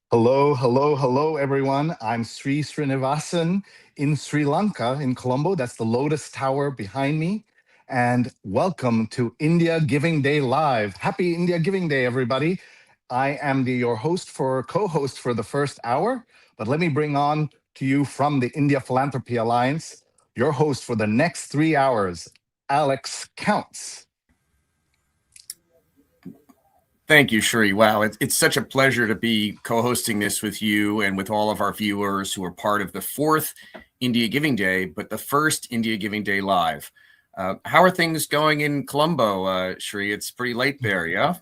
Hello, hello, hello, everyone. I'm Sreenivasan in Sri Lanka, in Colombo. That's the Lotus Tower behind me. And welcome to India Giving Day Live. Happy India Giving Day, everybody. I am your host for co-host for the first hour, but let me bring on to you from the India Philanthropy Alliance, your host for the next 3 hours, Alex Counts. Thank you, Sree. Wow, it's such a pleasure to be co-hosting this with you and with all of our viewers who are part of the fourth India Giving Day, but the first India Giving Day live. How are things going in Colombo, Sree? It's pretty late there, yeah?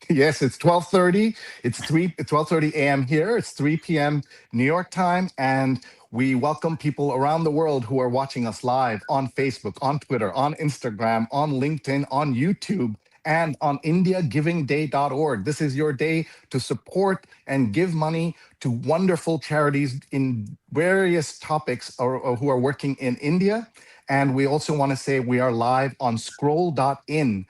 Yes, it's 12:30. It's 12:30 a.m. here. It's 3 p.m. New York time, and we welcome people around the world who are watching us live on Facebook, on Twitter, on Instagram, on LinkedIn, on YouTube, and on indiagivingday.org. This is your day to support and give money to wonderful charities in various topics or who are working in India. And we also want to say we are live on Scroll.in,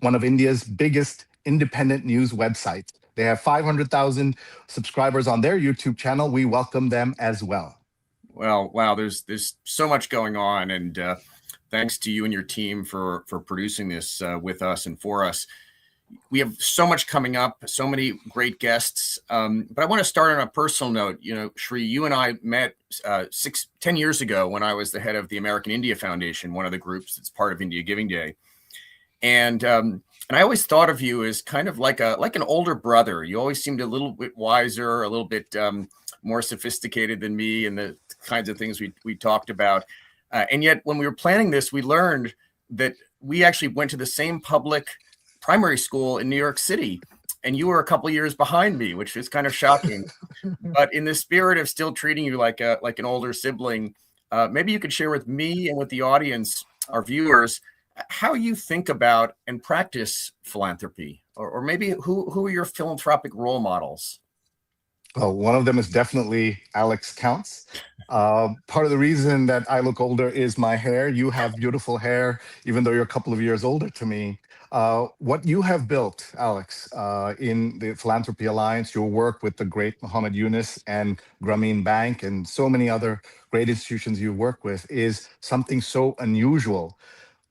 one of India's biggest independent news websites. They have 500,000 subscribers on their YouTube channel. We welcome them as well. Well, wow, there's so much going on, and thanks to you and your team for producing this with us and for us. We have so much coming up, so many great guests. But I want to start on a personal note. You know, Sree, you and I met 10 years ago when I was the head of the American India Foundation, one of the groups that's part of India Giving Day. And I always thought of you as kind of like an older brother. You always seemed a little bit wiser, a little bit more sophisticated than me, and the kinds of things we talked about. And yet, when we were planning this, we learned that we actually went to the same public primary school in New York City, and you were a couple of years behind me, which is kind of shocking. But in the spirit of still treating you like an older sibling, maybe you could share with me and with the audience, our viewers, how you think about and practice philanthropy, or maybe who are your philanthropic role models? Well, one of them is definitely Alex Counts. Part of the reason that I look older is my hair. You have beautiful hair, even though you're a couple of years older to me. What you have built, Alex, in the Philanthropy Alliance, your work with the great Muhammad Yunus and Grameen Bank and so many other great institutions you work with, is something so unusual.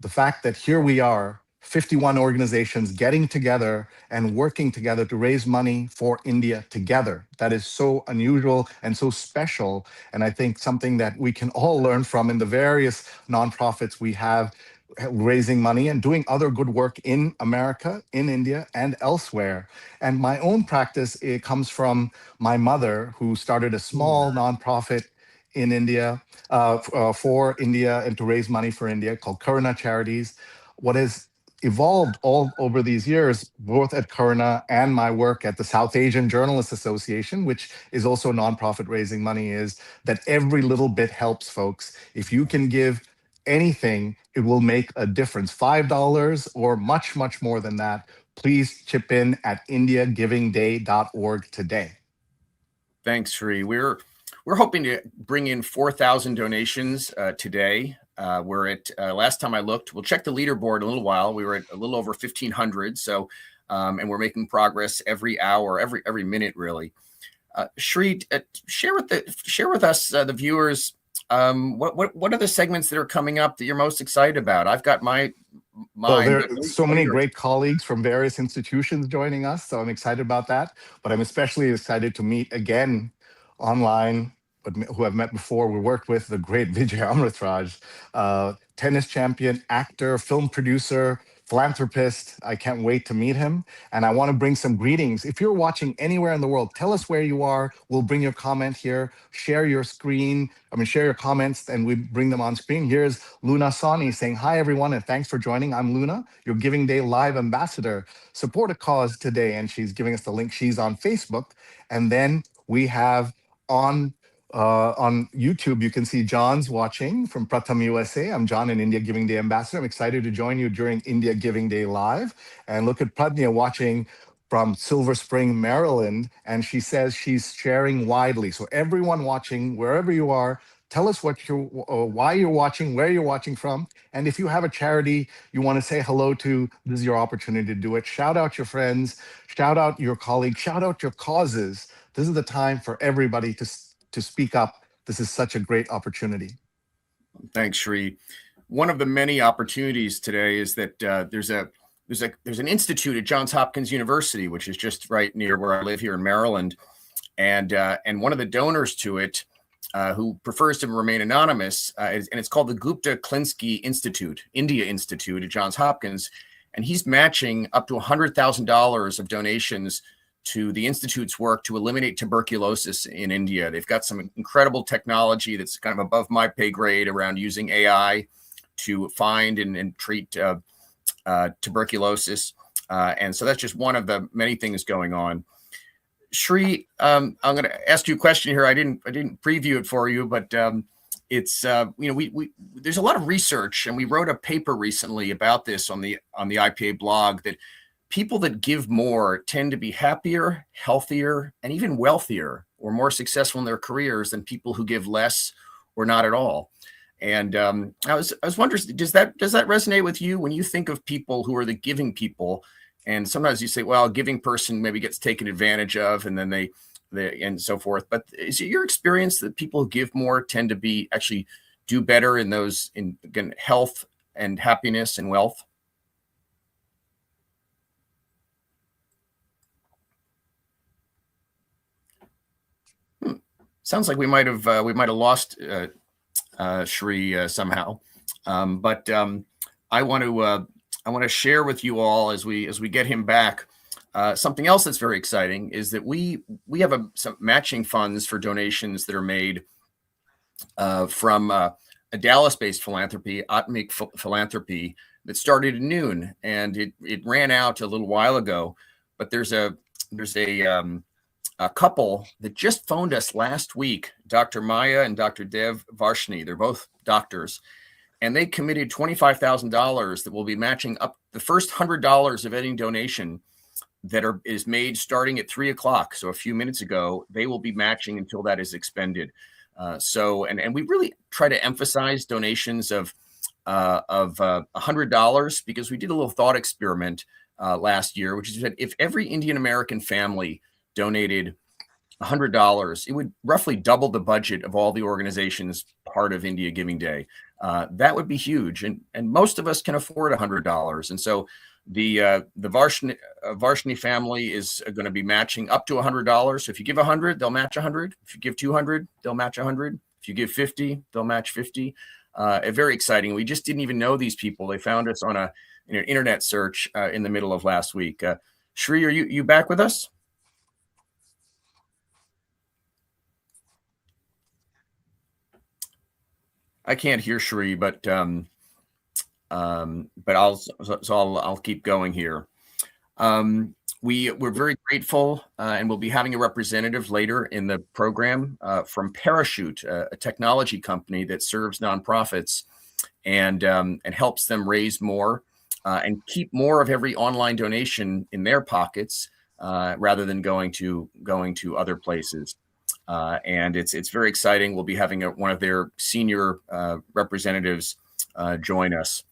The fact that here we are, 51 organizations getting together and working together to raise money for India together. That is so unusual and so special. And I think something that we can all learn from in the various nonprofits we have raising money and doing other good work in America, in India, and elsewhere. And my own practice, it comes from my mother, who started a small nonprofit in India for India and to raise money for India called Karya Charities. What has evolved all over these years, both at Karya and my work at the South Asian Journalists Association, which is also a nonprofit raising money, is that every little bit helps, folks. If you can give anything, it will make a difference. $5 or much, much more than that. Please chip in at indiagivingday.org today. Thanks, Sree. We're hoping to bring in 4,000 donations today. We're at last time I looked, we'll check the leaderboard in a little while. We were at a little over 1,500. So, and we're making progress every hour, every minute, really. Sree, share with us the viewers. What are the segments that are coming up that you're most excited about? I've got mine. Well, there are so many great colleagues from various institutions joining us, so I'm excited about that. But I'm especially excited to meet again online, but who I've met before. We worked with the great Vijay Amritraj, tennis champion, actor, film producer, philanthropist. I can't wait to meet him. And I want to bring some greetings. If you're watching anywhere in the world, tell us where you are. We'll bring your comment here. Share your screen. Share your comments and we bring them on screen. Here's Luna Sani saying, "Hi, everyone, and thanks for joining. I'm Luna, your Giving Day Live ambassador. Support a cause today." And she's giving us the link. She's on Facebook. And then we have on YouTube, you can see John's watching from Pratham, USA. I'm John, an India Giving Day ambassador. I'm excited to join you during India Giving Day Live. And look at Pradnya watching from Silver Spring, Maryland. And she says she's sharing widely. So everyone watching, wherever you are, tell us why you're watching, where you're watching from. And if you have a charity you want to say hello to, this is your opportunity to do it. Shout out your friends, shout out your colleagues, shout out your causes. This is the time for everybody to speak up. This is such a great opportunity. Thanks, Sree. One of the many opportunities today is that there's an institute at Johns Hopkins University, which is just right near where I live here in Maryland, and one of the donors to it, who prefers to remain anonymous, and it's called the Gupta Klinsky Institute, India Institute at Johns Hopkins, and he's matching up to $100,000 of donations to the Institute's work to eliminate tuberculosis in India. They've got some incredible technology that's kind of above my pay grade around using AI to find and treat tuberculosis. And so that's just one of the many things going on. Sree, I'm going to ask you a question here. I didn't preview it for you, but it's there's a lot of research, and we wrote a paper recently about this on the IPA blog, that people that give more tend to be happier, healthier, and even wealthier or more successful in their careers than people who give less or not at all. And I was wondering, does that resonate with you when you think of people who are the giving people? And sometimes you say, well, a giving person maybe gets taken advantage of, and then they and so forth. But is it your experience that people who give more tend to be actually do better in those, in again, health and happiness and wealth? Sounds like we might have lost Sree somehow, but I want to share with you all as we get him back. Something else that's very exciting is that we have some matching funds for donations that are made from a Dallas-based philanthropy, Atmic Philanthropy, that started at noon, and it ran out a little while ago. But there's a couple that just phoned us last week, Dr. Maya and Dr. Dev Varshni. They're both doctors, and they committed $25,000 that will be matching up the first $100 of any donation that is made starting at 3:00. So a few minutes ago, they will be matching until that is expended. And we really try to emphasize donations of $100, because we did a little thought experiment last year, which is that if every Indian American family donated $100, it would roughly double the budget of all the organizations part of India Giving Day. That would be huge, and most of us can afford $100. And so the Varshni family is going to be matching up to $100. So if you give 100, they'll match 100. If you give 200, they'll match 100. If you give 50, they'll match 50. Very exciting. We just didn't even know these people. They found us on an internet search in the middle of last week. Sree, are you back with us? I can't hear Sree, but I'll keep going here. We're very grateful, and we'll be having a representative later in the program from Parachute, a technology company that serves nonprofits and helps them raise more and keep more of every online donation in their pockets rather than going to other places. And it's very exciting. We'll be having one of their senior representatives join us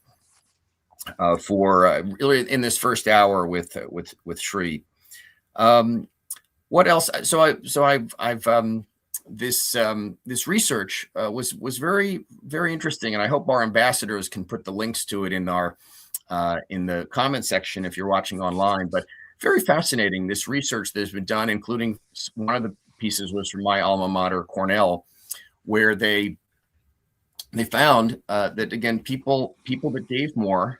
for really in this first hour with Sree. What else? This research was very, very interesting, and I hope our ambassadors can put the links to it in the comment section if you're watching online. But very fascinating, this research that's been done, including one of the pieces was from my alma mater, Cornell, where they found that, again, people that gave more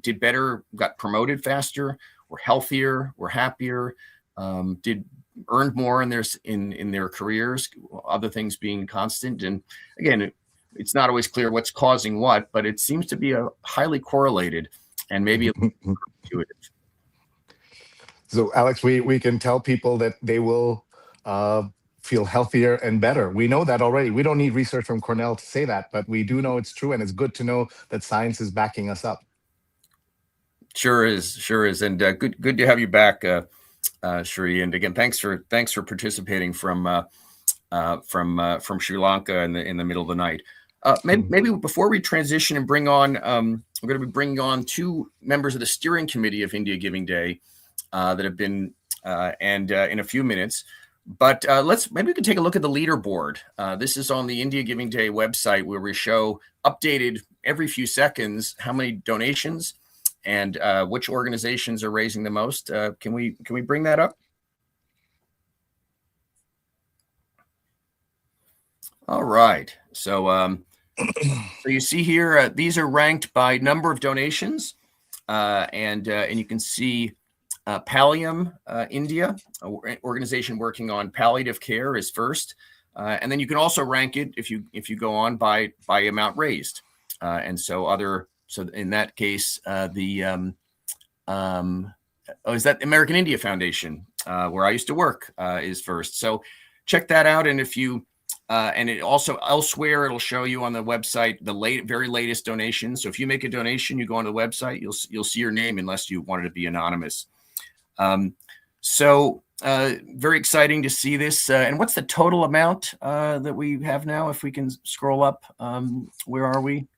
did better, got promoted faster, were healthier, were happier, earned more in their careers, other things being constant. And again, it's not always clear what's causing what, but it seems to be highly correlated and maybe intuitive. So, Alex, we can tell people that they will feel healthier and better. We know that already. We don't need research from Cornell to say that, but we do know it's true, and it's good to know that science is backing us up. Sure is, and good to have you back, Sree. And again, thanks for participating from Sri Lanka in the middle of the night. Maybe before we transition and bring on, we're going to be bringing on two members of the steering committee of India Giving Day that have been and in a few minutes. But maybe we can take a look at the leaderboard. This is on the India Giving Day website, where we show updated every few seconds how many donations and which organizations are raising the most. Can we bring that up? All right. So you see here, these are ranked by number of donations, and you can see Pallium India, an organization working on palliative care, is first, and then you can also rank it if you go on by amount raised, and so in that case is that American India Foundation, where I used to work, is first. So check that out, and if you and it also elsewhere, it'll show you on the website the very latest donations. So if you make a donation, you go on the website, you'll see your name, unless you wanted to be anonymous. So very exciting to see this. And what's the total amount that we have now? If we can scroll up, where are we?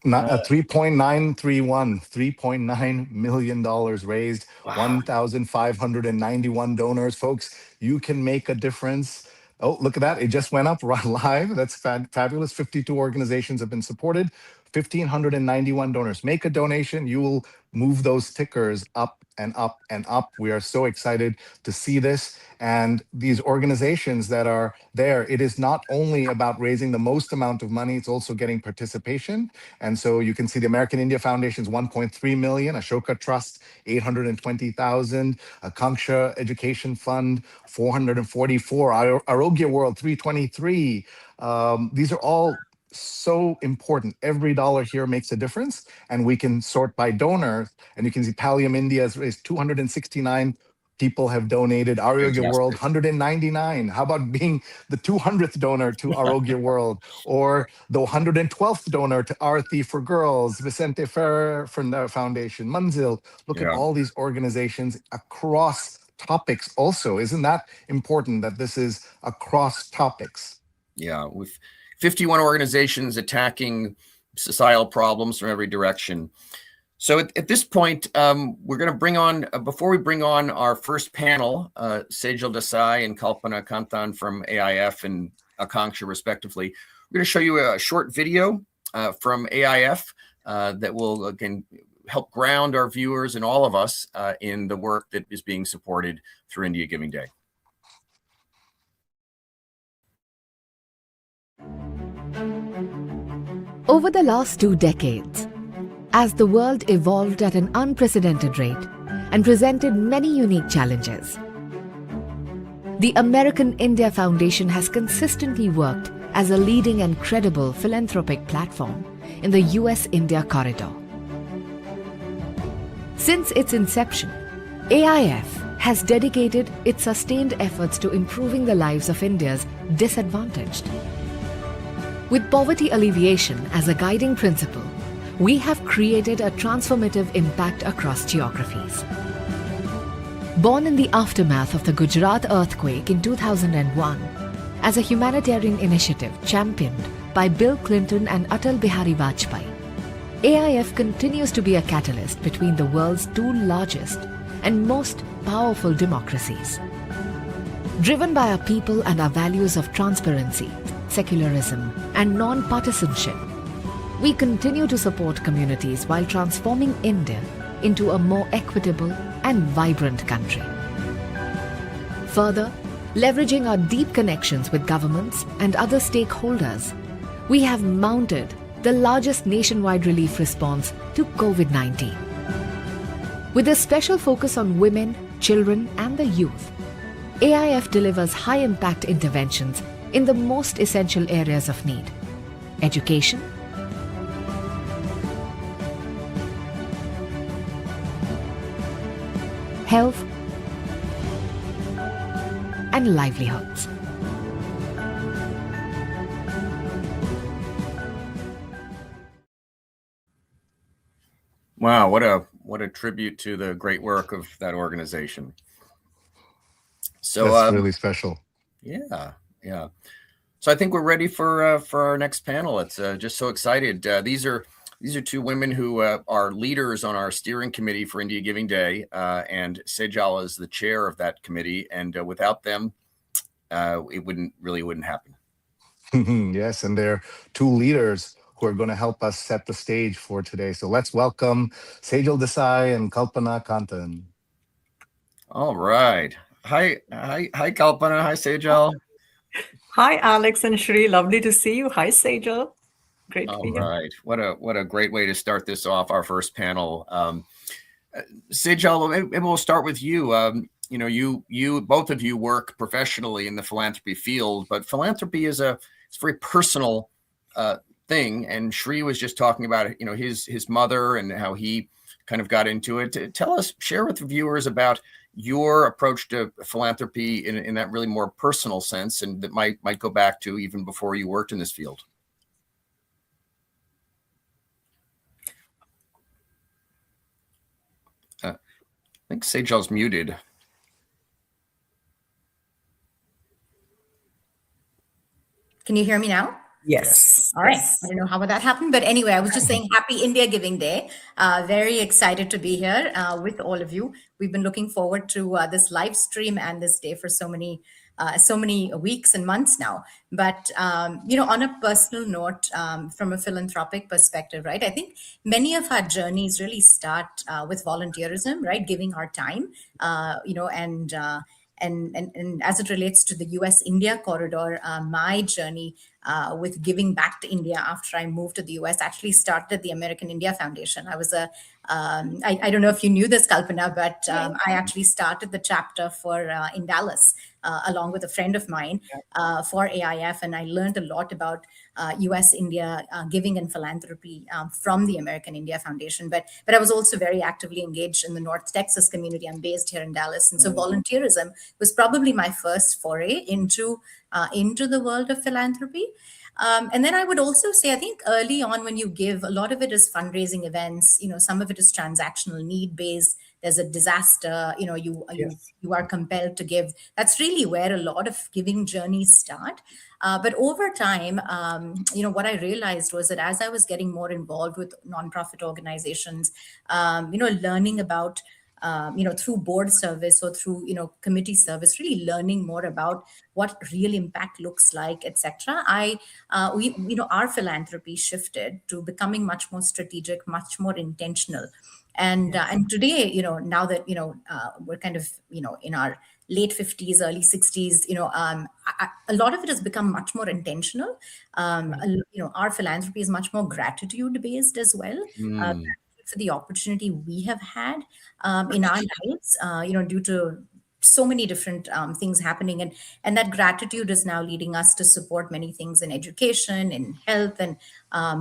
$3.9 million raised. Wow. 1,591 donors, folks. You can make a difference. Oh, look at that. It just went up right live. That's fabulous. 52 organizations have been supported. 1,591 donors. Make a donation. You will move those tickers up and up and up. We are so excited to see this. And these organizations that are there, it is not only about raising the most amount of money, it's also getting participation. And so you can see the American India Foundation's 1.3 million, Ashoka Trust, 820,000, Akanksha Education Fund, 444, Arogya World, 323. These are all so important. Every dollar here makes a difference, and we can sort by donors. And you can see Pallium India has raised 269 people have donated. Arogya World, 199. How about being the 200th donor to Arogya World, or the 112th donor to Aarti for Girls, Vicente Ferrer Foundation, Munzil? Look at all these organizations across topics also. Isn't that important that this is across topics? Yeah, with 51 organizations attacking societal problems from every direction. So at this point, we're going to bring on, before we bring on our first panel, Sejal Desai and Kalpana Kanthan from AIF and Akanksha, respectively, we're going to show you a short video from AIF that will, again, help ground our viewers and all of us in the work that is being supported through India Giving Day. Over the last 2 decades, as the world evolved at an unprecedented rate and presented many unique challenges, the American India Foundation has consistently worked as a leading and credible philanthropic platform in the US-India corridor. Since its inception, AIF has dedicated its sustained efforts to improving the lives of India's disadvantaged. With poverty alleviation as a guiding principle, we have created a transformative impact across geographies. Born in the aftermath of the Gujarat earthquake in 2001, as a humanitarian initiative championed by Bill Clinton and Atal Bihari Vajpayee, AIF continues to be a catalyst between the world's 2 largest and most powerful democracies. Driven by our people and our values of transparency, secularism, and non-partisanship, we continue to support communities while transforming India into a more equitable and vibrant country. Further, leveraging our deep connections with governments and other stakeholders, we have mounted the largest nationwide relief response to COVID-19. With a special focus on women, children, and the youth, AIF delivers high-impact interventions in the most essential areas of need: education, health, and livelihoods. Wow, what a tribute to the great work of that organization. So that's really special. Yeah. So I think we're ready for our next panel. It's just so excited. These are These are two women who are leaders on our steering committee for India Giving Day, and Sehgal is the chair of that committee. And without them, it wouldn't happen. Yes, and they're two leaders who are going to help us set the stage for today. So let's welcome Sejal Desai and Kalpana Kantan. All right. Hi, Kalpana. Hi, Sejal. Hi, Alex and Sree. Lovely to see you. Hi, Sejal. Great to be here. All right. What a great way to start this off, our first panel. Sejal, maybe we'll start with you. You both of you work professionally in the philanthropy field, but philanthropy is it's a very personal thing. And Sree was just talking about his mother and how he kind of got into it. Share with the viewers about your approach to philanthropy in that really more personal sense, and that might go back to even before you worked in this field. I think Sejal's muted. Can you hear me now? Yes. All right. I don't know how that happened, but anyway, I was just saying happy India Giving Day. Very excited to be here with all of you. We've been looking forward to this live stream and this day for so many weeks and months now. But, on a personal note, from a philanthropic perspective, right, I think many of our journeys really start with volunteerism, right, giving our time, and as it relates to the US-India corridor, my journey with giving back to India after I moved to the US actually started at the American India Foundation. I was I don't know if you knew this, Kalpana, but I actually started the chapter in Dallas along with a friend of mine for AIF, and I learned a lot about US-India giving and philanthropy from the American India Foundation. But I was also very actively engaged in the North Texas community. I'm based here in Dallas, and so volunteerism was probably my first foray into the world of philanthropy. And then I would also say, I think early on when you give, a lot of it is fundraising events. Some of it is transactional, need-based. There's a disaster. You are compelled to give. That's really where a lot of giving journeys start. But over time, what I realized was that as I was getting more involved with nonprofit organizations, learning about through board service or through committee service, really learning more about what real impact looks like, etc. Our philanthropy shifted to becoming much more strategic, much more intentional. And today, now that we're kind of in our late 50s, early 60s, a lot of it has become much more intentional. Our philanthropy is much more gratitude based as well. For the opportunity we have had in our lives, due to so many different things happening, and that gratitude is now leading us to support many things in education, in health, and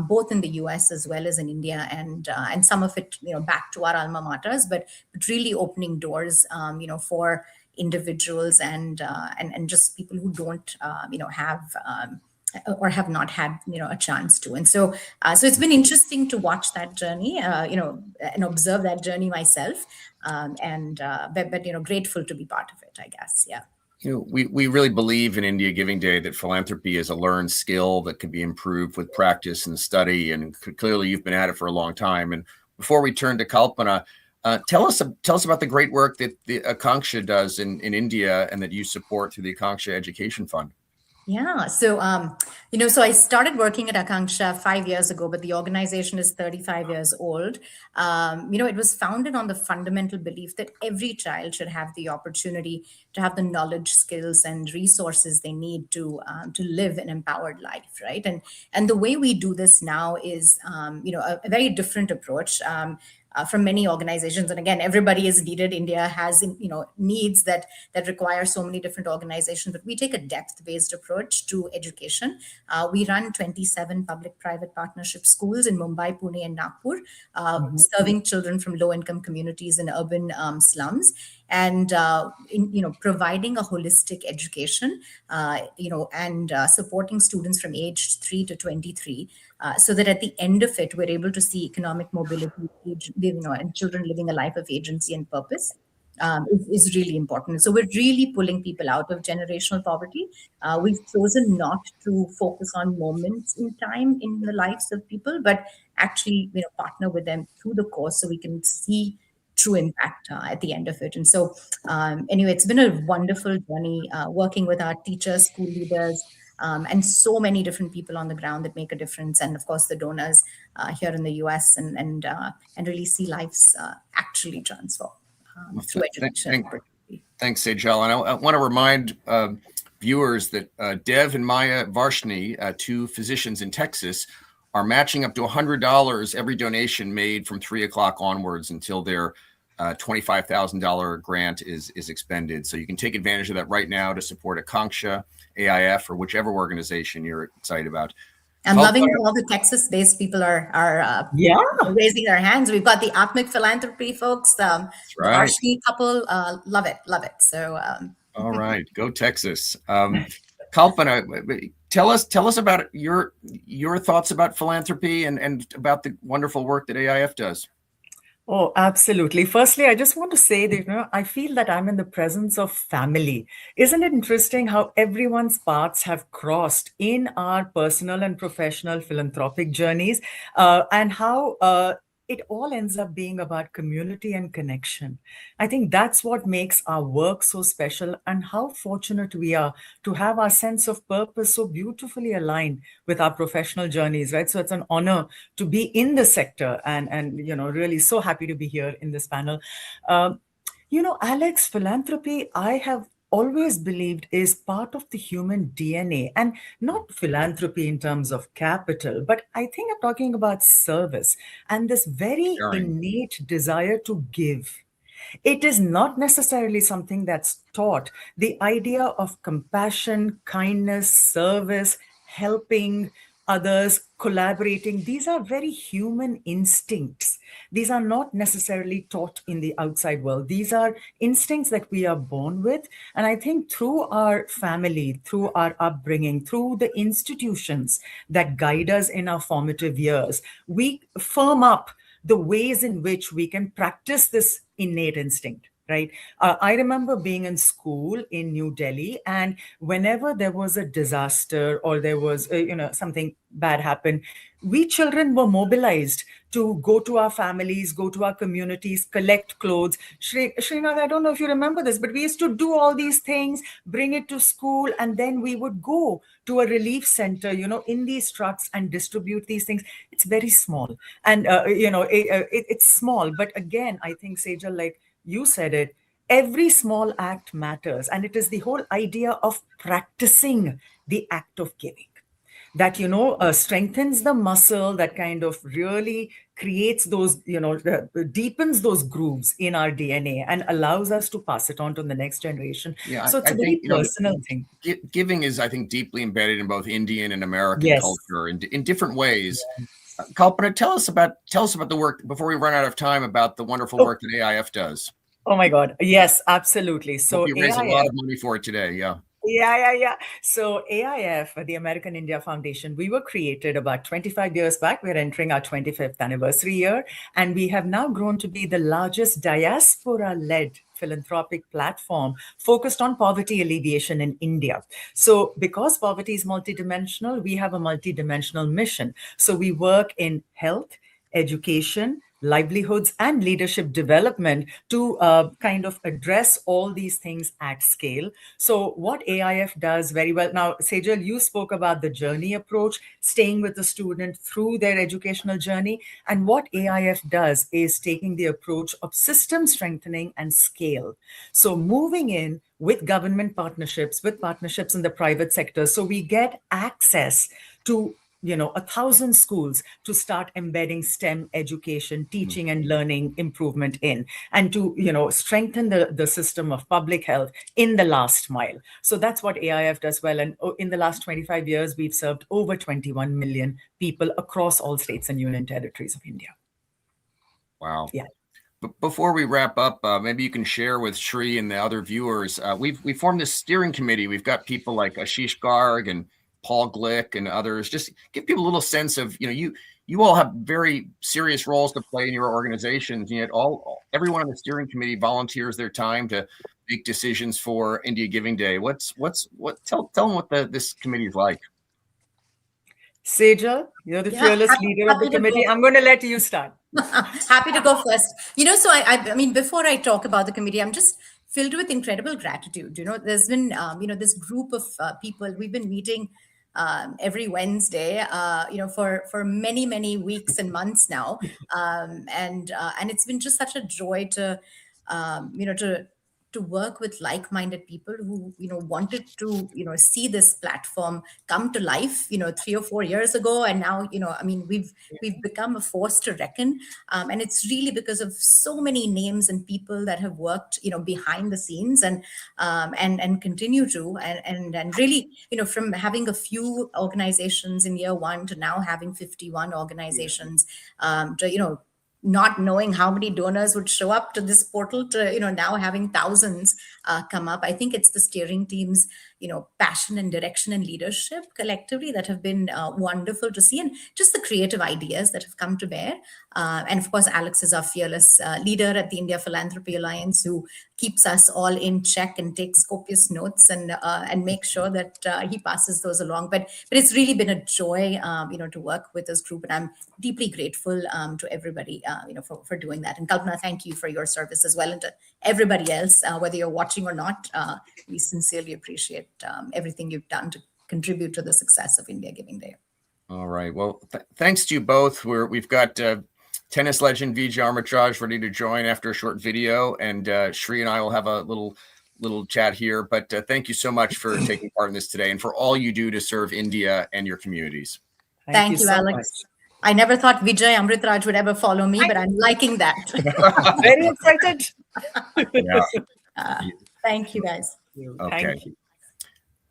both in the US as well as in India, and some of it back to our alma maters, but really opening doors for individuals and just people who don't have or have not had a chance to. And so it's been interesting to watch that journey, and observe that journey myself, but grateful to be part of it, I guess. Yeah. We really believe in India Giving Day that philanthropy is a learned skill that can be improved with practice and study, and clearly you've been at it for a long time. And before we turn to Kalpana, tell us about the great work that the Akanksha does in India and that you support through the Akanksha Education Fund. Yeah. So, so I started working at Akanksha 5 years ago, but the organization is 35 years old. It was founded on the fundamental belief that every child should have the opportunity to have the knowledge, skills, and resources they need to live an empowered life, right? And the way we do this now is, a very different approach. From many organizations, and again, everybody is needed. India has needs that require so many different organizations, but we take a depth-based approach to education. We run 27 public-private partnership schools in Mumbai, Pune, and Nagpur, serving children from low-income communities in urban slums, and providing a holistic education, and supporting students from age 3 to 23, so that at the end of it, we're able to see economic mobility, and children living a life of agency and purpose. is really important. So we're really pulling people out of generational poverty. We've chosen not to focus on moments in time in the lives of people, but actually, partner with them through the course so we can see true impact at the end of it. And so, anyway, it's been a wonderful journey working with our teachers, school leaders, and so many different people on the ground that make a difference, and of course the donors here in the US, and really see lives actually transform through education. Thanks, Sehgal. And I want to remind viewers that Dev and Maya Varshney, two physicians in Texas, are matching up to $100 every donation made from 3 o'clock onwards until their $25,000 grant is expended. So you can take advantage of that right now to support Akanksha, AIF, or whichever organization you're excited about. I'm loving how all the Texas-based people are raising their hands. We've got the Atmic Philanthropy folks, the Varshney couple. Love it. So, all right, go Texas. Kalpana, tell us about your thoughts about philanthropy and about the wonderful work that AIF does. Oh, absolutely. Firstly, I just want to say that, I feel that I'm in the presence of family. Isn't it interesting how everyone's paths have crossed in our personal and professional philanthropic journeys, and how it all ends up being about community and connection. I think that's what makes our work so special, and how fortunate we are to have our sense of purpose so beautifully aligned with our professional journeys, right? So it's an honor to be in the sector, and really so happy to be here in this panel. Alex, philanthropy, I have always believed is part of the human DNA, and not philanthropy in terms of capital, but I think I'm talking about service and this very innate desire to give. It is not necessarily something that's taught. The idea of compassion, kindness, service, helping others, collaborating, these are very human instincts. These are not necessarily taught in the outside world. These are instincts that we are born with. And I think through our family, through our upbringing, through the institutions that guide us in our formative years, we firm up the ways in which we can practice this innate instinct. Right. I remember being in school in New Delhi, and whenever there was a disaster or there was, something bad happened, we children were mobilized to go to our families, go to our communities, collect clothes. Srinath, I don't know if you remember this, but we used to do all these things, bring it to school, and then we would go to a relief center, in these trucks and distribute these things. It's very small. And, it's small. But again, I think, Sejal, like you said it, every small act matters. And it is the whole idea of practicing the act of giving that, strengthens the muscle, that kind of really creates those, deepens those grooves in our DNA and allows us to pass it on to the next generation. Yeah, so it's a very personal thing. Giving is, I think, deeply embedded in both Indian and American culture in different ways. Kalpana, tell us about the work, before we run out of time, about the wonderful work that AIF does. Oh my God. Yes, absolutely. So you raised a lot of money for it today. Yeah. So AIF, the American India Foundation, we were created about 25 years back. We're entering our 25th anniversary year, and we have now grown to be the largest diaspora-led philanthropic platform focused on poverty alleviation in India. So because poverty is multidimensional, we have a multidimensional mission. So we work in health, education, livelihoods, and leadership development to kind of address all these things at scale. So what AIF does very well, now, Sejal, you spoke about the journey approach, staying with the student through their educational journey. And what AIF does is taking the approach of system strengthening and scale. So moving in with government partnerships, with partnerships in the private sector. So we get access to 1,000 schools to start embedding STEM education, teaching and learning improvement in, and to, strengthen the system of public health in the last mile. So that's what AIF does well. And in the last 25 years, we've served over 21 million people across all states and union territories of India. Wow. Yeah. But before we wrap up, maybe you can share with Sree and the other viewers, we formed this steering committee. We've got people like Ashish Garg and Paul Glick and others. Just give people a little sense of, you all have very serious roles to play in your organizations, and yet all everyone on the steering committee volunteers their time to make decisions for India Giving Day. Tell them what this committee is like. Sejal, you're the fearless leader of the committee. I'm going to let you start. Happy to go first. So I mean, before I talk about the committee, I'm just filled with incredible gratitude. There's been, this group of people we've been meeting every Wednesday, for many, many weeks and months now. And it's been just such a joy to work with like-minded people who wanted to see this platform come to life 3 or 4 years ago, and now we've become a force to reckon, and it's really because of so many names and people that have worked behind the scenes and continue to, and really from having a few organizations in year one to now having 51 organizations, to not knowing how many donors would show up to this portal to now having thousands come up. I think it's the steering team's passion and direction and leadership collectively that have been wonderful to see, and just the creative ideas that have come to bear. And of course, Alex is our fearless leader at the India Philanthropy Alliance, who keeps us all in check and takes copious notes and makes sure that he passes those along. But it's really been a joy, to work with this group, and I'm deeply grateful to everybody, for doing that. And Kalpana, thank you for your service as well, and to everybody else, whether you're watching or not. We sincerely appreciate everything you've done to contribute to the success of India Giving Day. All right. Well, thanks to you both. We've got tennis legend Vijay Amritraj ready to join after a short video, and Sree and I will have a little chat here. But thank you so much for taking part in this today, and for all you do to serve India and your communities. Thank you, so Alex. Much. I never thought Vijay Amritraj would ever follow me, but I'm liking that. Very excited. Yeah. Thank you, guys. Okay. Thank you.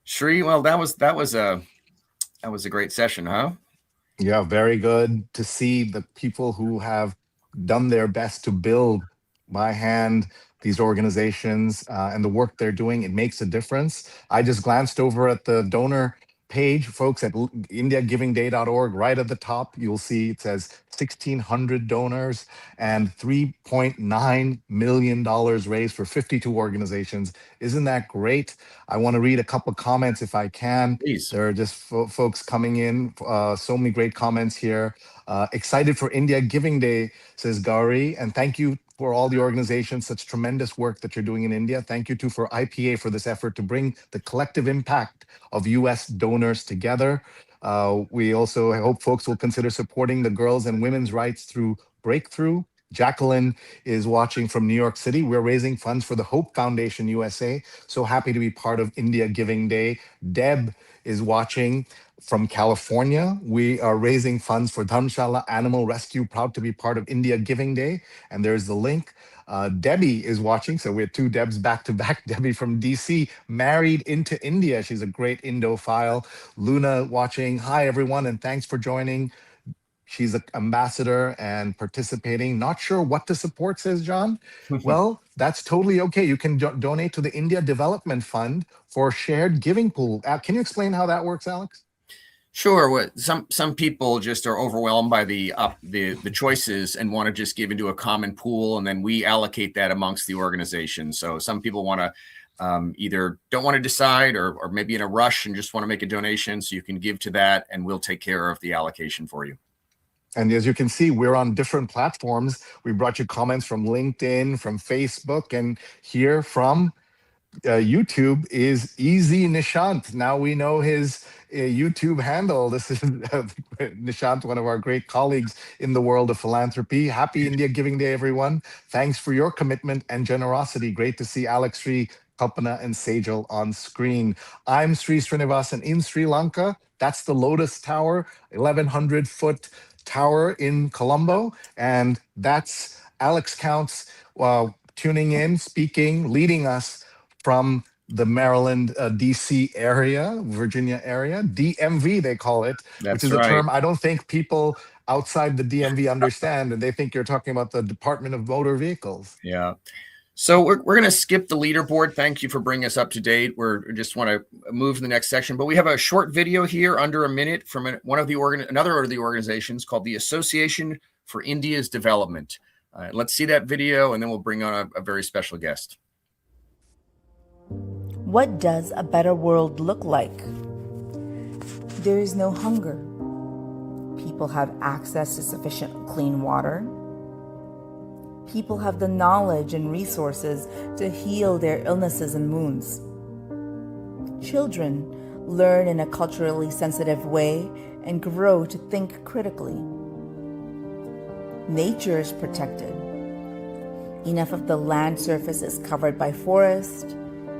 Sree, well, that was a great session, huh? Yeah, very good to see the people who have done their best to build by hand these organizations and the work they're doing. It makes a difference. I just glanced over at the donor page, folks, at indiagivingday.org. Right at the top, you'll see it says 1,600 donors and $3.9 million raised for 52 organizations. Isn't that great? I want to read a couple comments if I can. Please. There are just folks coming in. So many great comments here. Excited for India Giving Day, says Gauri, and thank you for all the organizations, such tremendous work that you're doing in India. Thank you too for IPA for this effort to bring the collective impact of US donors together. We also hope folks will consider supporting the girls' and women's rights through Breakthrough. Jacqueline is watching from New York City. We're raising funds for the Hope Foundation USA. So happy to be part of India Giving Day. Deb is watching from California. We are raising funds for Dharmshala Animal Rescue, proud to be part of India Giving Day. And there's the link. Debbie is watching. So we have two Debs back to back. Debbie from DC, married into India. She's a great Indophile. Luna watching. Hi, everyone, and thanks for joining. She's an ambassador and participating. Not sure what to support, says John. Well, that's totally okay. You can donate to the India Development Fund for shared giving pool. Can you explain how that works, Alex? Sure. Some people just are overwhelmed by the choices and want to just give into a common pool, and then we allocate that amongst the organization. So some people want to either don't want to decide or maybe in a rush and just want to make a donation. So you can give to that, and we'll take care of the allocation for you. And as you can see, we're on different platforms. We brought you comments from LinkedIn, from Facebook, and here from YouTube is Easy Nishant. Now we know his YouTube handle. This is Nishant, one of our great colleagues in the world of philanthropy. Happy India Giving Day, everyone. Thanks for your commitment and generosity. Great to see Alex, Sree, Kalpana, and Sejal on screen. I'm Sreenivasan in Sri Lanka. That's the Lotus Tower, 1,100-foot tower in Colombo. And that's Alex Counts tuning in, speaking, leading us from the Maryland, DC area, Virginia area, DMV they call it, which is a term I don't think people outside the DMV understand, and they think you're talking about the Department of Motor Vehicles. Yeah. So we're going to skip the leaderboard. Thank you for bringing us up to date. We just want to move to the next section, but we have a short video here under a minute from another of the organizations called the Association for India's Development. All right, let's see that video, and then we'll bring on a very special guest. What does a better world look like? There is no hunger. People have access to sufficient clean water. People have the knowledge and resources to heal their illnesses and wounds. Children learn in a culturally sensitive way and grow to think critically. Nature is protected. Enough of the land surface is covered by forest,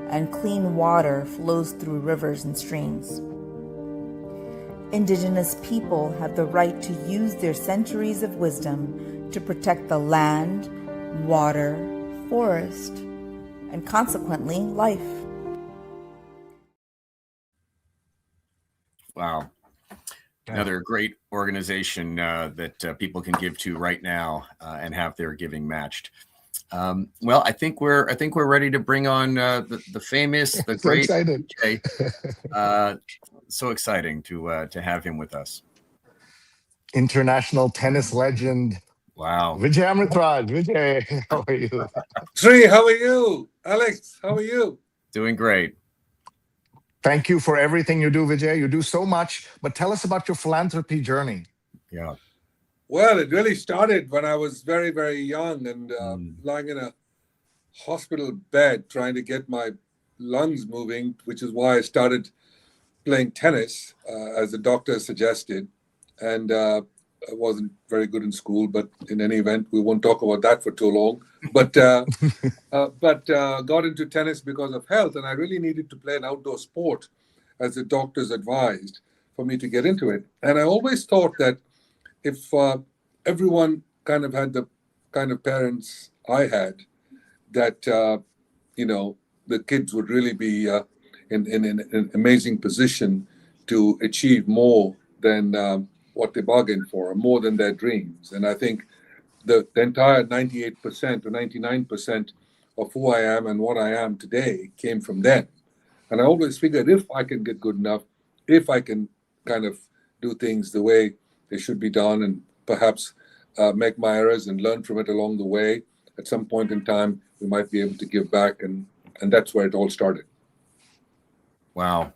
and clean water flows through rivers and streams. Indigenous people have the right to use their centuries of wisdom to protect the land, water, forest, and consequently, life. Wow. Another great organization that people can give to right now and have their giving matched. Well, I think we're ready to bring on the famous, the So great excited. Vijay. So exciting to have him with us. International tennis legend. Wow. Vijay Amritraj. Vijay, how are you? Sree, how are you? Alex, how are you? Doing great. Thank you for everything you do, Vijay. You do so much, but tell us about your philanthropy journey. Yeah. Well, it really started when I was very, very young and lying in a hospital bed trying to get my lungs moving, which is why I started playing tennis, as the doctor suggested. And I wasn't very good in school, but in any event, we won't talk about that for too long. But got into tennis because of health, and I really needed to play an outdoor sport, as the doctors advised, for me to get into it. And I always thought that if everyone kind of had the kind of parents I had, that the kids would really be in an amazing position to achieve more than what they bargained for, or more than their dreams. And I think the entire 98% or 99% of who I am and what I am today came from them. And I always figured, if I can get good enough, if I can kind of do things the way they should be done, and perhaps make my errors and learn from it along the way, at some point in time, we might be able to give back. And that's where it all started. Wow.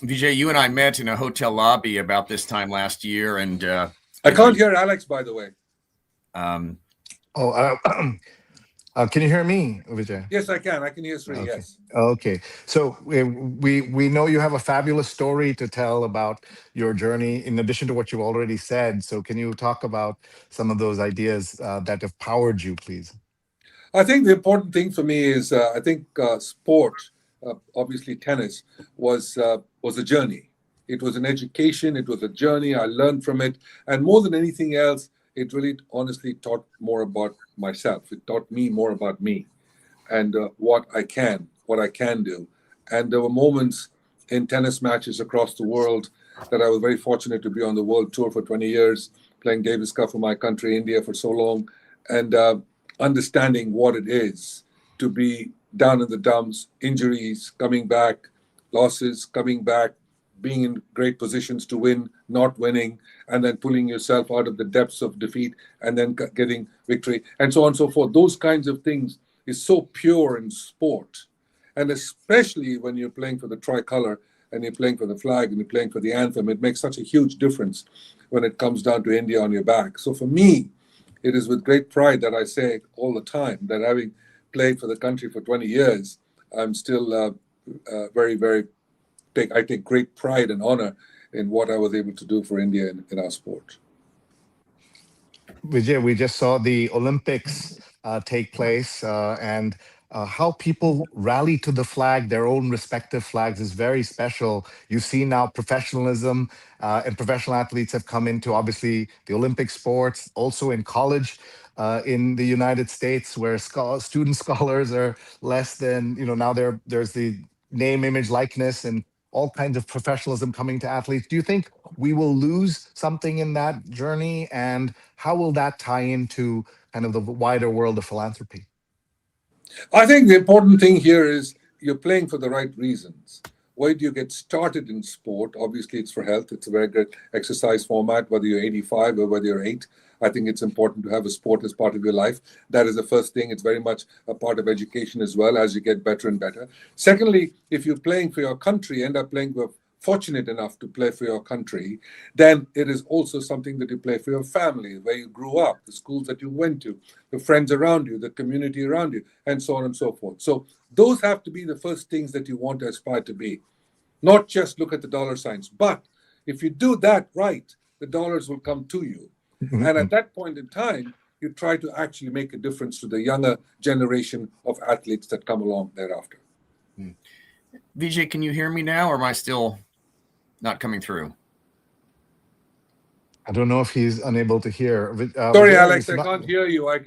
Vijay, you and I met in a hotel lobby about this time last year, and I can't hear Alex, by the way. Um, Can you hear me, Vijay? Yes, I can. I can hear Sree, Okay. yes. Okay. So we know you have a fabulous story to tell about your journey, in addition to what you already said. So can you talk about some of those ideas that have powered you, please? I think the important thing for me is sport, obviously tennis, was a journey. It was an education. It was a journey. I learned from it. And more than anything else, it really honestly taught more about myself. It taught me more about me and what I can do. And there were moments in tennis matches across the world that I was very fortunate to be on the world tour for 20 years, playing Davis Cup for my country, India, for so long, and understanding what it is to be down in the dumps, injuries, coming back, losses, coming back, being in great positions to win, not winning, and then pulling yourself out of the depths of defeat and then getting victory, and so on and so forth. Those kinds of things is so pure in sport. And especially when you're playing for the tricolor and you're playing for the flag and you're playing for the anthem, it makes such a huge difference when it comes down to India on your back. So for me, it is with great pride that I say all the time that, having played for the country for 20 years, I'm still very, very, I take great pride and honor in what I was able to do for India in our sport. Vijay, we just saw the Olympics take place, and how people rally to the flag, their own respective flags, is very special. You see now professionalism, and professional athletes have come into, obviously, the Olympic sports, also in college. In the United States, where student scholars are less than, now there's the name, image, likeness, and all kinds of professionalism coming to athletes. Do you think we will lose something in that journey? And how will that tie into kind of the wider world of philanthropy? I think the important thing here is you're playing for the right reasons. Why do you get started in sport? Obviously, it's for health. It's a very good exercise format, whether you're 85 or whether you're 8. I think it's important to have a sport as part of your life. That is the first thing. It's very much a part of education as well as you get better and better. Secondly, if you're playing for your country, end up playing with fortunate enough to play for your country, then it is also something that you play for your family, where you grew up, the schools that you went to, the friends around you, the community around you, and so on and so forth. So those have to be the first things that you want to aspire to be, not just look at the dollar signs. But if you do that right, the dollars will come to you. And at that point in time, you try to actually make a difference to the younger generation of athletes that come along thereafter. Vijay, can you hear me now, or am I still not coming through? I don't know if he's unable to hear. Sorry, Vijay, Alex, I can't hear you. I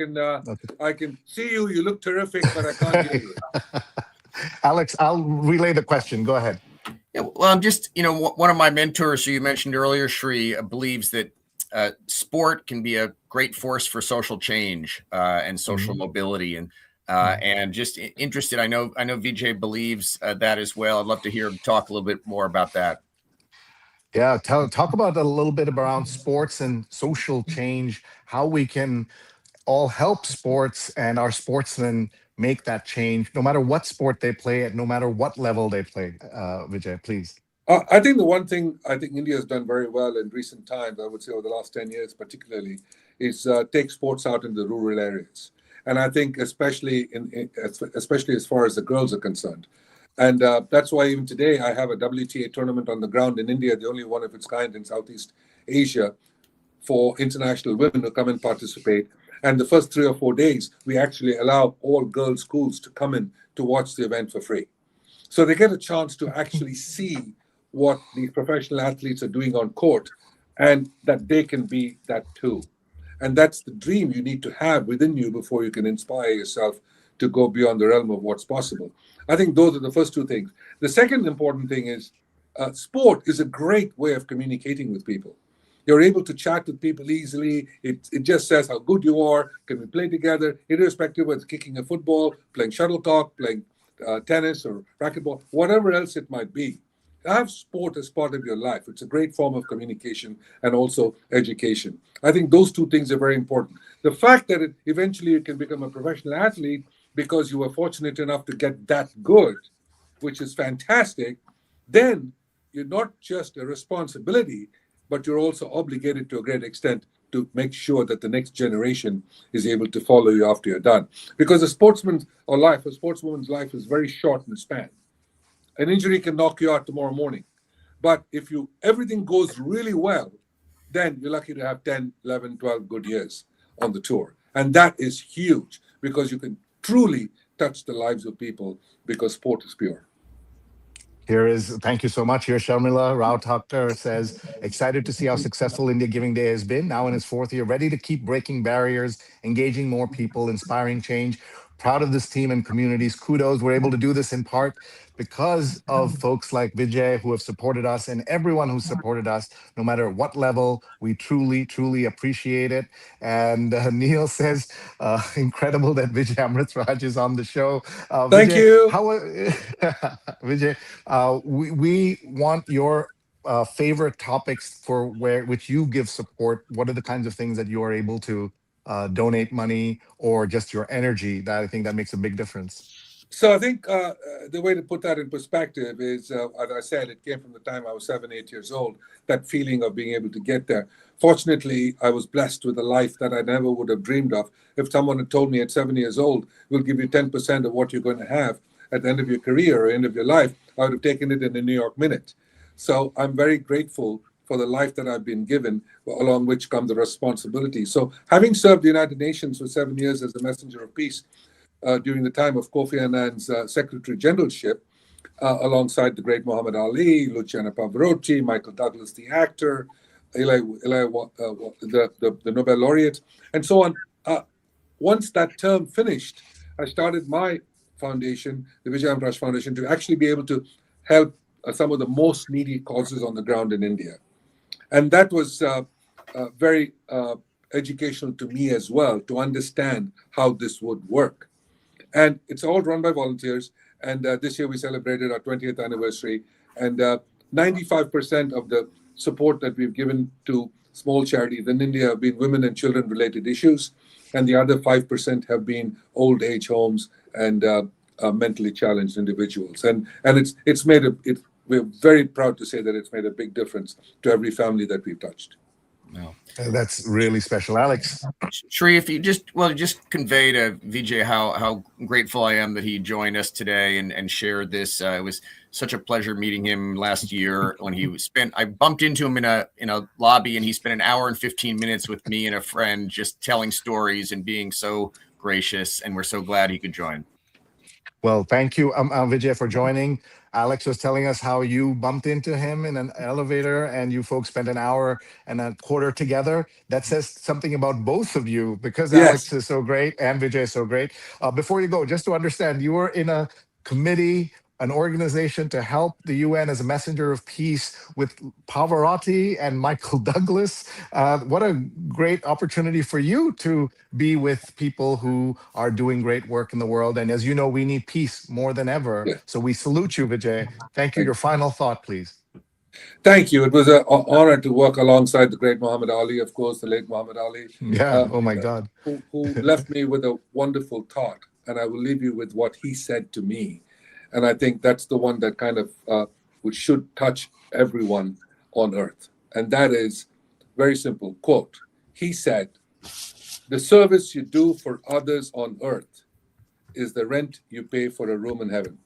can see you. You look terrific, but I can't hear you. Alex, I'll relay the question. Go ahead. Yeah, well, I'm just, one of my mentors who you mentioned earlier, Sree, believes that sport can be a great force for social change and social mobility, and just interested. I know Vijay believes that as well. I'd love to hear him talk a little bit more about that. Yeah, talk about a little bit around sports and social change, how we can all help sports and our sportsmen make that change, no matter what sport they play at, no matter what level they play. Vijay, please. I think the one thing I think India has done very well in recent times, I would say over the last 10 years particularly, is take sports out in the rural areas. And I think especially as far as the girls are concerned. And that's why even today I have a WTA tournament on the ground in India, the only one of its kind in Southeast Asia, for international women who come and participate. And the first 3 or 4 days, we actually allow all girls' schools to come in to watch the event for free. So they get a chance to actually see what these professional athletes are doing on court, and that they can be that too. And that's the dream you need to have within you before you can inspire yourself to go beyond the realm of what's possible. I think those are the first two things. The second important thing is sport is a great way of communicating with people. You're able to chat with people easily. It just says how good you are. Can we play together, irrespective of kicking a football, playing shuttlecock, playing tennis or racquetball, whatever else it might be. Have sport as part of your life. It's a great form of communication and also education. I think those two things are very important. The fact that eventually you can become a professional athlete because you were fortunate enough to get that good, which is fantastic, then you're not just a responsibility, but you're also obligated to a great extent to make sure that the next generation is able to follow you after you're done. Because a sportsman's life, a sportswoman's life is very short in span. An injury can knock you out tomorrow morning. But if everything goes really well, then you're lucky to have 10, 11, 12 good years on the tour. And that is huge because you can truly touch the lives of people because sport is pure. Thank you so much. Here, Sharmila Rao Thakkar says, excited to see how successful India Giving Day has been. Now in its 4th year, ready to keep breaking barriers, engaging more people, inspiring change. Proud of this team and communities. Kudos. We're able to do this in part because of folks like Vijay who have supported us, and everyone who supported us, no matter what level. We truly, truly appreciate it. And Neil says, incredible that Vijay Amritraj is on the show. Thank Vijay, you. Vijay, we want your favorite topics for which you give support. What are the kinds of things that you are able to donate money or just your energy that I think that makes a big difference? So I think the way to put that in perspective is, as I said, it came from the time I was 7, 8 years old, that feeling of being able to get there. Fortunately, I was blessed with a life that I never would have dreamed of. If someone had told me at 7 years old, we'll give you 10% of what you're going to have at the end of your career or end of your life, I would have taken it in a New York minute. So I'm very grateful for the life that I've been given, along which come the responsibility. So having served the United Nations for 7 years as the messenger of peace, during the time of Kofi Annan's Secretary Generalship, alongside the great Muhammad Ali, Luciano Pavarotti, Michael Douglas, the actor, the Nobel laureate, and so on. Once that term finished, I started my foundation, the Vijay Amritraj Foundation, to actually be able to help some of the most needy causes on the ground in India. And that was very educational to me as well, to understand how this would work. And it's all run by volunteers. And this year we celebrated our 20th anniversary. And 95% of the support that we've given to small charities in India have been women and children related issues, and the other 5% have been old age homes and mentally challenged individuals. And it's made we're very proud to say that it's made a big difference to every family that we've touched. No. That's really special, Alex. Sree, if you just convey to Vijay how grateful I am that he joined us today and shared this. It was such a pleasure meeting him last year when I bumped into him in a lobby, and he spent an hour and 15 minutes with me and a friend just telling stories and being so gracious, and we're so glad he could join. Well, thank you, Vijay, for joining. Alex was telling us how you bumped into him in an elevator and you folks spent an hour and a quarter together. That says something about both of you, because Alex Yes. is so great and Vijay is so great. Before you go, just to understand, you were in a committee, an organization to help the UN as a messenger of peace with Pavarotti and Michael Douglas. What a great opportunity for you to be with people who are doing great work in the world. And as you know, we need peace more than ever. Yeah. So we salute you, Vijay. Thank you. Your final thought, please. Thank you. It was an honor to work alongside the great Muhammad Ali, of course, the late Muhammad Ali. Yeah. Oh my God. Who left me with a wonderful thought. And I will leave you with what he said to me. And I think that's the one that kind of which should touch everyone on earth. And that is very simple. Quote, he said, "The service you do for others on earth is the rent you pay for a room in heaven."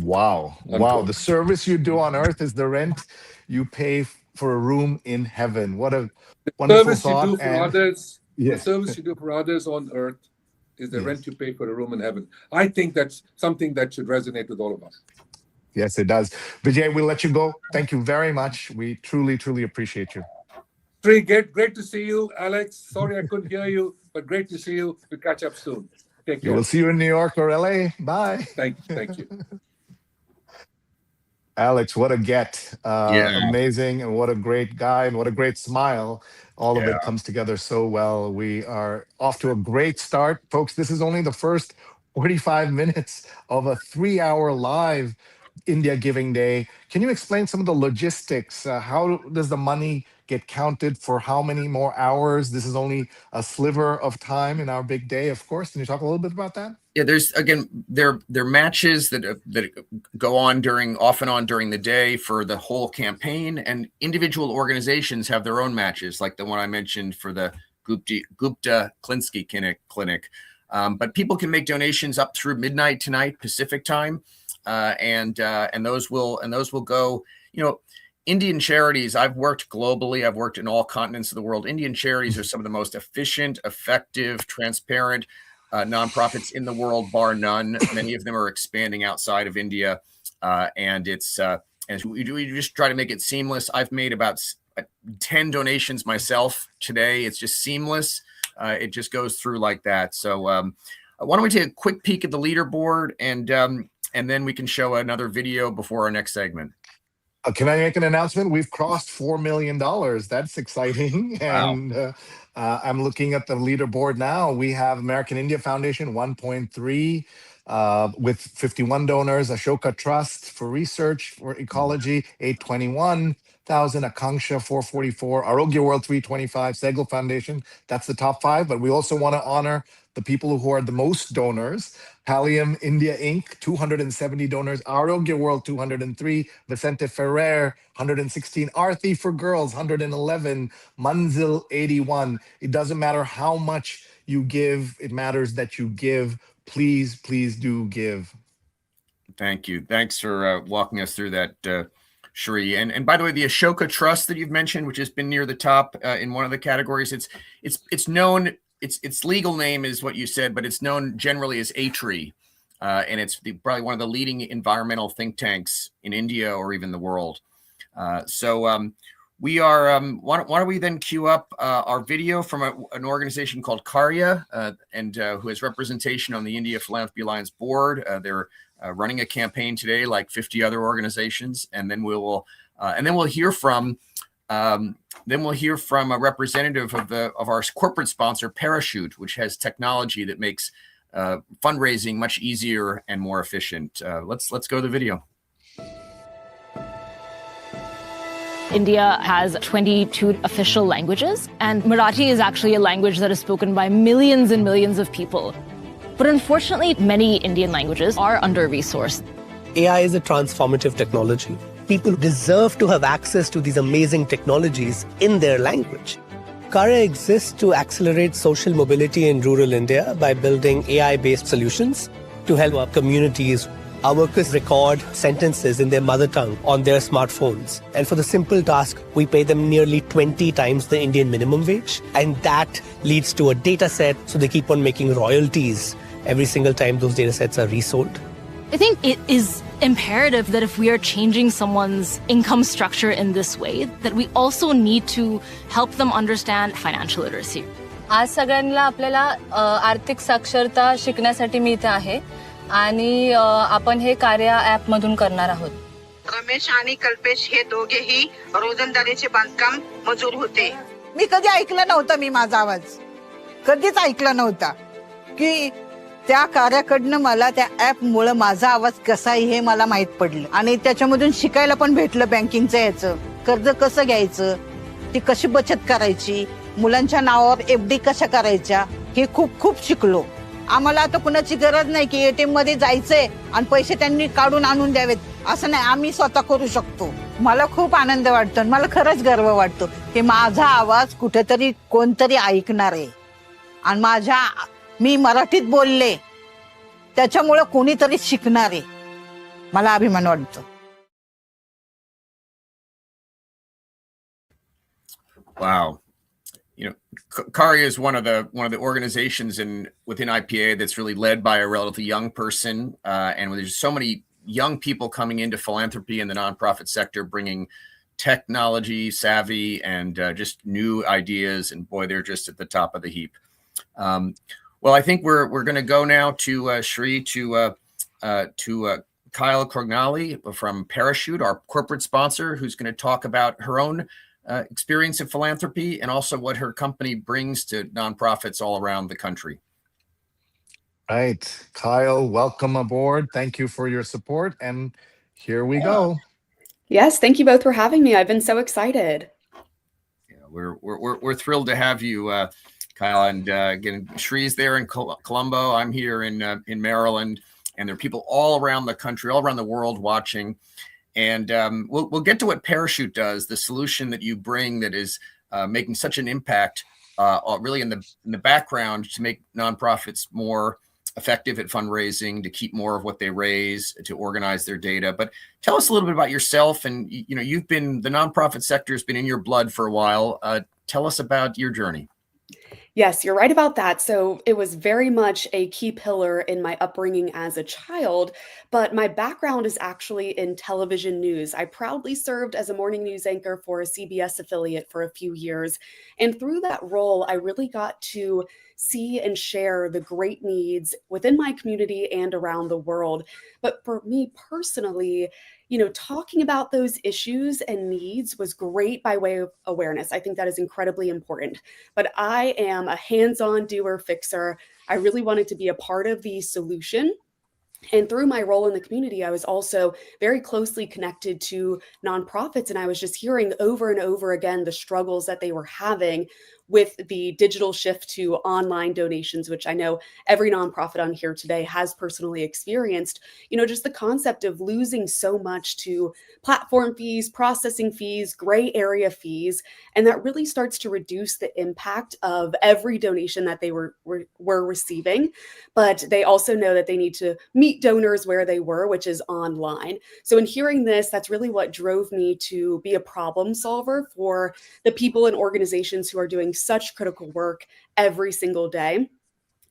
Wow. Unquote. Wow. The service you do on earth is the rent you pay for a room in heaven. What a wonderful thought. The service you do for others on earth is the rent you pay for a room in heaven. I think that's something that should resonate with all of us. Yes, it does. Vijay, we'll let you go. Thank you very much. We truly, truly appreciate you. Sree, great to see you. Alex, sorry I couldn't hear you, but great to see you. We'll catch up soon. Take care. We'll see you in New York or LA. Bye. Thank you. Alex, what a get. Amazing. And what a great guy and what a great smile. All of it comes together so well. We are off to a great start. Folks, this is only the first 45 minutes of a 3-hour live India Giving Day. Can you explain some of the logistics? How does the money get counted for how many more hours? This is only a sliver of time in our big day, of course. Can you talk a little bit about that? Yeah, there are matches that go on off and on during the day for the whole campaign, and individual organizations have their own matches, like the one I mentioned for the Gupta Klinsky Clinic. But people can make donations up through midnight tonight Pacific time, and those will go. You know, Indian charities. I've worked globally. I've worked in all continents of the world. Indian charities are some of the most efficient, effective, transparent nonprofits in the world, bar none. Many of them are expanding outside of India, and it's and we just try to make it seamless. I've made about 10 donations myself today. It's just seamless. It just goes through like that. So why don't we take a quick peek at the leaderboard, and then we can show another video before our next segment. Can I make an announcement? We've crossed $4 million. That's exciting. Wow. And I'm looking at the leaderboard now. We have American India Foundation 1.3 with 51 donors. Ashoka Trust for Research for Ecology 821,000. Akanksha 444. Arogya World 325. Sehgal Foundation. That's the top 5. But we also want to honor the people who are the most donors. Pallium India Inc., 270 donors. Arogya World, 203. Vicente Ferrer, 116. Aarti for Girls, 111. Manzil, 81. It doesn't matter how much you give. It matters that you give. Please, please do give. Thank you. Thanks for walking us through that, Sree. And by the way, the Ashoka Trust that you've mentioned, which has been near the top in one of the categories, it's known. Its legal name is what you said, but it's known generally as ATRI, and it's probably one of the leading environmental think tanks in India or even the world. We are. Why don't we then queue up our video from an organization called Karya, and who has representation on the India Philanthropy Alliance board. They're running a campaign today, like 50 other organizations, and then we'll hear from. Then we'll hear from a representative of our corporate sponsor, Parachute, which has technology that makes fundraising much easier and more efficient. Let's go to the video. India has 22 official languages, and Marathi is actually a language that is spoken by millions and millions of people. But unfortunately, many Indian languages are under-resourced. AI is a transformative technology. People deserve to have access to these amazing technologies in their language. Karya exists to accelerate social mobility in rural India by building AI-based solutions to help our communities. Our workers record sentences in their mother tongue on their smartphones. And for the simple task, we pay them nearly 20 times the Indian minimum wage. And that leads to a data set, so they keep on making royalties every single time those data sets are resold. I think it is imperative that if we are changing someone's income structure in this way, that we also need to help them understand financial literacy. आज सगळ्यांना आपल्याला आर्थिक साक्षरता शिकण्यासाठी मी इथे आहे आणि आपण हे कार्या ॲप मधून करणार आहोत. रमेश आणि कल्पेश हे दोघेही रोजंदारीचे बांधकाम मजूर होते. मी कधी ऐकलं नव्हतं, मी माझा आवाज कधीच ऐकलं नव्हता की त्या कार्याकडनं मला त्या ऍप मुळे माझा आवाज कसा आहे हे मला माहित पडलं आणि त्याच्यामधून शिकायला पण भेटलं. बँकिंगचं याचं कर्ज कसं घ्यायचं, ती कशी बचत करायची, मुलांच्या नावावर FD कशा करायच्या, हे खूप खूप शिकलो. आम्हाला आता कुणाची गरज नाही की ATM मध्ये जायचंय आणि पैसे त्यांनी काढून आणून द्यावेत, असं नाही. आम्ही स्वतः करू शकतो. मला खूप आनंद वाटतो, मला खरंच गर्व वाटतो की माझा आवाज कुठेतरी कोणतरी ऐकणार आहे आणि मी मराठीत बोलले त्याच्यामुळे कोणीतरी शिकणार आहे. मला अभिमान वाटतो. Wow. You know, Karya is one of the organizations within IPA that's really led by a relatively young person, and there's so many young people coming into philanthropy in the nonprofit sector, bringing technology savvy and just new ideas. And boy, they're just at the top of the heap. Well, I think we're going to go now to Sree to Kyle Krognali from Parachute, our corporate sponsor, who's going to talk about her own experience in philanthropy and also what her company brings to nonprofits all around the country. Right. Kyle, welcome aboard. Thank you for your support. And here we go. Yes, thank you both for having me. I've been so excited. Yeah, we're thrilled to have you, Kyle. And again, Shree's there in Colombo. I'm here in Maryland, and there are people all around the country, all around the world watching. And we'll get to what Parachute does, the solution that you bring that is making such an impact really in the background to make nonprofits more effective at fundraising, to keep more of what they raise, to organize their data. But tell us a little bit about yourself. And, you know, the nonprofit sector has been in your blood for a while. Tell us about your journey. Yes, you're right about that. So it was very much a key pillar in my upbringing as a child, but my background is actually in television news. I proudly served as a morning news anchor for a CBS affiliate for a few years. And through that role, I really got to see and share the great needs within my community and around the world. But for me personally, you know, talking about those issues and needs was great by way of awareness. I think that is incredibly important. But I am a hands-on doer fixer. I really wanted to be a part of the solution. And through my role in the community, I was also very closely connected to nonprofits. And I was just hearing over and over again the struggles that they were having with the digital shift to online donations, which I know every nonprofit on here today has personally experienced. You know, just the concept of losing so much to platform fees, processing fees, gray area fees, and that really starts to reduce the impact of every donation that they were receiving. But they also know that they need to meet donors where they were, which is online. So in hearing this, that's really what drove me to be a problem solver for the people and organizations who are doing such critical work every single day.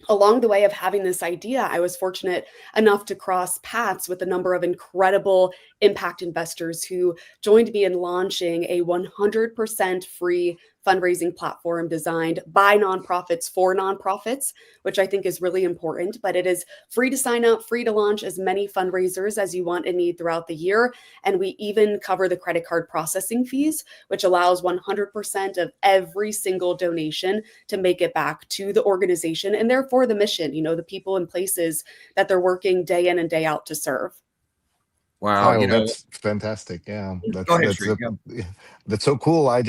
Along the way of having this idea, I was fortunate enough to cross paths with a number of incredible impact investors who joined me in launching a 100% free fundraising platform designed by nonprofits for nonprofits, which I think is really important. But it is free to sign up, free to launch as many fundraisers as you want and need throughout the year. And we even cover the credit card processing fees, which allows 100% of every single donation to make it back to the organization and therefore the mission, you know, the people and places that they're working day in and day out to serve. Wow. Kyle, that's fantastic. Yeah, Go ahead, Sree. that's so cool. I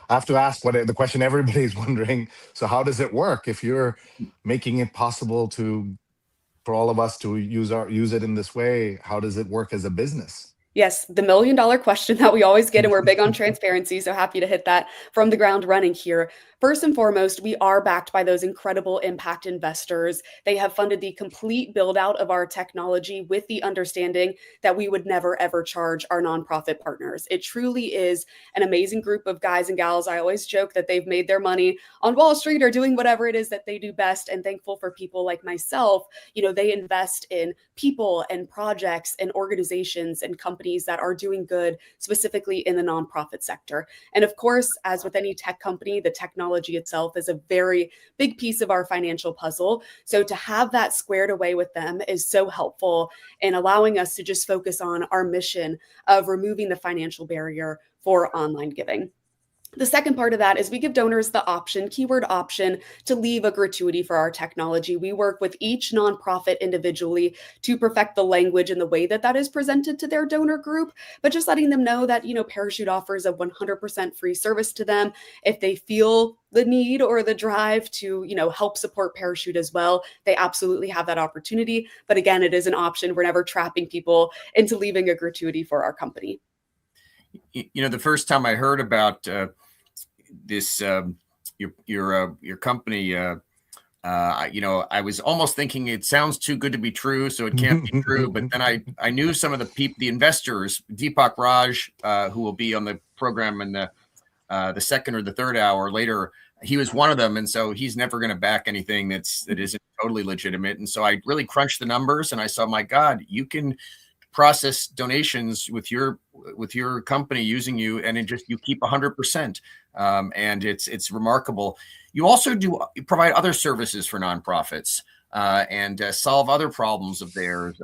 have to ask the question everybody's wondering. So how does it work if you're making it possible for all of us to use it in this way? How does it work as a business? Yes, the $1,000,000 question that we always get, and we're big on transparency, so happy to hit that from the ground running here. First and foremost, we are backed by those incredible impact investors. They have funded the complete build out of our technology with the understanding that we would never, ever charge our nonprofit partners. It truly is an amazing group of guys and gals. I always joke that they've made their money on Wall Street or doing whatever it is that they do best, and thankful for people like myself. They invest in people and projects and organizations and companies that are doing good, specifically in the nonprofit sector. And of course, as with any tech company, the technology itself is a very big piece of our financial puzzle. So to have that squared away with them is so helpful in allowing us to just focus on our mission of removing the financial barrier for online giving. The second part of that is we give donors the option, keyword option, to leave a gratuity for our technology. We work with each nonprofit individually to perfect the language and the way that is presented to their donor group, but just letting them know that, Parachute offers a 100% free service to them. If they feel the need or the drive to, help support Parachute as well, they absolutely have that opportunity. But again, it is an option. We're never trapping people into leaving a gratuity for our company. The first time I heard about this, your company, I was almost thinking it sounds too good to be true, so it can't be true. But then I knew some of the investors, Deepak Raj, who will be on the program in the second or the third hour later. He was one of them, and so he's never going to back anything that isn't totally legitimate. And so I really crunched the numbers, and I saw, my God, you can process donations with your company using you, and you keep 100%, and it's remarkable. You also provide other services for nonprofits and solve other problems of theirs.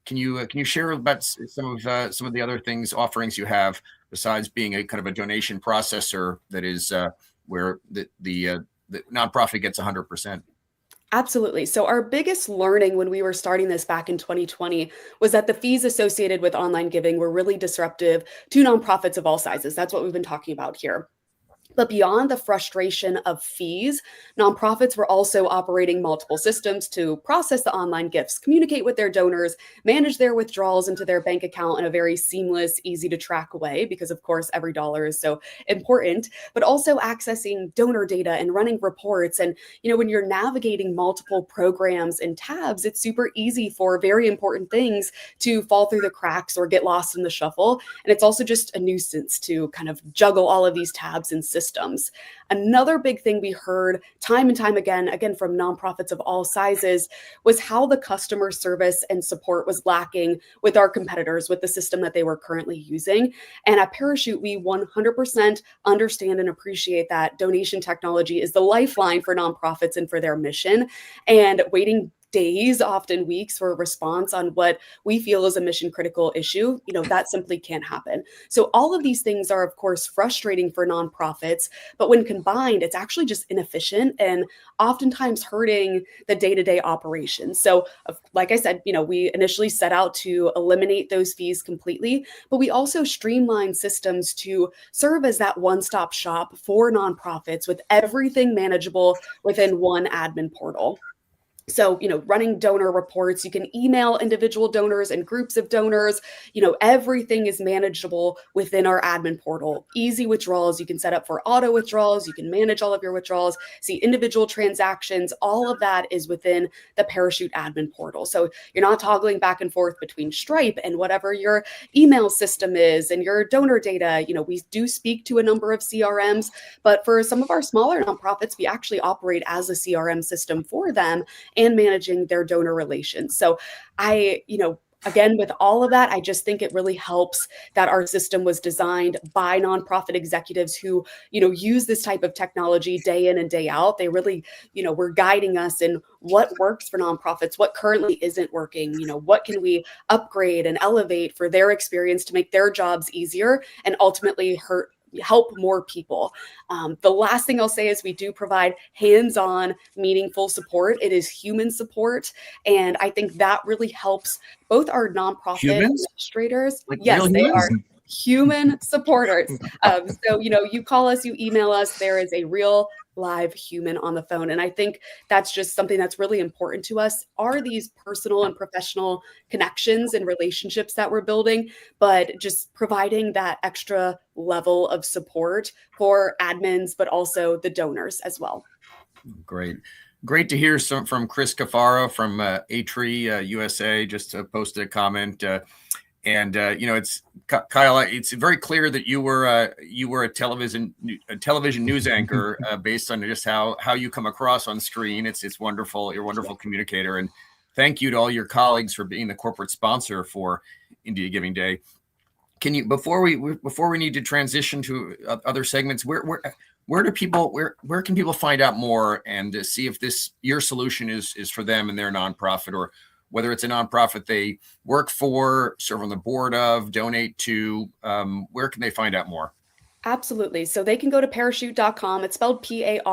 Can you share about some of the other offerings you have besides being a kind of a donation processor that is where the nonprofit gets 100%? Absolutely. So our biggest learning when we were starting this back in 2020 was that the fees associated with online giving were really disruptive to nonprofits of all sizes. That's what we've been talking about here. But beyond the frustration of fees, nonprofits were also operating multiple systems to process the online gifts, communicate with their donors, manage their withdrawals into their bank account in a very seamless, easy to track way, because of course, every dollar is so important, but also accessing donor data and running reports. And, when you're navigating multiple programs and tabs, it's super easy for very important things to fall through the cracks or get lost in the shuffle. And it's also just a nuisance to kind of juggle all of these tabs and systems. Another big thing we heard time and time again from nonprofits of all sizes, was how the customer service and support was lacking with our competitors, with the system that they were currently using. And at Parachute, we 100% understand and appreciate that donation technology is the lifeline for nonprofits and for their mission. And waiting days, often weeks, for a response on what we feel is a mission critical issue, that simply can't happen. So all of these things are, of course, frustrating for nonprofits, but when combined, it's actually just inefficient and oftentimes hurting the day-to-day operations. So like I said, we initially set out to eliminate those fees completely, but we also streamline systems to serve as that one-stop shop for nonprofits with everything manageable within one admin portal. So, running donor reports, you can email individual donors and groups of donors, everything is manageable within our admin portal. Easy withdrawals, you can set up for auto withdrawals, you can manage all of your withdrawals, see individual transactions, all of that is within the Parachute admin portal. So you're not toggling back and forth between Stripe and whatever your email system is and your donor data. We do speak to a number of CRMs, but for some of our smaller nonprofits, we actually operate as a CRM system for them and managing their donor relations. So again, with all of that, I just think it really helps that our system was designed by nonprofit executives who, use this type of technology day in and day out. They really, were guiding us in what works for nonprofits, what currently isn't working, what can we upgrade and elevate for their experience to make their jobs easier and ultimately help more people. The last thing I'll say is we do provide hands-on, meaningful support. It is human support. And I think that really helps both our nonprofit administrators. Like yes, real they humans? are human supporters. So, you call us, you email us, there is a real live human on the phone. And I think that's just something that's really important to us, are these personal and professional connections and relationships that we're building, but just providing that extra level of support for admins, but also the donors as well. Great to hear from Chris Cafaro from Atri USA. Just posted a comment. It's Kyle. It's very clear that you were a television news anchor based on just how you come across on screen. It's wonderful. You're a wonderful communicator, and thank you to all your colleagues for being the corporate sponsor for India Giving Day. Can you before we need to transition to other segments? Where can people find out more and see if your solution is for them and their nonprofit, or whether it's a nonprofit they work for, serve on the board of, donate to? Where can they find out more? Absolutely. So they can go to parachute.com. It's spelled PARICHUTE.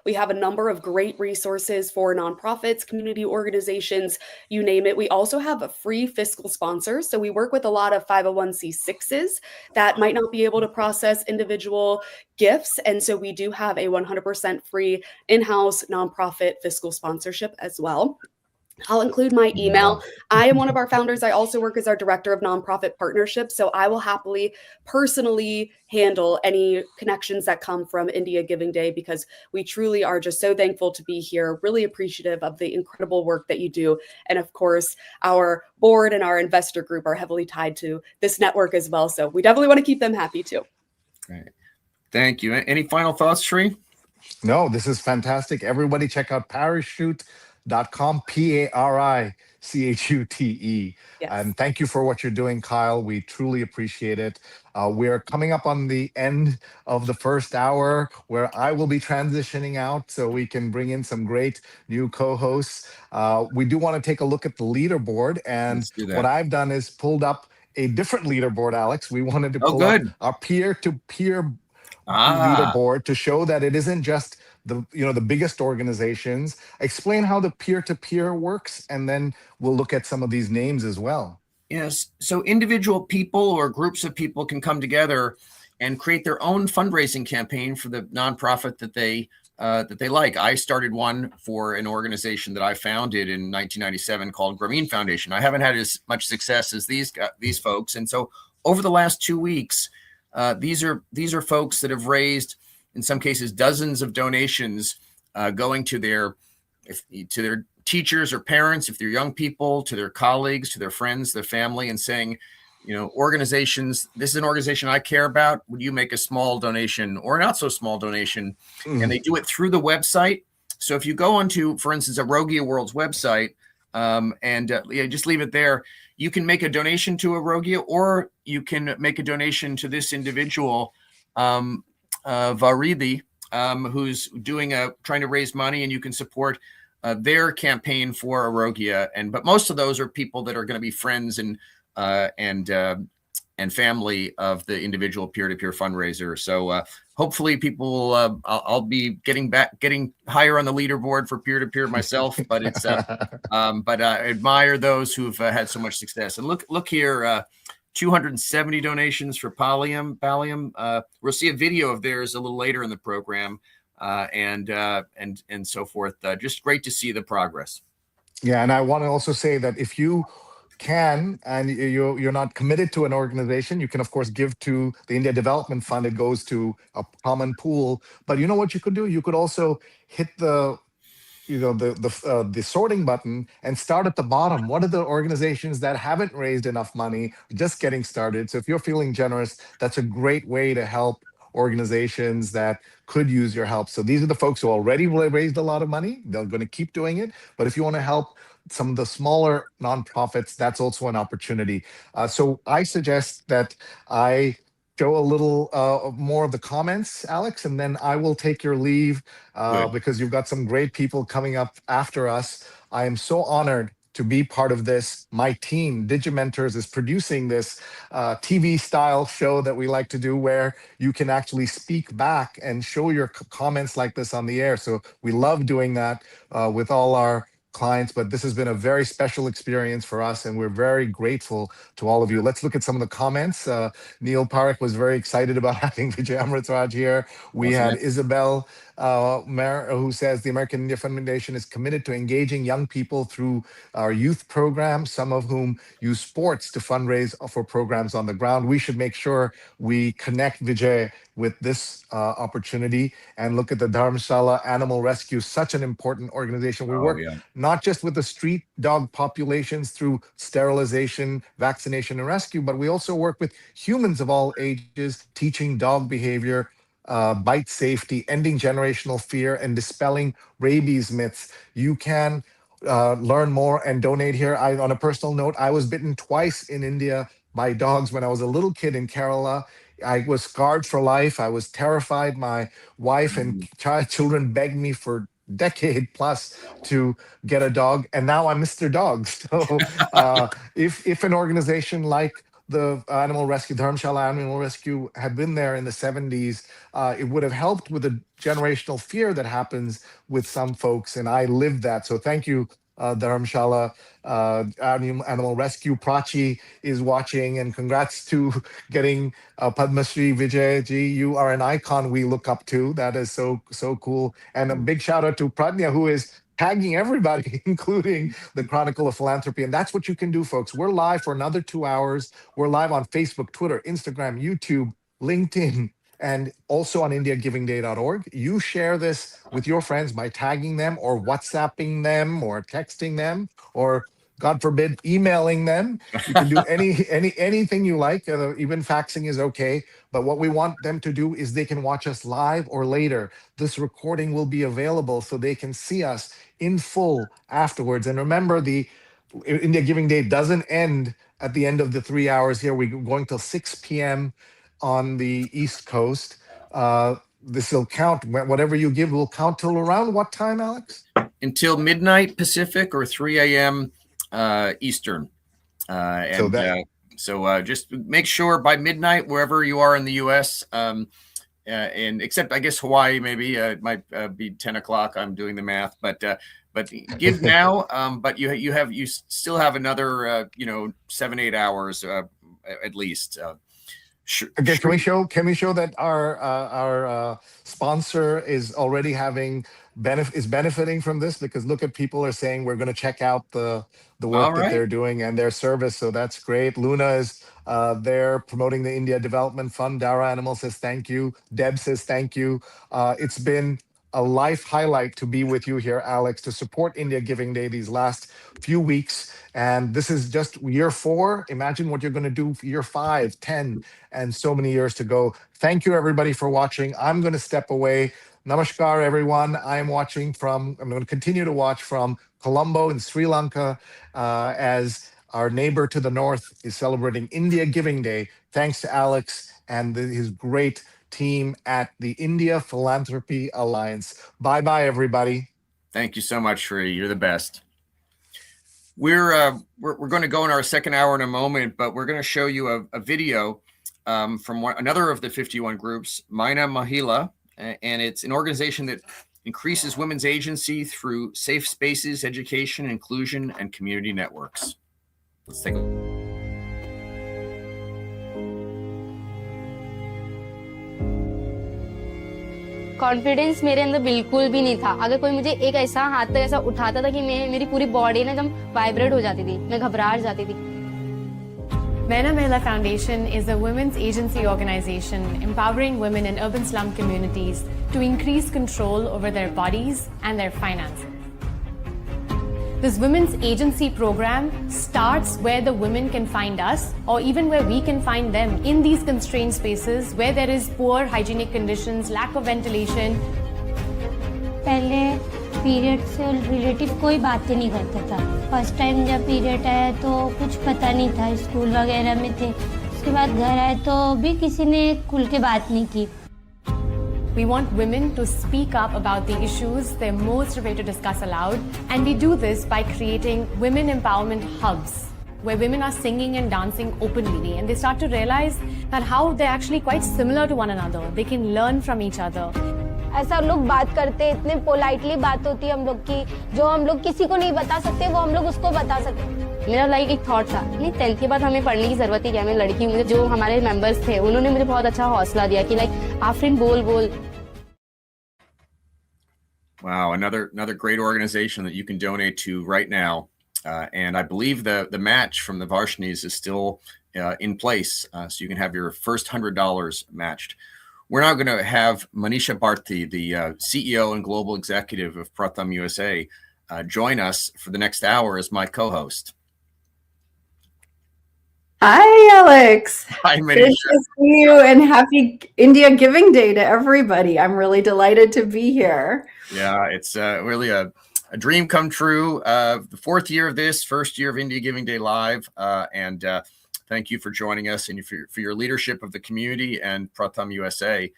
We have a number of great resources for nonprofits, community organizations, you name it. We also have a free fiscal sponsor. So we work with a lot of 501c6s that might not be able to process individual gifts. And so we do have a 100% free in-house nonprofit fiscal sponsorship as well. I'll include my email. I am one of our founders. I also work as our director of nonprofit partnerships. So I will happily personally handle any connections that come from India Giving Day, because we truly are just so thankful to be here, really appreciative of the incredible work that you do. And of course, our board and our investor group are heavily tied to this network as well. So we definitely want to keep them happy too. Great. Thank you. Any final thoughts, Sree? No, this is fantastic. Everybody check out parachute.com, PARICHUTE. Yes. And thank you for what you're doing, Kyle. We truly appreciate it. We're coming up on the end of the first hour, where I will be transitioning out so we can bring in some great new co-hosts. We do want to take a look at the leaderboard. And what I've done is pulled up a different leaderboard, Alex. We wanted to pull up our peer-to-peer leaderboard to show that it isn't just the biggest organizations. Explain how the peer-to-peer works, and then we'll look at some of these names as well. Yes. So individual people or groups of people can come together and create their own fundraising campaign for the nonprofit that they like. I started one for an organization that I founded in 1997 called Grameen Foundation. I haven't had as much success as these folks, and so over the last 2 weeks, these are folks that have raised, in some cases, dozens of donations, going to their teachers or parents, if they're young people, to their colleagues, to their friends, their family, and saying, organizations, this is an organization I care about. Would you make a small donation or not so small donation? And they do it through the website. So if you go onto, for instance, Arogia World's website, just leave it there, you can make a donation to Arogia, or you can make a donation to this individual, Varidi, who's trying to raise money, and you can support their campaign for Arogia. But most of those are people that are going to be friends and family of the individual peer-to-peer fundraiser. So hopefully people, I'll be getting higher on the leaderboard for peer-to-peer myself, but it's but I admire those who've had so much success. And look here, 270 donations for Pallium. We'll see a video of theirs a little later in the program, and so forth. Just great to see the progress. Yeah, and I want to also say that if you can and you're not committed to an organization, you can of course give to the India Development Fund. It goes to a common pool. But you know what you could do? You could also hit the sorting button and start at the bottom. What are the organizations that haven't raised enough money, just getting started? So if you're feeling generous, that's a great way to help organizations that could use your help. So these are the folks who already raised a lot of money. They're going to keep doing it. But if you want to help some of the smaller nonprofits, that's also an opportunity. So I suggest that I show a little more of the comments, Alex, and then I will take your leave because you've got some great people coming up after us. I am so honored to be part of this. My team, Digimentors, is producing this TV style show that we like to do where you can actually speak back and show your comments like this on the air. So we love doing that with all our clients, but this has been a very special experience for us, and we're very grateful to all of you. Let's look at some of the comments. Neil Parekh was very excited about having Vijay Amritraj here. We had Isabel who says the American India Foundation is committed to engaging young people through our youth program, some of whom use sports to fundraise for programs on the ground. We should make sure we connect Vijay with this opportunity and look at the Dharamshala Animal Rescue, such an important organization. We work not just with the street dog populations through sterilization, vaccination, and rescue, but we also work with humans of all ages, teaching dog behavior, bite safety, ending generational fear, and dispelling rabies myths. You can learn more and donate here. On a personal note, I was bitten twice in India by dogs when I was a little kid in Kerala. I was scarred for life. I was terrified. My wife and children begged me for decade plus to get a dog, and now I'm Mr. Dog. So if an organization like the Animal Rescue, Dharamshala Animal Rescue, had been there in the 70s, it would have helped with the generational fear that happens with some folks, and I lived that. So thank you, Dharamshala Animal Rescue. Prachi is watching, and congrats to getting Padma Shri. Vijay ji, you are an icon we look up to. That is so cool. And a big shout out to Pradnya, who is tagging everybody, including the Chronicle of Philanthropy. And that's what you can do, folks. We're live for another 2 hours. We're live on Facebook, Twitter, Instagram, YouTube, LinkedIn, and also on indiagivingday.org. You share this with your friends by tagging them or WhatsApping them or texting them or, God forbid, emailing them. You can do anything you like. Even faxing is okay. But what we want them to do is they can watch us live or later. This recording will be available so they can see us in full afterwards. And remember, the India Giving Day doesn't end at the end of the 3 hours here. We're going till 6 p.m. on the East Coast. This will count. Whatever you give will count till around what time, Alex? Until midnight Pacific or 3 a.m. Eastern. So just make sure by midnight, wherever you are in the U.S., and except I guess Hawaii, maybe it might be 10 o'clock. I'm doing the math, but give now. But you still have another 7-8 hours at least. Sure. Okay, can we show that our sponsor is already having benefiting from this? Because look at, people are saying we're going to check out the work that they're doing and their service. So that's great. Luna is there promoting the India Development Fund. Dara Animal says thank you. Deb says thank you. It's been a life highlight to be with you here, Alex, to support India Giving Day these last few weeks. And this is just year 4. Imagine what you're going to do for year 5, 10, and so many years to go. Thank you, everybody, for watching. I'm going to step away. Namaskar, everyone. I'm going to continue to watch from Colombo in Sri Lanka as our neighbor to the north is celebrating India Giving Day. Thanks to Alex and his great team at the India Philanthropy Alliance. Bye-bye, everybody. Thank you so much, Sree. You're the best. We're going to go in our second hour in a moment, but we're going to show you a video from another of the 51 groups, Mina Mahila, and it's an organization that increases women's agency through safe spaces, education, inclusion, and community networks. Let's take a look. Confidence मेरे अंदर बिल्कुल भी नहीं था। अगर कोई मुझे एक ऐसा हाथ तक ऐसा उठाता था कि मेरी पूरी बॉडी ना एकदम वाइब्रेट हो जाती थी, मैं घबराहट जाती थी। Mina Mahila Foundation is a women's agency organization empowering women in urban slum communities to increase control over their bodies and their finances. This women's agency program starts where the women can find us, or even where we can find them, in these constrained spaces where there is poor hygienic conditions, lack of ventilation. पहले period से relative कोई बात नहीं करता था। First time जब period आया तो कुछ पता नहीं था, स्कूल वगैरह में थे। उसके बाद घर आए तो भी किसी ने खुल के बात नहीं की। We want women to speak up about the issues they're most afraid to discuss aloud. And we do this by creating women empowerment hubs, where women are singing and dancing openly, and they start to realize that how they're actually quite similar to one another. They can learn from each other. ऐसा लोग बात करते हैं, इतने politely बात होती है हम लोग की, जो हम लोग किसी को नहीं बता सकते वो हम लोग उसको बता सकते। मेरा लाइक एक थॉट था, नहीं 10th के बाद हमें पढ़ने की जरूरत ही क्या, मैं लड़की हूँ। जो हमारे मेंबर्स थे उन्होंने मुझे बहुत अच्छा हौसला दिया कि लाइक आफरीन बोल। Wow, another great organization that you can donate to right now. And I believe the match from the Varshnys is still in place, so you can have your first $100 matched. We're now going to have Manisha Bharti, the CEO and global executive of Pratham USA, join us for the next hour as my co-host. Hi, Alex. Hi, Manisha. Good to see you, and happy India Giving Day to everybody. I'm really delighted to be here. Yeah, it's really a dream come true. The fourth year of this, first year of India Giving Day Live, and thank you for joining us and for your leadership of the community and Pratham USA.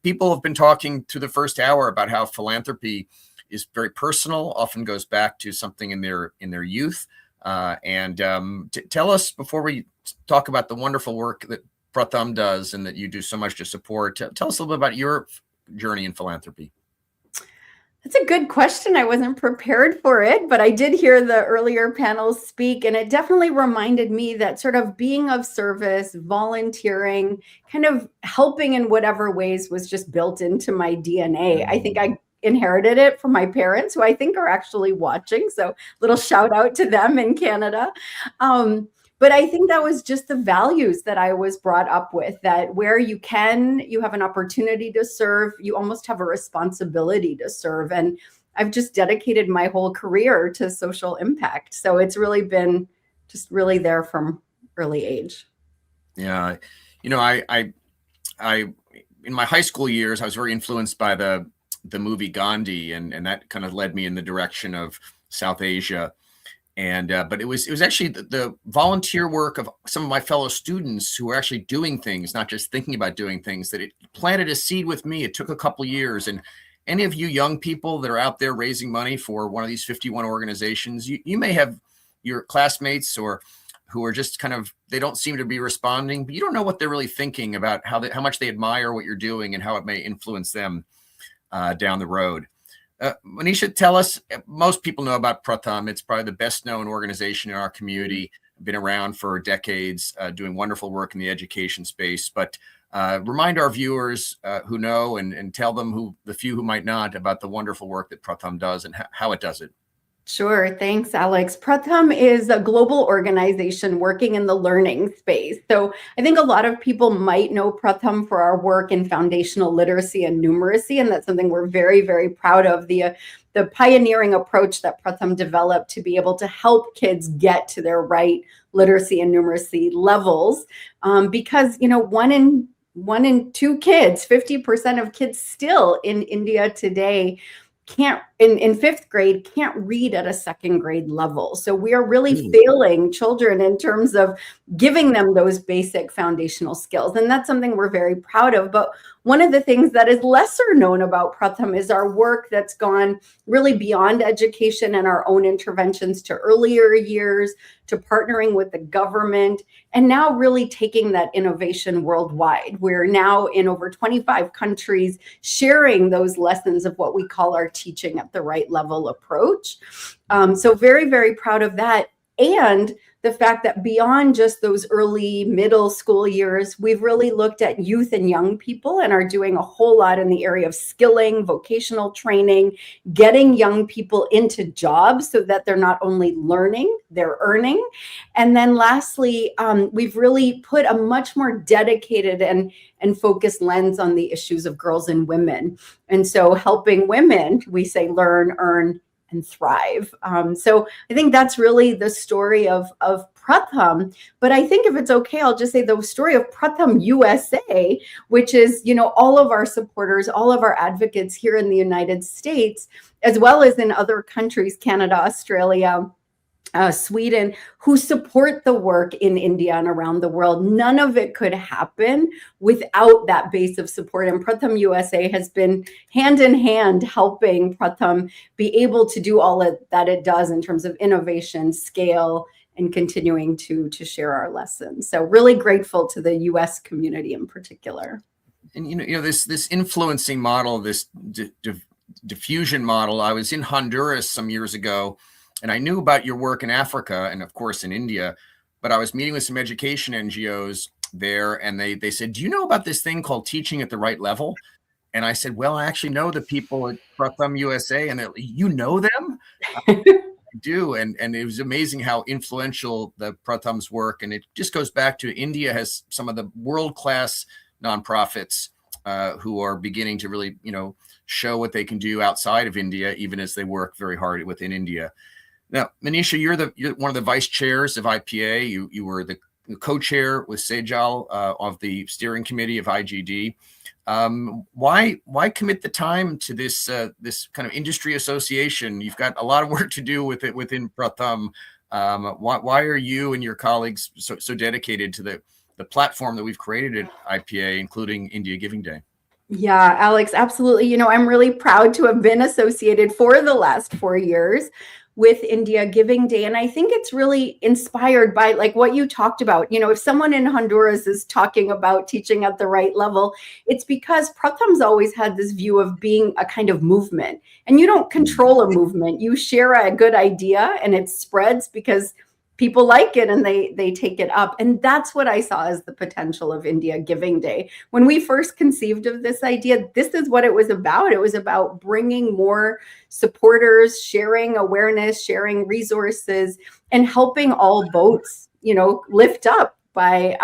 People have been talking to the first hour about how philanthropy is very personal, often goes back to something in their youth. Tell us, before we talk about the wonderful work that Pratham does and that you do so much to support, tell us a little bit about your journey in philanthropy. That's a good question. I wasn't prepared for it, but I did hear the earlier panels speak, and it definitely reminded me that sort of being of service, volunteering, kind of helping in whatever ways was just built into my DNA. I think I inherited it from my parents, who I think are actually watching. So little shout out to them in Canada. But I think that was just the values that I was brought up with, that where you have an opportunity to serve, you almost have a responsibility to serve. And I've just dedicated my whole career to social impact. So it's really been just really there from early age. Yeah. You know, I in my high school years, I was very influenced by the movie Gandhi, and that kind of led me in the direction of South Asia. And but it was actually the volunteer work of some of my fellow students who were actually doing things, not just thinking about doing things, that it planted a seed with me. It took a couple of years. And any of you young people that are out there raising money for one of these 51 organizations, you may have your classmates or who are just kind of, they don't seem to be responding, but you don't know what they're really thinking about, how much they admire what you're doing and how it may influence them down the road. Manisha, tell us, most people know about Pratham. It's probably the best known organization in our community, been around for decades, doing wonderful work in the education space. But remind our viewers who know and tell them, the few who might not, about the wonderful work that Pratham does and how it does it. Sure. Thanks, Alex. Pratham is a global organization working in the learning space. So I think a lot of people might know Pratham for our work in foundational literacy and numeracy, and that's something we're very, very proud of, the pioneering approach that Pratham developed to be able to help kids get to their right literacy and numeracy levels. Because, you know, one in two kids, 50% of kids still in India today can't in fifth grade can't read at a second grade level. So we are really failing children in terms of giving them those basic foundational skills. And that's something we're very proud of. But one of the things that is lesser known about Pratham is our work that's gone really beyond education and our own interventions to earlier years, to partnering with the government, and now really taking that innovation worldwide. We're now in over 25 countries sharing those lessons of what we call our teaching at the right level approach. So very, very proud of that. And the fact that beyond just those early middle school years, we've really looked at youth and young people and are doing a whole lot in the area of skilling, vocational training, getting young people into jobs so that they're not only learning, they're earning. And then lastly, we've really put a much more dedicated and focused lens on the issues of girls and women. And so helping women, we say learn, earn, and thrive. So I think that's really the story of Pratham. But I think if it's okay, I'll just say the story of Pratham USA, which is, you know, all of our supporters, all of our advocates here in the United States, as well as in other countries, Canada, Australia, Sweden, who support the work in India and around the world. None of it could happen without that base of support. And Pratham USA has been hand in hand helping Pratham be able to do all that it does in terms of innovation, scale, and continuing to share our lessons. So really grateful to the US community in particular. And this influencing model, this diffusion model. I was in Honduras some years ago, and I knew about your work in Africa and of course in India, but I was meeting with some education NGOs there, and they said, "Do you know about this thing called teaching at the right level?" And I said, "Well, I actually know the people at Pratham USA," and they're like, "You know them?" I do, and it was amazing how influential the Pratham's work, and it just goes back to India has some of the world-class nonprofits who are beginning to really, show what they can do outside of India, even as they work very hard within India. Now, Manisha, you're one of the vice chairs of IPA. You were the co-chair with Sehgal of the steering committee of IGD. Why commit the time to this kind of industry association? You've got a lot of work to do with it within Pratham. Why are you and your colleagues so dedicated to the platform that we've created at IPA, including India Giving Day? Yeah, Alex, absolutely. I'm really proud to have been associated for the last 4 years with India Giving Day. And I think it's really inspired by like what you talked about. If someone in Honduras is talking about teaching at the right level, it's because Pratham's always had this view of being a kind of movement. And you don't control a movement. You share a good idea and it spreads because people like it and they take it up. And that's what I saw as the potential of India Giving Day. When we first conceived of this idea, this is what it was about. It was about bringing more supporters, sharing awareness, sharing resources, and helping all boats, lift up by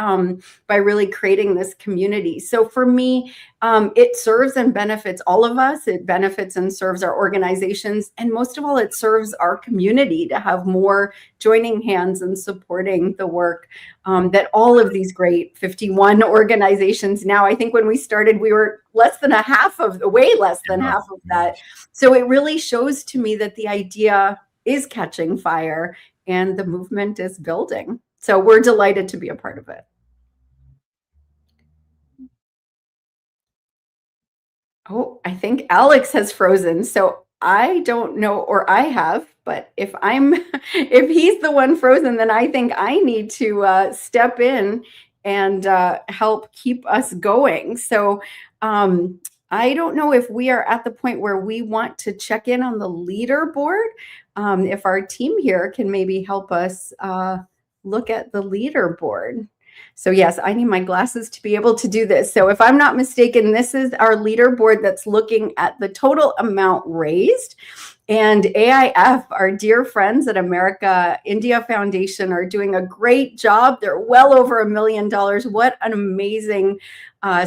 really creating this community. So for me, it serves and benefits all of us. It benefits and serves our organizations. And most of all, it serves our community to have more joining hands and supporting the work that all of these great 51 organizations now. I think when we started, we were way less than half of that. So it really shows to me that the idea is catching fire and the movement is building. So we're delighted to be a part of it. Oh, I think Alex has frozen. So I don't know, or I have, but if he's the one frozen, then I think I need to step in and help keep us going. So I don't know if we are at the point where we want to check in on the leaderboard. If our team here can maybe help us look at the leaderboard. So yes, I need my glasses to be able to do this. So if I'm not mistaken, this is our leaderboard that's looking at the total amount raised. And AIF, our dear friends at America India Foundation, are doing a great job. They're well over $1 million. What an amazing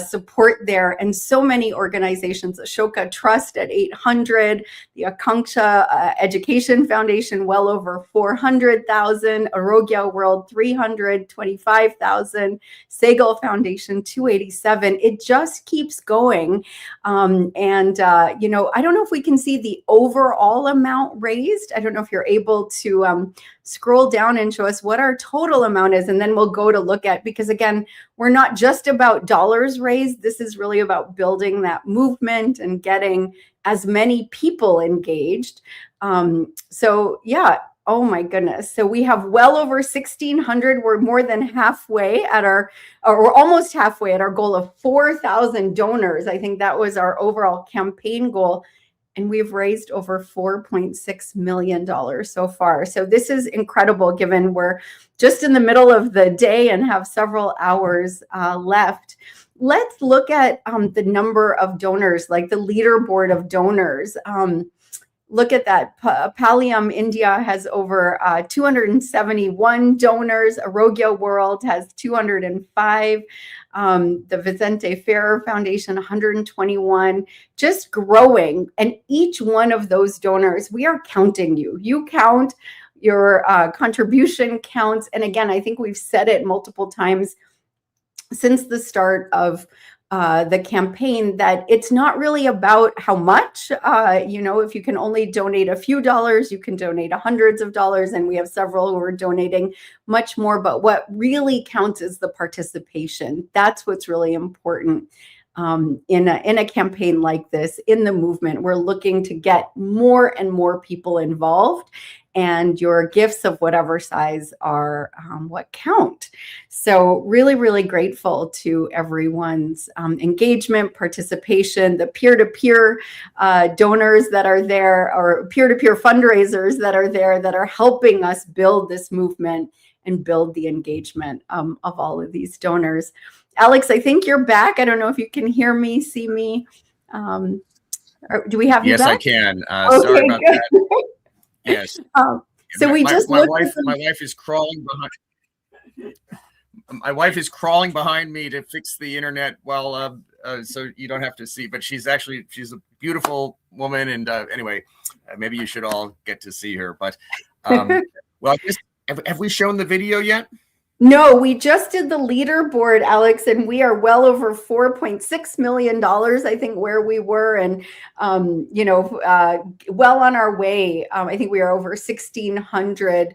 support there. And so many organizations, Ashoka Trust at 800, the Akanksha Education Foundation, well over 400,000, Arogya World, 325,000, Sehgal Foundation, 287. It just keeps going. I don't know if we can see the overall amount raised. I don't know if you're able to scroll down and show us what our total amount is, and then we'll go to look at, because again, we're not just about dollars raised. This is really about building that movement and getting as many people engaged. So yeah, oh my goodness. So we have well over 1,600. We're more than halfway or almost halfway at our goal of 4,000 donors. I think that was our overall campaign goal. And we've raised over $4.6 million so far. So this is incredible, given we're just in the middle of the day and have several hours left. Let's look at the number of donors, like the leaderboard of donors. Look at that. Pallium India has over 271 donors. Arogya World has 205. The Vicente Ferrer Foundation, 121, just growing. And each one of those donors, we are counting you. You count, your contribution counts. And again, I think we've said it multiple times since the start of the campaign that it's not really about how much, if you can only donate a few dollars, you can donate hundreds of dollars. And we have several who are donating much more. But what really counts is the participation. That's what's really important. In a campaign like this, in the movement, we're looking to get more and more people involved, and your gifts of whatever size are what count. So really, really grateful to everyone's engagement, participation, the peer-to-peer donors that are there, or peer-to-peer fundraisers that are there, that are helping us build this movement and build the engagement of all of these donors. Alex, I think you're back. I don't know if you can hear me, see me. Do we have you back? Yes, I can. Okay, Sorry about good. that. Yes. So we just my wife is crawling behind. My wife is crawling behind me to fix the internet while so you don't have to see. But she's a beautiful woman, and anyway, maybe you should all get to see her. But well, have we shown the video yet? No, we just did the leaderboard, Alex, and we are well over $4.6 million, I think, where we were, and well on our way. I think we are over 1,600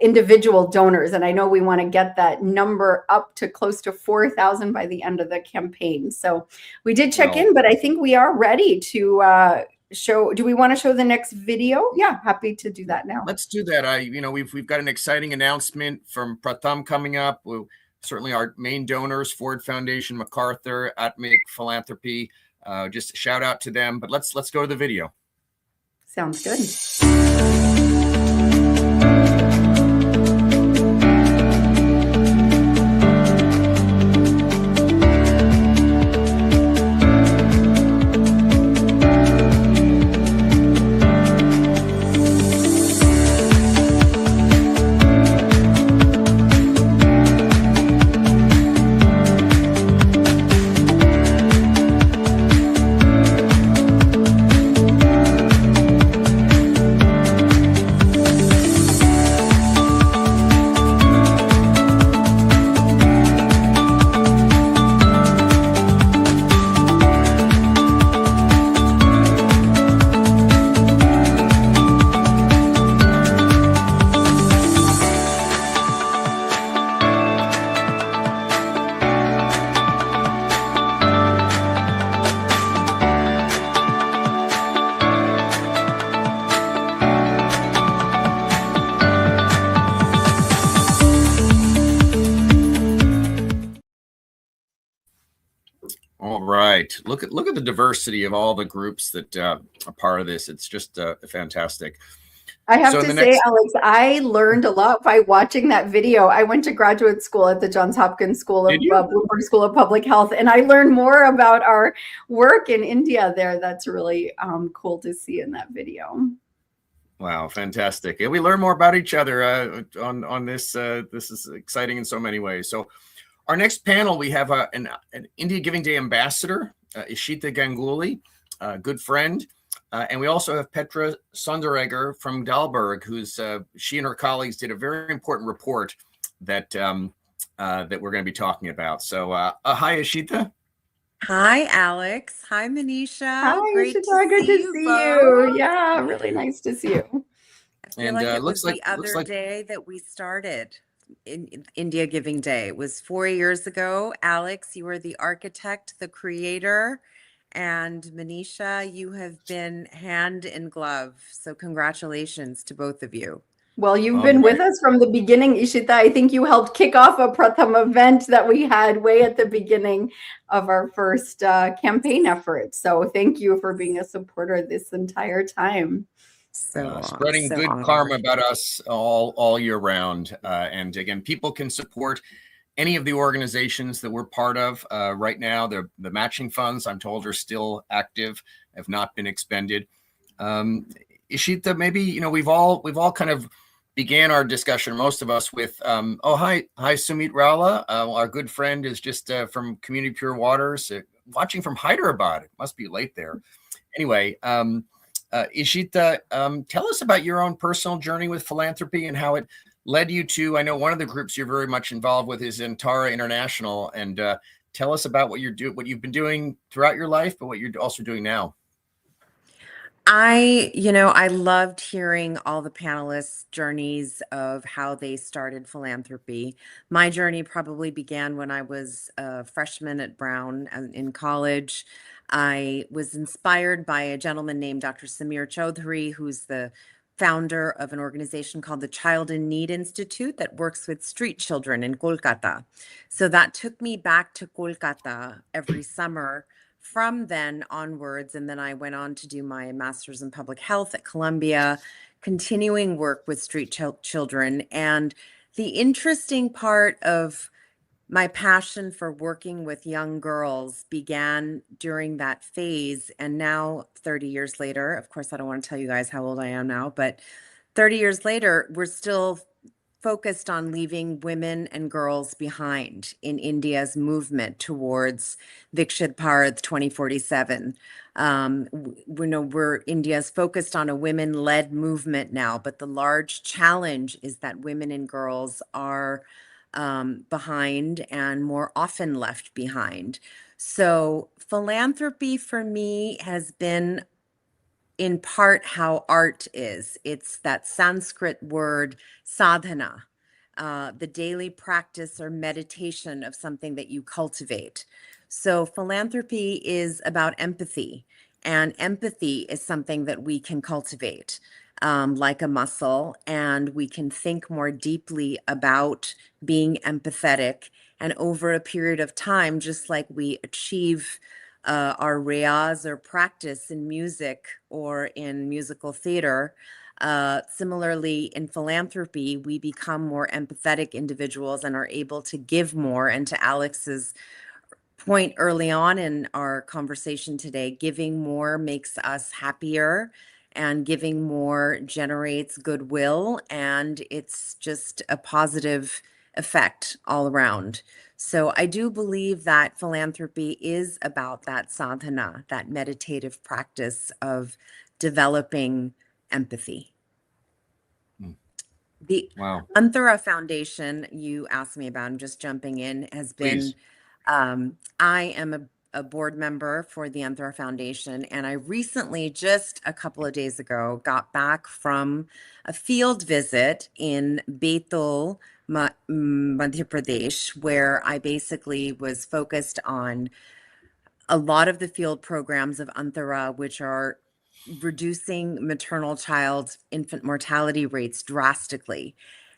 individual donors, and I know we want to get that number up to close to 4,000 by the end of the campaign. So we did check in, but I think we are ready to show. Do we want to show the next video? Yeah, happy to do that now. Let's do that. We've got an exciting announcement from Pratham coming up. Certainly our main donors, Ford Foundation, MacArthur, Atmic Philanthropy. Just a shout out to them. But let's go to the video. Sounds good. All right. Look at the diversity of all the groups that are part of this. It's just fantastic. I have to say, Alex, I learned a lot by watching that video. I went to graduate school at the Johns Hopkins School of Bloomberg School of Public Health, and I learned more about our work in India there. That's really cool to see in that video. Wow, fantastic. Yeah, we learn more about each other on this. This is exciting in so many ways. So our next panel, we have an India Giving Day ambassador, Isheeta Ganguly, a good friend. And we also have Petra Sonderegger from Dalberg, who's she and her colleagues did a very important report that that we're going to be talking about. So hi, Isheeta. Hi, Alex. Hi, Manisha. Hi, Great Isheeta. Good to see you. Yeah, really nice to see you. I feel like it was the other day that we started in India Giving Day. It was 4 years ago. Alex, you were the architect, the creator. And Manisha, you have been hand in glove. So congratulations to both of you. Well, you've been with us from the beginning, Isheeta. I think you helped kick off a Pratham event that we had way at the beginning of our first campaign effort. So thank you for being a supporter this entire time. So spreading good karma about us all year round. And again, people can support any of the organizations that we're part of right now. The matching funds, I'm told, are still active, have not been expended. Isheeta, maybe we've all kind of began our discussion, most of us, with hi Sumit Rala, our good friend is just from Community Pure Waters, watching from Hyderabad. It must be late there. Anyway, Isheeta, tell us about your own personal journey with philanthropy and how it led you to, I know one of the groups you're very much involved with is Antara International, and tell us about what you've been doing throughout your life, but what you're also doing now. I loved hearing all the panelists' journeys of how they started philanthropy. My journey probably began when I was a freshman at Brown in college. I was inspired by a gentleman named Dr. Samir Chaudhary, who's the founder of an organization called the Child in Need Institute that works with street children in Kolkata. So that took me back to Kolkata every summer from then onwards. And then I went on to do my master's in public health at Columbia, continuing work with street children. And the interesting part of my passion for working with young girls began during that phase. And now, 30 years later, of course, I don't want to tell you guys how old I am now, but 30 years later, we're still focused on leaving women and girls behind in India's movement towards Viksit Bharat 2047. India's focused on a women-led movement now, but the large challenge is that women and girls are behind and more often left behind. So philanthropy for me has been in part how art is. It's that Sanskrit word sadhana, the daily practice or meditation of something that you cultivate. So philanthropy is about empathy, and empathy is something that we can cultivate like a muscle, and we can think more deeply about being empathetic. And over a period of time, just like we achieve our riyaz or practice in music or in musical theater. Similarly, in philanthropy, we become more empathetic individuals and are able to give more. And to Alex's point early on in our conversation today, giving more makes us happier, and giving more generates goodwill, and it's just a positive effect all around. So I do believe that philanthropy is about that sadhana, that meditative practice of developing empathy. The Wow. Antara Foundation you asked me about, I'm just jumping in, has been, I am a board member for the Antara Foundation, and I recently, just a couple of days ago, got back from a field visit in Betul, Madhya Pradesh, where I basically was focused on a lot of the field programs of Antara, which are reducing maternal child infant mortality rates drastically.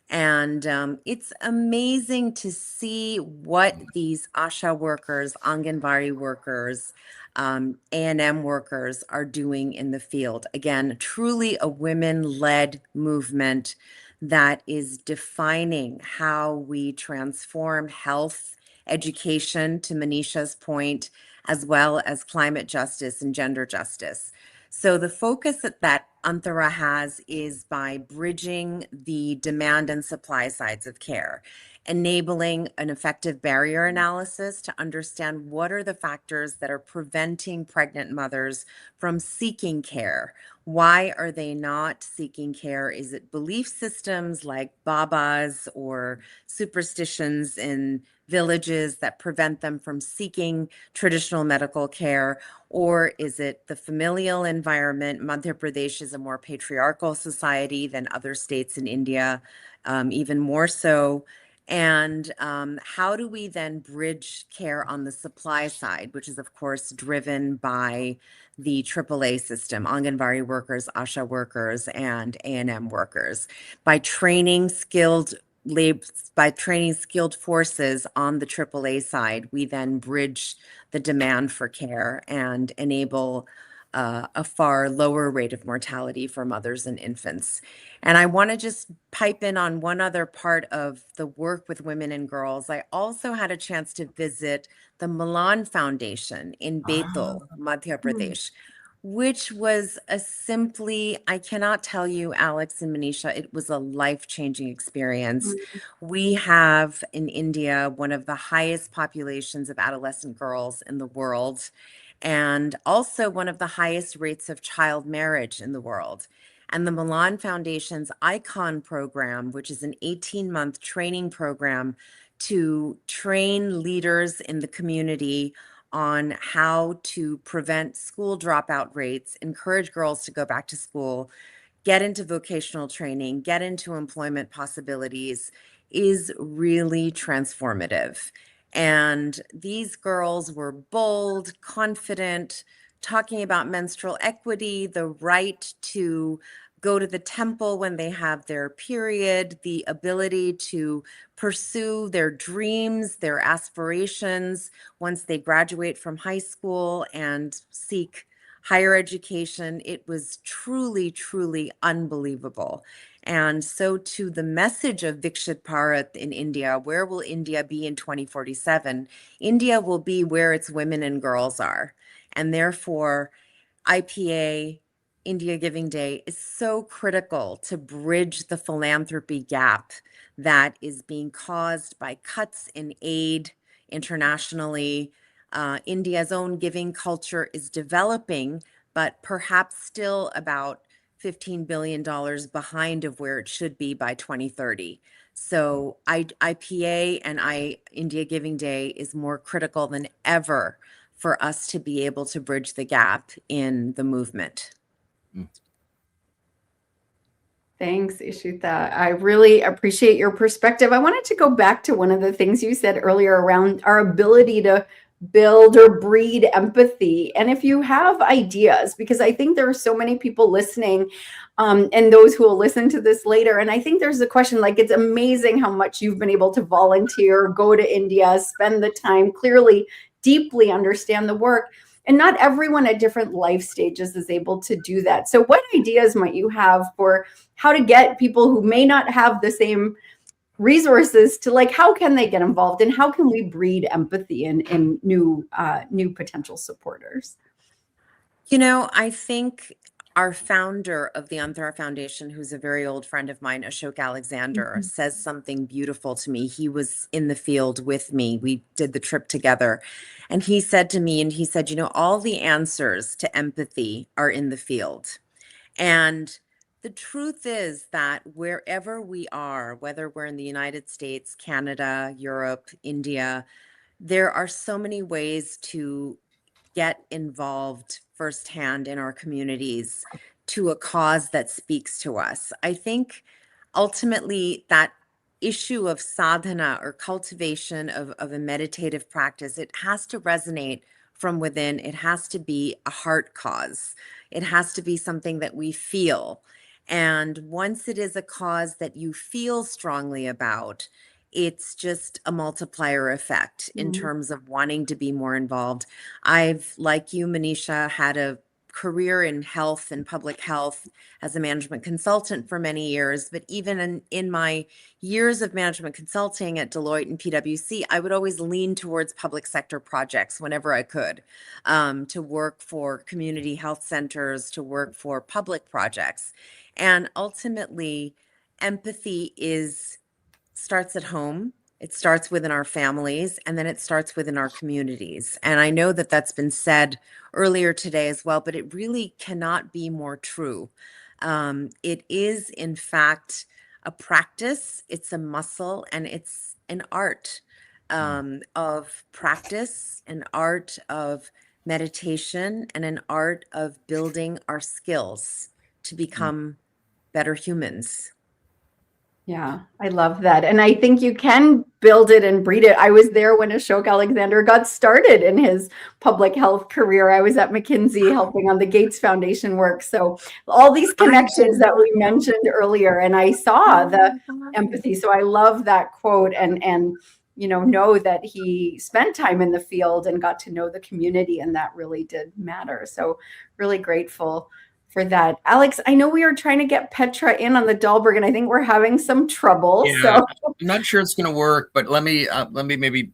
And it's amazing to see what these ASHA workers, Anganwadi workers, A&M workers are doing in the field. Again, truly a women-led movement that is defining how we transform health, education, to Manisha's point, as well as climate justice and gender justice. So the focus that Antara has is by bridging the demand and supply sides of care, enabling an effective barrier analysis to understand what are the factors that are preventing pregnant mothers from seeking care. Why are they not seeking care? Is it belief systems like babas or superstitions in villages that prevent them from seeking traditional medical care? Or is it the familial environment? Madhya Pradesh is a more patriarchal society than other states in India, even more so. And how do we then bridge care on the supply side, which is, of course, driven by the AAA system, Anganwadi workers, ASHA workers, and A&M workers, by training skilled forces on the AAA side. We then bridge the demand for care and enable a far lower rate of mortality for mothers and infants. And I want to just pipe in on one other part of the work with women and girls. I also had a chance to visit the Milan Foundation in Betul, Madhya Pradesh, which was I cannot tell you, Alex and Manisha, it was a life-changing experience. We have in India one of the highest populations of adolescent girls in the world, and also one of the highest rates of child marriage in the world. And the Milan Foundation's ICON program, which is an 18-month training program to train leaders in the community on how to prevent school dropout rates, encourage girls to go back to school, get into vocational training, get into employment possibilities, is really transformative. And these girls were bold, confident, talking about menstrual equity, the right to go to the temple when they have their period, the ability to pursue their dreams, their aspirations once they graduate from high school and seek higher education. It was truly, truly unbelievable. And so to the message of Viksit Bharat in India, where will India be in 2047? India will be where its women and girls are. And therefore, IPA, India Giving Day, is so critical to bridge the philanthropy gap that is being caused by cuts in aid internationally. India's own giving culture is developing, but perhaps still about $15 billion behind of where it should be by 2030. So IPA and India Giving Day is more critical than ever for us to be able to bridge the gap in the movement. Thanks, Isheeta. I really appreciate your perspective. I wanted to go back to one of the things you said earlier around our ability to build or breed empathy. And if you have ideas, because I think there are so many people listening and those who will listen to this later. And I think there's a question, like, it's amazing how much you've been able to volunteer, go to India, spend the time, clearly deeply understand the work. And not everyone at different life stages is able to do that. So what ideas might you have for how to get people who may not have the same resources to, like, how can they get involved and how can we breed empathy in new potential supporters? You know, I think our founder of the Anthara Foundation, who's a very old friend of mine, Ashok Alexander, says something beautiful to me. He was in the field with me. We did the trip together. And he said to me, you know, all the answers to empathy are in the field. And the truth is that wherever we are, whether we're in the United States, Canada, Europe, India, there are so many ways to get involved firsthand in our communities to a cause that speaks to us. I think ultimately that issue of sadhana or cultivation of a meditative practice, it has to resonate from within. It has to be a heart cause. It has to be something that we feel. And once it is a cause that you feel strongly about, it's just a multiplier effect in terms of wanting to be more involved. I've, like you, Manisha, had a career in health and public health as a management consultant for many years. But even in my years of management consulting at Deloitte and PwC, I would always lean towards public sector projects whenever I could, to work for community health centers, to work for public projects. And ultimately, empathy starts at home. It starts within our families, and then it starts within our communities. And I know that that's been said earlier today as well, but it really cannot be more true. It is, in fact, a practice, it's a muscle, and it's an art of practice, an art of meditation, and an art of building our skills to become better humans. Yeah, I love that. And I think you can build it and breed it. I was there when Ashok Alexander got started in his public health career. I was at McKinsey helping on the Gates Foundation work. So all these connections that we mentioned earlier, and I saw the empathy. So I love that quote and you know that he spent time in the field and got to know the community, and that really did matter. So really grateful for that. Alex, I know we are trying to get Petra in on the Dahlberg, and I think we're having some trouble. Yeah, so I'm not sure it's going to work, but let me maybe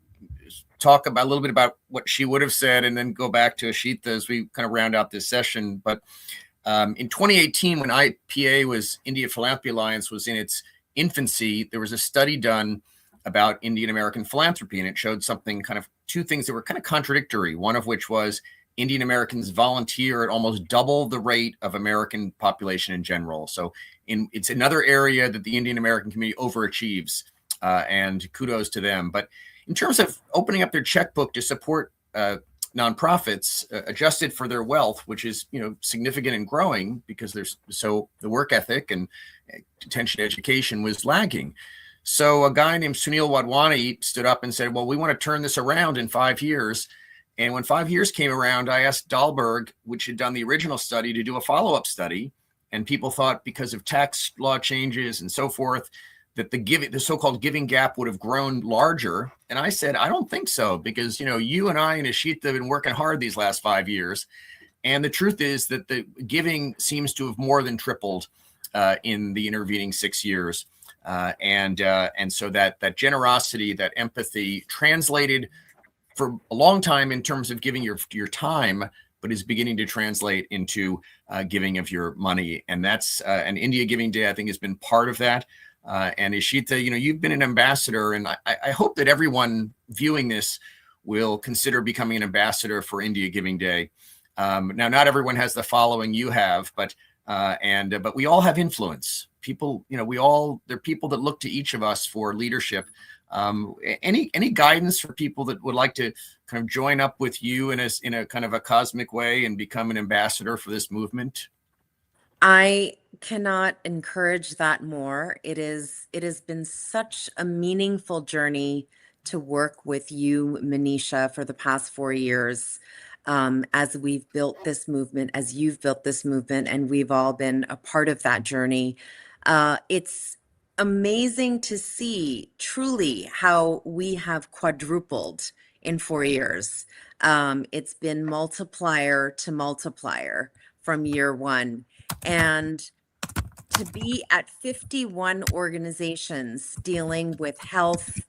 talk about a little bit about what she would have said, and then go back to Isheeta as we kind of round out this session. But in 2018, when India Philanthropy Alliance was in its infancy, there was a study done about Indian American philanthropy, and it showed two things that were kind of contradictory. One of which was Indian Americans volunteer at almost double the rate of American population in general. So it's another area that the Indian American community overachieves and kudos to them. But in terms of opening up their checkbook to support nonprofits adjusted for their wealth, which is significant and growing because the work ethic and attention to education was lagging. So a guy named Sunil Wadhwani stood up and said, well, we want to turn this around in 5 years. And when 5 years came around, I asked Dahlberg, which had done the original study, to do a follow-up study. And people thought because of tax law changes and so forth, that the so-called giving gap would have grown larger. And I said, I don't think so, because you and I and Isheeta have been working hard these last 5 years. And the truth is that the giving seems to have more than tripled in the intervening 6 years. And so that generosity, that empathy translated for a long time in terms of giving your time, but is beginning to translate into giving of your money. And that's an India Giving Day, I think, has been part of that. And Isheeta, you've been an ambassador, and I hope that everyone viewing this will consider becoming an ambassador for India Giving Day. Now, not everyone has the following you have, but we all have influence. People, there are people that look to each of us for leadership. Any guidance for people that would like to kind of join up with you in a kind of a cosmic way and become an ambassador for this movement? I cannot encourage that more. It has been such a meaningful journey to work with you, Manisha, for the past 4 years, as we've built this movement, as you've built this movement, and we've all been a part of that journey. It's amazing to see truly how we have quadrupled in 4 years. It's been multiplier to multiplier from year one. And to be at 51 organizations dealing with health,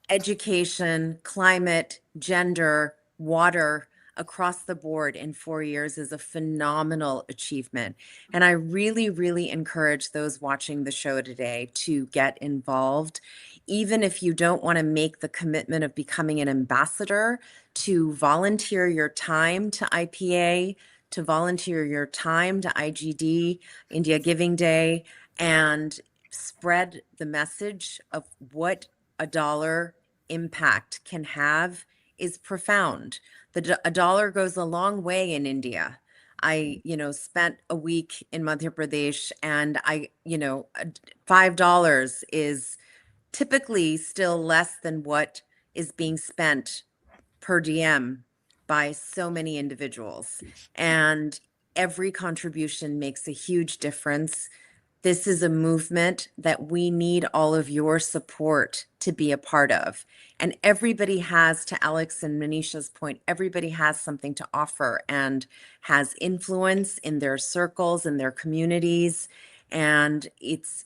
education, climate, gender, water across the board in 4 years is a phenomenal achievement. And I really, really encourage those watching the show today to get involved, even if you don't want to make the commitment of becoming an ambassador, to volunteer your time to IPA, to volunteer your time to IGD, India Giving Day, and spread the message of what a dollar impact can have is profound. A dollar goes a long way in India. I, spent a week in Madhya Pradesh, and $5 is typically still less than what is being spent per diem by so many individuals. And every contribution makes a huge difference. This is a movement that we need all of your support to be a part of. And everybody has, to Alex and Manisha's point, everybody has something to offer and has influence in their circles and their communities. And it's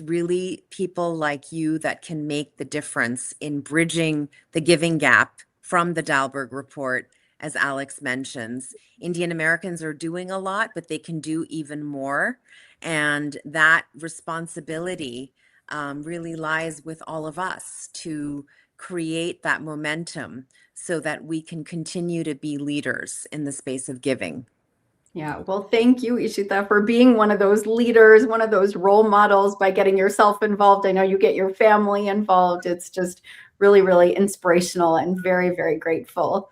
really people like you that can make the difference in bridging the giving gap from the Dahlberg report. As Alex mentions, Indian Americans are doing a lot, but they can do even more. And that responsibility really lies with all of us to create that momentum so that we can continue to be leaders in the space of giving. Yeah, well, thank you, Isheeta, for being one of those leaders, one of those role models by getting yourself involved. I know you get your family involved. It's just really, really inspirational and very, very grateful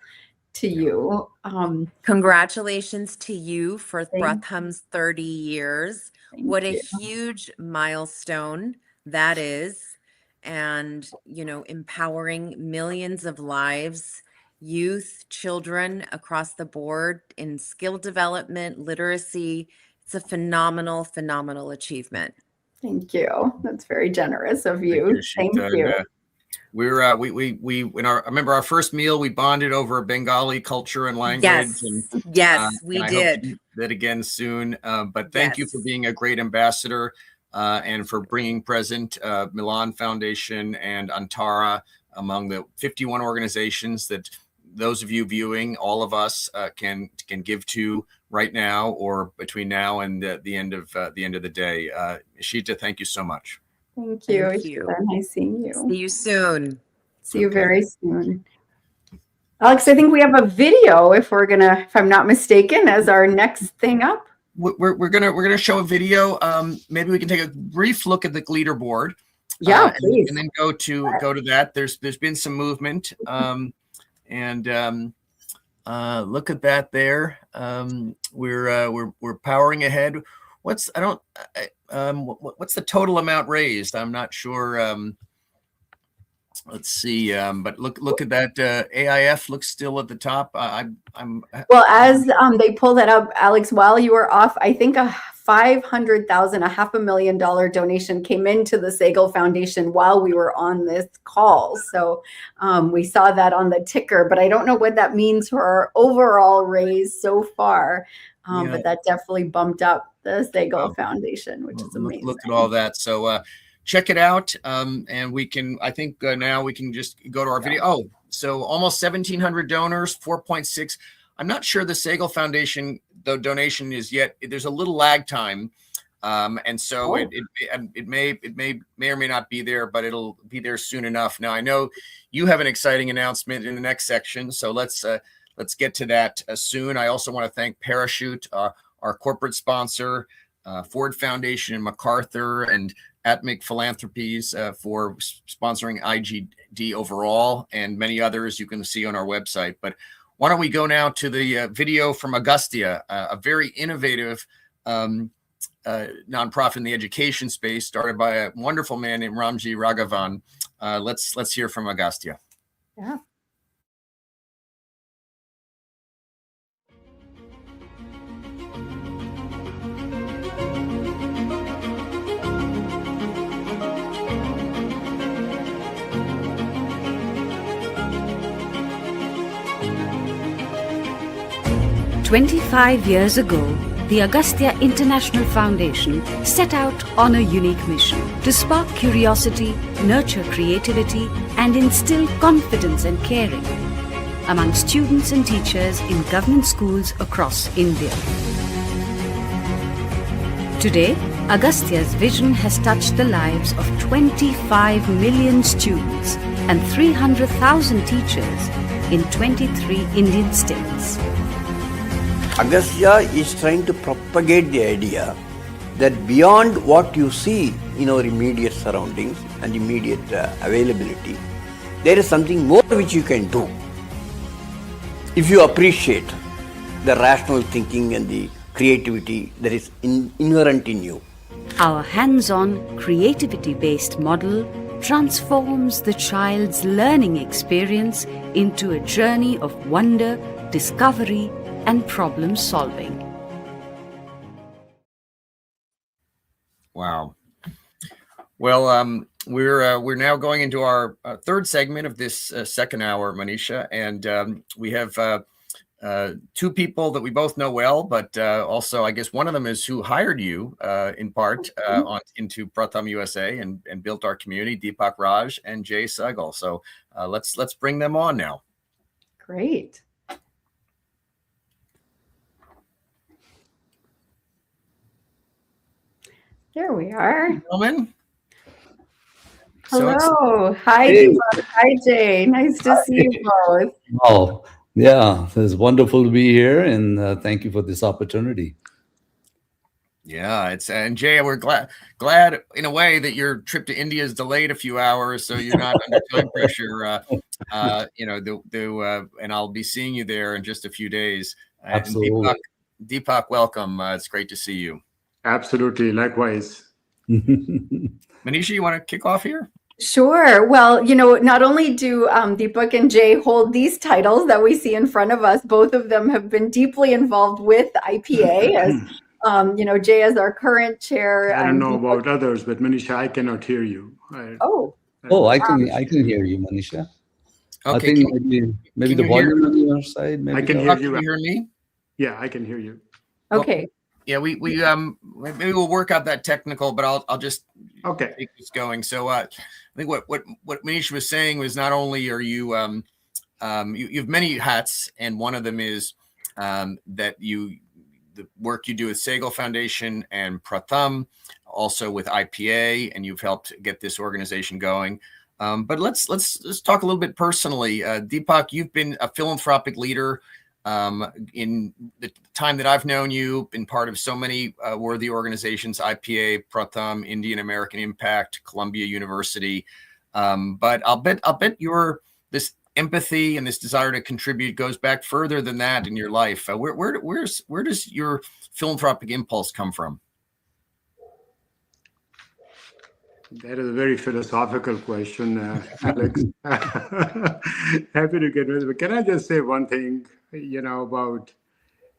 to you. Congratulations to you for Pratham's 30 years. What a huge milestone that is. And, empowering millions of lives, youth, children across the board in skill development, literacy. It's a phenomenal, phenomenal achievement. Thank you. That's very generous of you. Thank you. I remember our first meal, we bonded over Bengali culture and language. Yes, and we I did. hope to do that again soon. But thank you for being a great ambassador and for bringing present Milan Foundation and Antara among the 51 organizations that those of you viewing, all of us can give to right now or between now and the end of the day. Isheeta, thank you so much. Thank you. Isheeta. Nice seeing you. See you soon. See you very soon. Alex, I think we have a video if I'm not mistaken, as our next thing up. We're gonna show a video. Maybe we can take a brief look at the leaderboard, Yeah, please. And then go to that. There's been some movement, and look at that there. We're powering ahead. What's the total amount raised? I'm not sure. Let's see. But look at that. AIF looks still at the top. Well, as they pull that up, Alex, while you were off, I think a $500,000, $500,000 donation came into the Sehgal Foundation while we were on this call. So we saw that on the ticker, but I don't know what that means for our overall raise so far. But that definitely bumped up the Sehgal Foundation, which is amazing. Look at all that. So check it out. And we can, I think now we can just go to our video. Oh, so almost 1,700 donors, 4.6. I'm not sure the Sehgal Foundation, the donation is yet, there's a little lag time. And so it may or may not be there, but it'll be there soon enough. Now I know you have an exciting announcement in the next section. So let's get to that soon. I also want to thank Parachute, our corporate sponsor, Ford Foundation and MacArthur and Atmic Philanthropies for sponsoring IGD overall, and many others you can see on our website. But why don't we go now to the video from Augustia, a very innovative nonprofit in the education space started by a wonderful man named Ramji Raghavan. Let's hear from Augustia. Yeah. "25 years ago, the Augustia International Foundation set out on a unique mission to spark curiosity, nurture creativity, and instill confidence and caring among students and teachers in government schools across India. Today, Augustia's vision has touched the lives of 25 million students and 300,000 teachers in 23 Indian states. Augustia is trying to propagate the idea that beyond what you see in our immediate surroundings and immediate availability, there is something more which you can do if you appreciate the rational thinking and the creativity that is inherent in you. Our hands-on, creativity-based model transforms the child's learning experience into a journey of wonder, discovery, and problem solving. Wow. Well, we're now going into our third segment of this second hour, Manisha, and we have two people that we both know well, but also I guess one of them is who hired you in part into Pratham USA and built our community, Deepak Raj and Jay Sehgal. So let's bring them on now. Great. There we are. Gentlemen. Hello. Hi, Deepak. Hi, Jay. Nice to see you both. Oh, yeah. It's wonderful to be here, and thank you for this opportunity. Yeah, and Jay, we're glad in a way that your trip to India is delayed a few hours, so you're not under time pressure. And I'll be seeing you there in just a few days. Absolutely. Deepak, welcome. It's great to see you. Absolutely. Likewise. Manisha, you want to kick off here? Sure. Well, not only do Deepak and Jay hold these titles that we see in front of us, both of them have been deeply involved with IPA as, Jay as our current chair. I don't know about others, but Manisha, I cannot hear you. I can hear you, Manisha. Okay. I think maybe the volume on your side. Maybe I can hear you. Can you hear me? Yeah, I can hear you. Okay. Yeah, we maybe we'll work out that technical, but I'll just keep this going. So I think what Manisha was saying was not only are you you have many hats, and one of them is that the work you do with Sehgal Foundation and Pratham, also with IPA, and you've helped get this organization going. But let's talk a little bit personally. Deepak, you've been a philanthropic leader In the time that I've known you, been part of so many worthy organizations, IPA, Pratham, Indian American Impact, Columbia University. But I'll bet this empathy and this desire to contribute goes back further than that in your life. Where does your philanthropic impulse come from? That is a very philosophical question, Alex. Happy to get with it. But can I just say one thing, about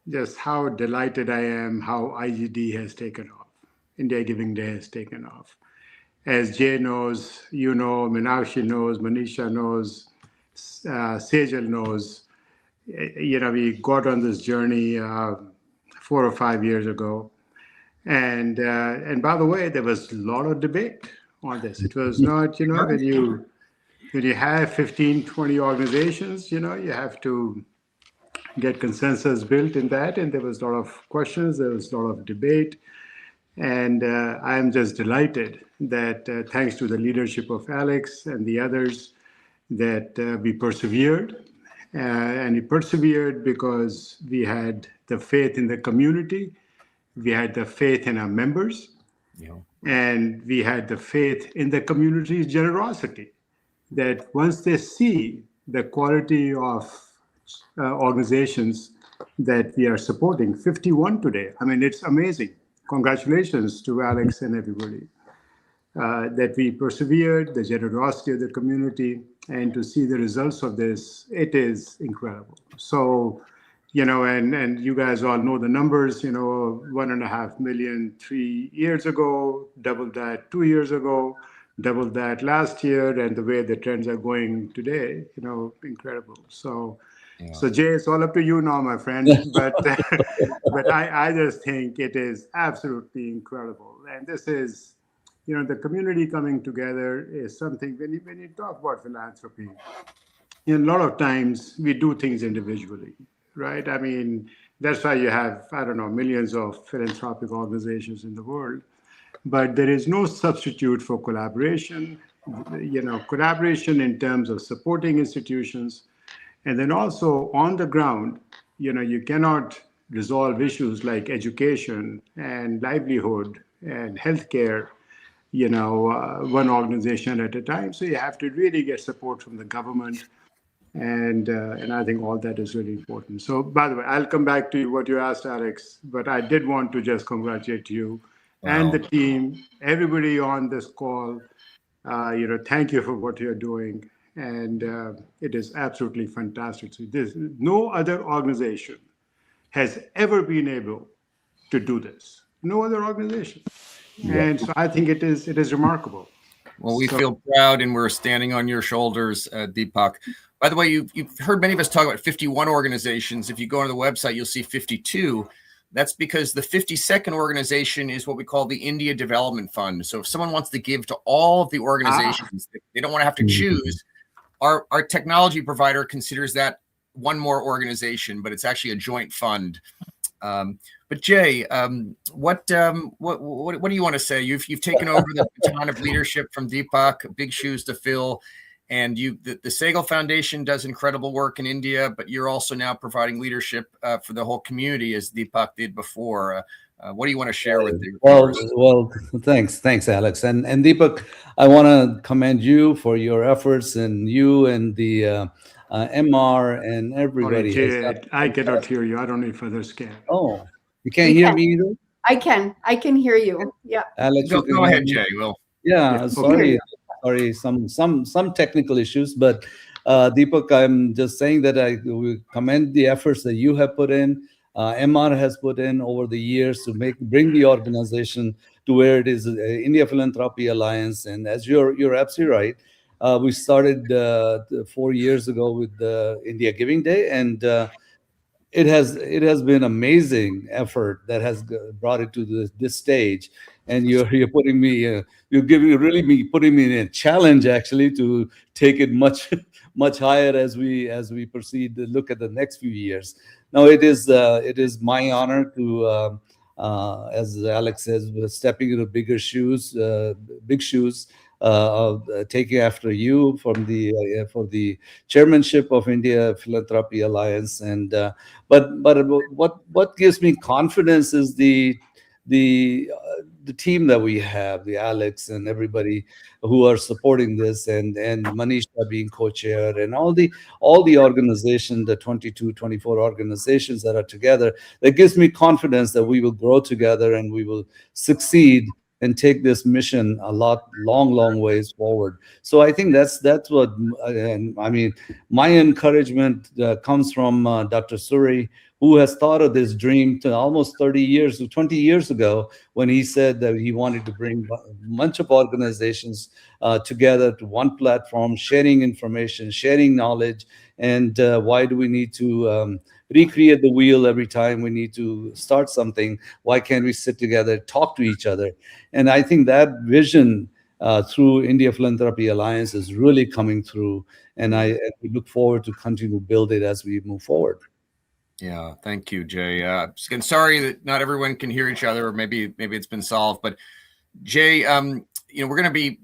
just how delighted I am how IGD has taken off. India Giving Day has taken off. As Jay knows, Meenakshi knows, Manisha knows, Sehgal knows, we got on this journey 4 or 5 years ago. And by the way, there was a lot of debate on this. It was not, when you have 15, 20 organizations, you have to get consensus built in that. And there was a lot of questions, there was a lot of debate. And I'm just delighted that thanks to the leadership of Alex and the others, that we persevered. And we persevered because we had the faith in the community, we had the faith in our members, and we had the faith in the community's generosity. That once they see the quality of organizations that we are supporting, 51 today, I mean, it's amazing. Congratulations to Alex and everybody. That we persevered, the generosity of the community, and to see the results of this, it is incredible. So, and you guys all know the numbers, 1.5 million 3 years ago, doubled that 2 years ago, doubled that last year, and the way the trends are going today, incredible. So Jay, it's all up to you now, my friend. But I just think it is absolutely incredible. And this is, the community coming together is something, when you talk about philanthropy, a lot of times we do things individually, right? I mean, that's why you have, millions of philanthropic organizations in the world. But there is no substitute for collaboration, collaboration in terms of supporting institutions. And then also on the ground, you cannot resolve issues like education and livelihood and healthcare, one organization at a time. So you have to really get support from the government. And I think all that is really important. So by the way, I'll come back to you what you asked, Alex, but I did want to just congratulate you and the team, everybody on this call. Thank you for what you're doing. And it is absolutely fantastic. So no other organization has ever been able to do this. No other organization. And so I think it is remarkable. Well, we feel proud and we're standing on your shoulders, Deepak. By the way, you've heard many of us talk about 51 organizations. If you go on the website, you'll see 52. That's because the 52nd organization is what we call the India Development Fund. So if someone wants to give to all of the organizations, they don't want to have to choose. Our technology provider considers that one more organization, but it's actually a joint fund. But Jay, what do you want to say? You've taken over the baton of leadership from Deepak, big shoes to fill, and the Sehgal Foundation does incredible work in India, but you're also now providing leadership for the whole community as Deepak did before. What do you want to share with the Well, thanks, Alex, and Deepak. I want to commend you for your efforts, and you and the MR and everybody. Jay, I cannot hear you. I don't know if others can. Oh, you can't hear me either? I can hear you. Yeah. Alex, go ahead, Jay. Will. Yeah, sorry, some technical issues, but Deepak, I'm just saying that I commend the efforts that you have put in. MR has put in over the years to bring the organization to where it is, India Philanthropy Alliance. And as you're absolutely right, we started 4 years ago with the India Giving Day, and it has been amazing effort that has brought it to this stage. And you're putting me, putting me in a challenge actually to take it much higher as we proceed to look at the next few years. Now it is my honor to, as Alex says, stepping into big shoes, taking after you from the for the chairmanship of India Philanthropy Alliance. And but what gives me confidence is the team that we have, the Alex and everybody who are supporting this, and Manisha being co-chair, and all the organization, the 22, 24 organizations that are together. That gives me confidence that we will grow together and we will succeed and take this mission a long ways forward. So I think that's what, and I mean, my encouragement comes from Dr. Sree, who has thought of this dream to almost 20 years ago, when he said that he wanted to bring a bunch of organizations together to one platform, sharing information, sharing knowledge. And why do we need to recreate the wheel every time we need to start something? Why can't we sit together, talk to each other? And I think that vision through India Philanthropy Alliance is really coming through. And we look forward to continue to build it as we move forward. Yeah, thank you, Jay. Again, sorry that not everyone can hear each other, or maybe it's been solved. But Jay, there's going to be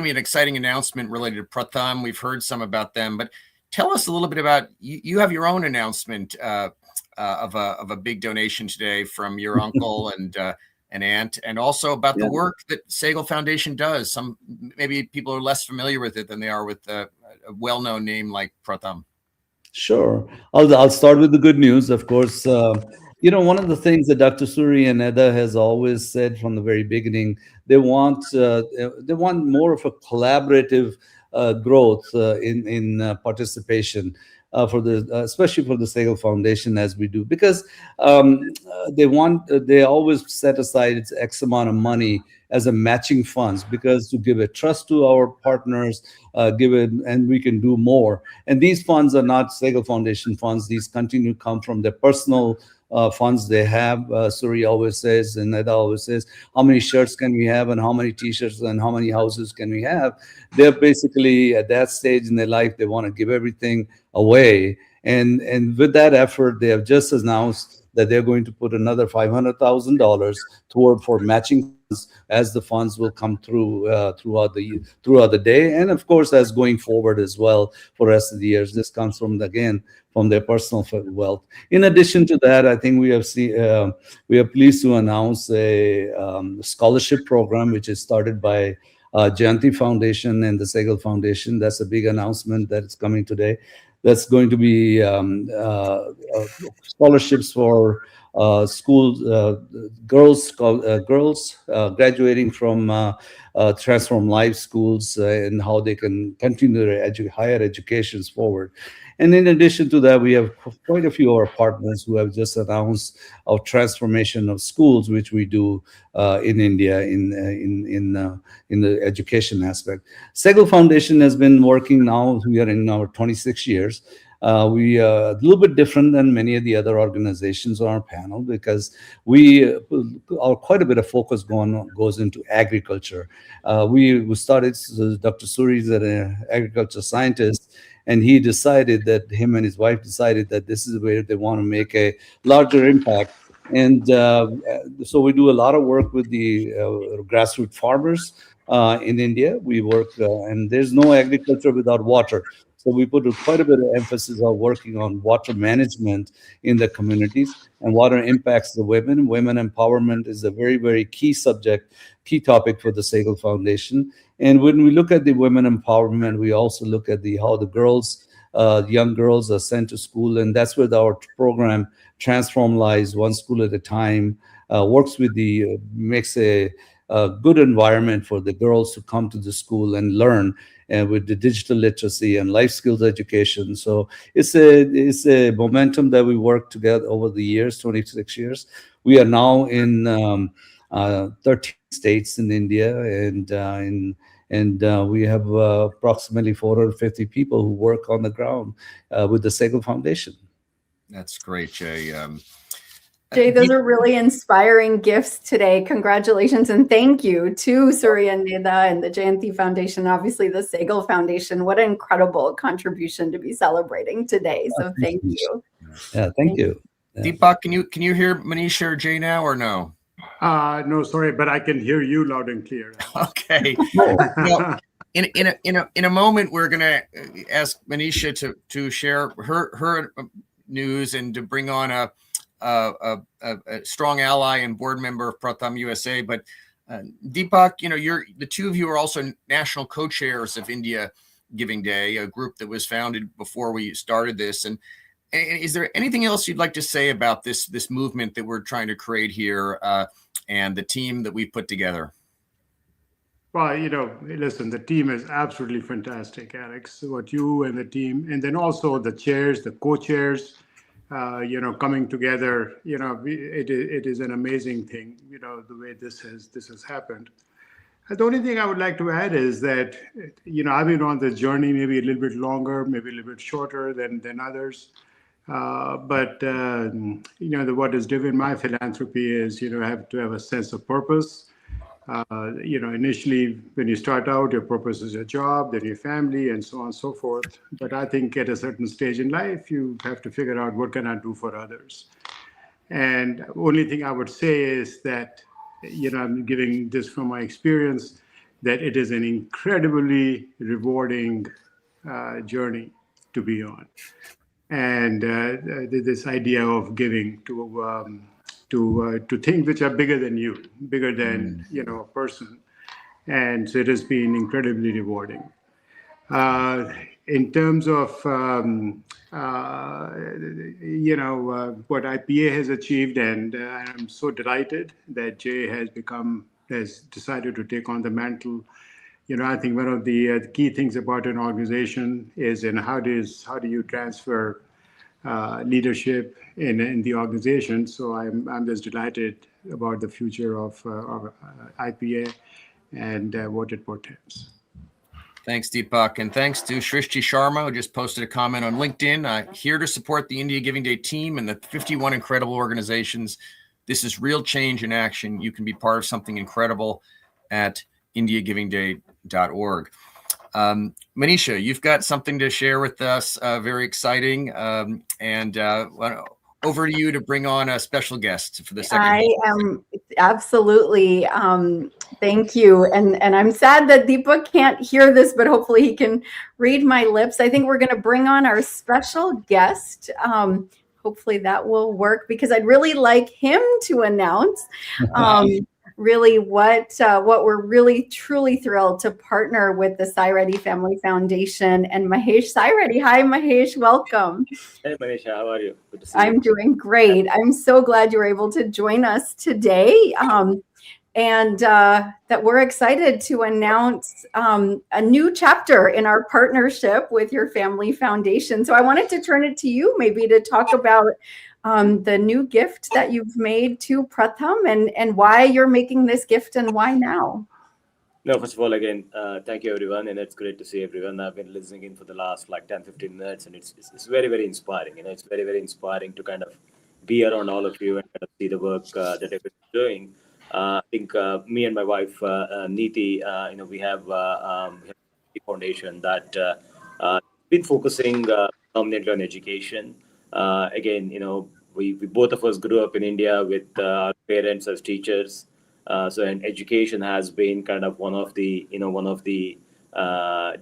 an exciting announcement related to Pratham. We've heard some about them, but tell us a little bit about you have your own announcement of a big donation today from your uncle and aunt, and also about the work that Sehgal Foundation does. Maybe people are less familiar with it than they are with a well-known name like Pratham. Sure. I'll start with the good news, of course. One of the things that Dr. Sree and Eda has always said from the very beginning, they want more of a collaborative growth in participation especially for the Sehgal Foundation, as we do, because they always set aside X amount of money as a matching funds, because to give a trust to our partners, and we can do more. And these funds are not Sehgal Foundation funds. These continue to come from their personal funds they have. Sree always says, and Eda always says, how many shirts can we have, and how many t-shirts, and how many houses can we have? They're basically at that stage in their life, they want to give everything away. And with that effort, they have just announced that they're going to put another $500,000 for matching funds, as the funds will come through throughout the day, and of course as going forward as well for the rest of the years. This comes from their personal wealth. In addition to that, I think we are pleased to announce a scholarship program which is started by Jayanti Foundation and the Sehgal Foundation. That's a big announcement that is coming today. That's going to be scholarships for girls graduating from Transform Life schools, and how they can continue their higher educations forward. And in addition to that, we have quite a few of our partners who have just announced our transformation of schools, which we do in India in the education aspect. Sehgal Foundation has been working now. We are in our 26 years. We are a little bit different than many of the other organizations on our panel, because quite a bit of focus goes into agriculture. We started, Dr. Sree is an agriculture scientist, and him and his wife decided that this is where they want to make a larger impact. And so we do a lot of work with the grassroots farmers in India. We work, and there's no agriculture without water. So we put quite a bit of emphasis on working on water management in the communities, and water impacts the women. Women empowerment is a very, very key topic for the Sehgal Foundation. And when we look at the women empowerment, we also look at how the girls, young girls are sent to school. And that's where our program Transform Lives, One School at a Time, works with makes a good environment for the girls to come to the school and learn, and with the digital literacy and life skills education. So it's a momentum that we work together over the years, 26 years. We are now in 13 states in India, and we have approximately 450 people who work on the ground with the Sehgal Foundation. That's great, Jay. Jay, those are really inspiring gifts today. Congratulations and thank you to Sree and Neha and the Jayanti Foundation, obviously the Sehgal Foundation. What an incredible contribution to be celebrating today. So thank you. Yeah, thank you. Yeah. Deepak, can you hear Manisha or Jay now, or no? No, sorry, but I can hear you loud and clear. Okay. Well, in a moment, we're going to ask Manisha to share her news and to bring on a strong ally and board member of Pratham USA. But Deepak, the two of you are also national co-chairs of India Giving Day, a group that was founded before we started this. And is there anything else you'd like to say about this movement that we're trying to create here and the team that we've put together? Well, listen, the team is absolutely fantastic, Alex. What you and the team, and then also the chairs, the co-chairs, coming together, it is an amazing thing, the way this has happened. The only thing I would like to add is that, I've been on this journey maybe a little bit longer, maybe a little bit shorter than others. But what has driven my philanthropy is, have to have a sense of purpose. Initially, when you start out, your purpose is your job, then your family, and so on and so forth. But I think at a certain stage in life, you have to figure out what can I do for others. And only thing I would say is that, I'm giving this from my experience, that it is an incredibly rewarding journey to be on. And this idea of giving to things which are bigger than you, bigger than a person, and so it has been incredibly rewarding. In terms of what IPA has achieved, and I'm so delighted that Jay has decided to take on the mantle. I think one of the key things about an organization is how do you transfer leadership in the organization. So I'm just delighted about the future of IPA and what it portends. Thanks, Deepak. And thanks to Shrishti Sharma, who just posted a comment on LinkedIn. Here to support the India Giving Day team and the 51 incredible organizations. This is real change in action. You can be part of something incredible at indiagivingday.org. Manisha, you've got something to share with us, very exciting. Over to you to bring on a special guest for the second. I am absolutely. Thank you. And I'm sad that Deepak can't hear this, but hopefully he can read my lips. I think we're going to bring on our special guest. Hopefully that will work because I'd really like him to announce really what we're really truly thrilled to partner with the Sai Reddy Family Foundation and Mahesh Sai Reddy. Hi, Mahesh. Welcome. Hey, Manisha. How are you? Good to see you. I'm doing great. I'm so glad you're able to join us today. And that we're excited to announce a new chapter in our partnership with your family foundation. So I wanted to turn it to you maybe to talk about the new gift that you've made to Pratham and why you're making this gift and why now. No, first of all, again, thank you, everyone. And it's great to see everyone. I've been listening in for the last 10, 15 minutes, and it's very, very inspiring. It's very, very inspiring to kind of be around all of you and kind of see the work that everyone's doing. I think me and my wife, Neeti, we have a foundation that been focusing predominantly on education. Again, we both of us grew up in India with our parents as teachers. And education has been kind of one of the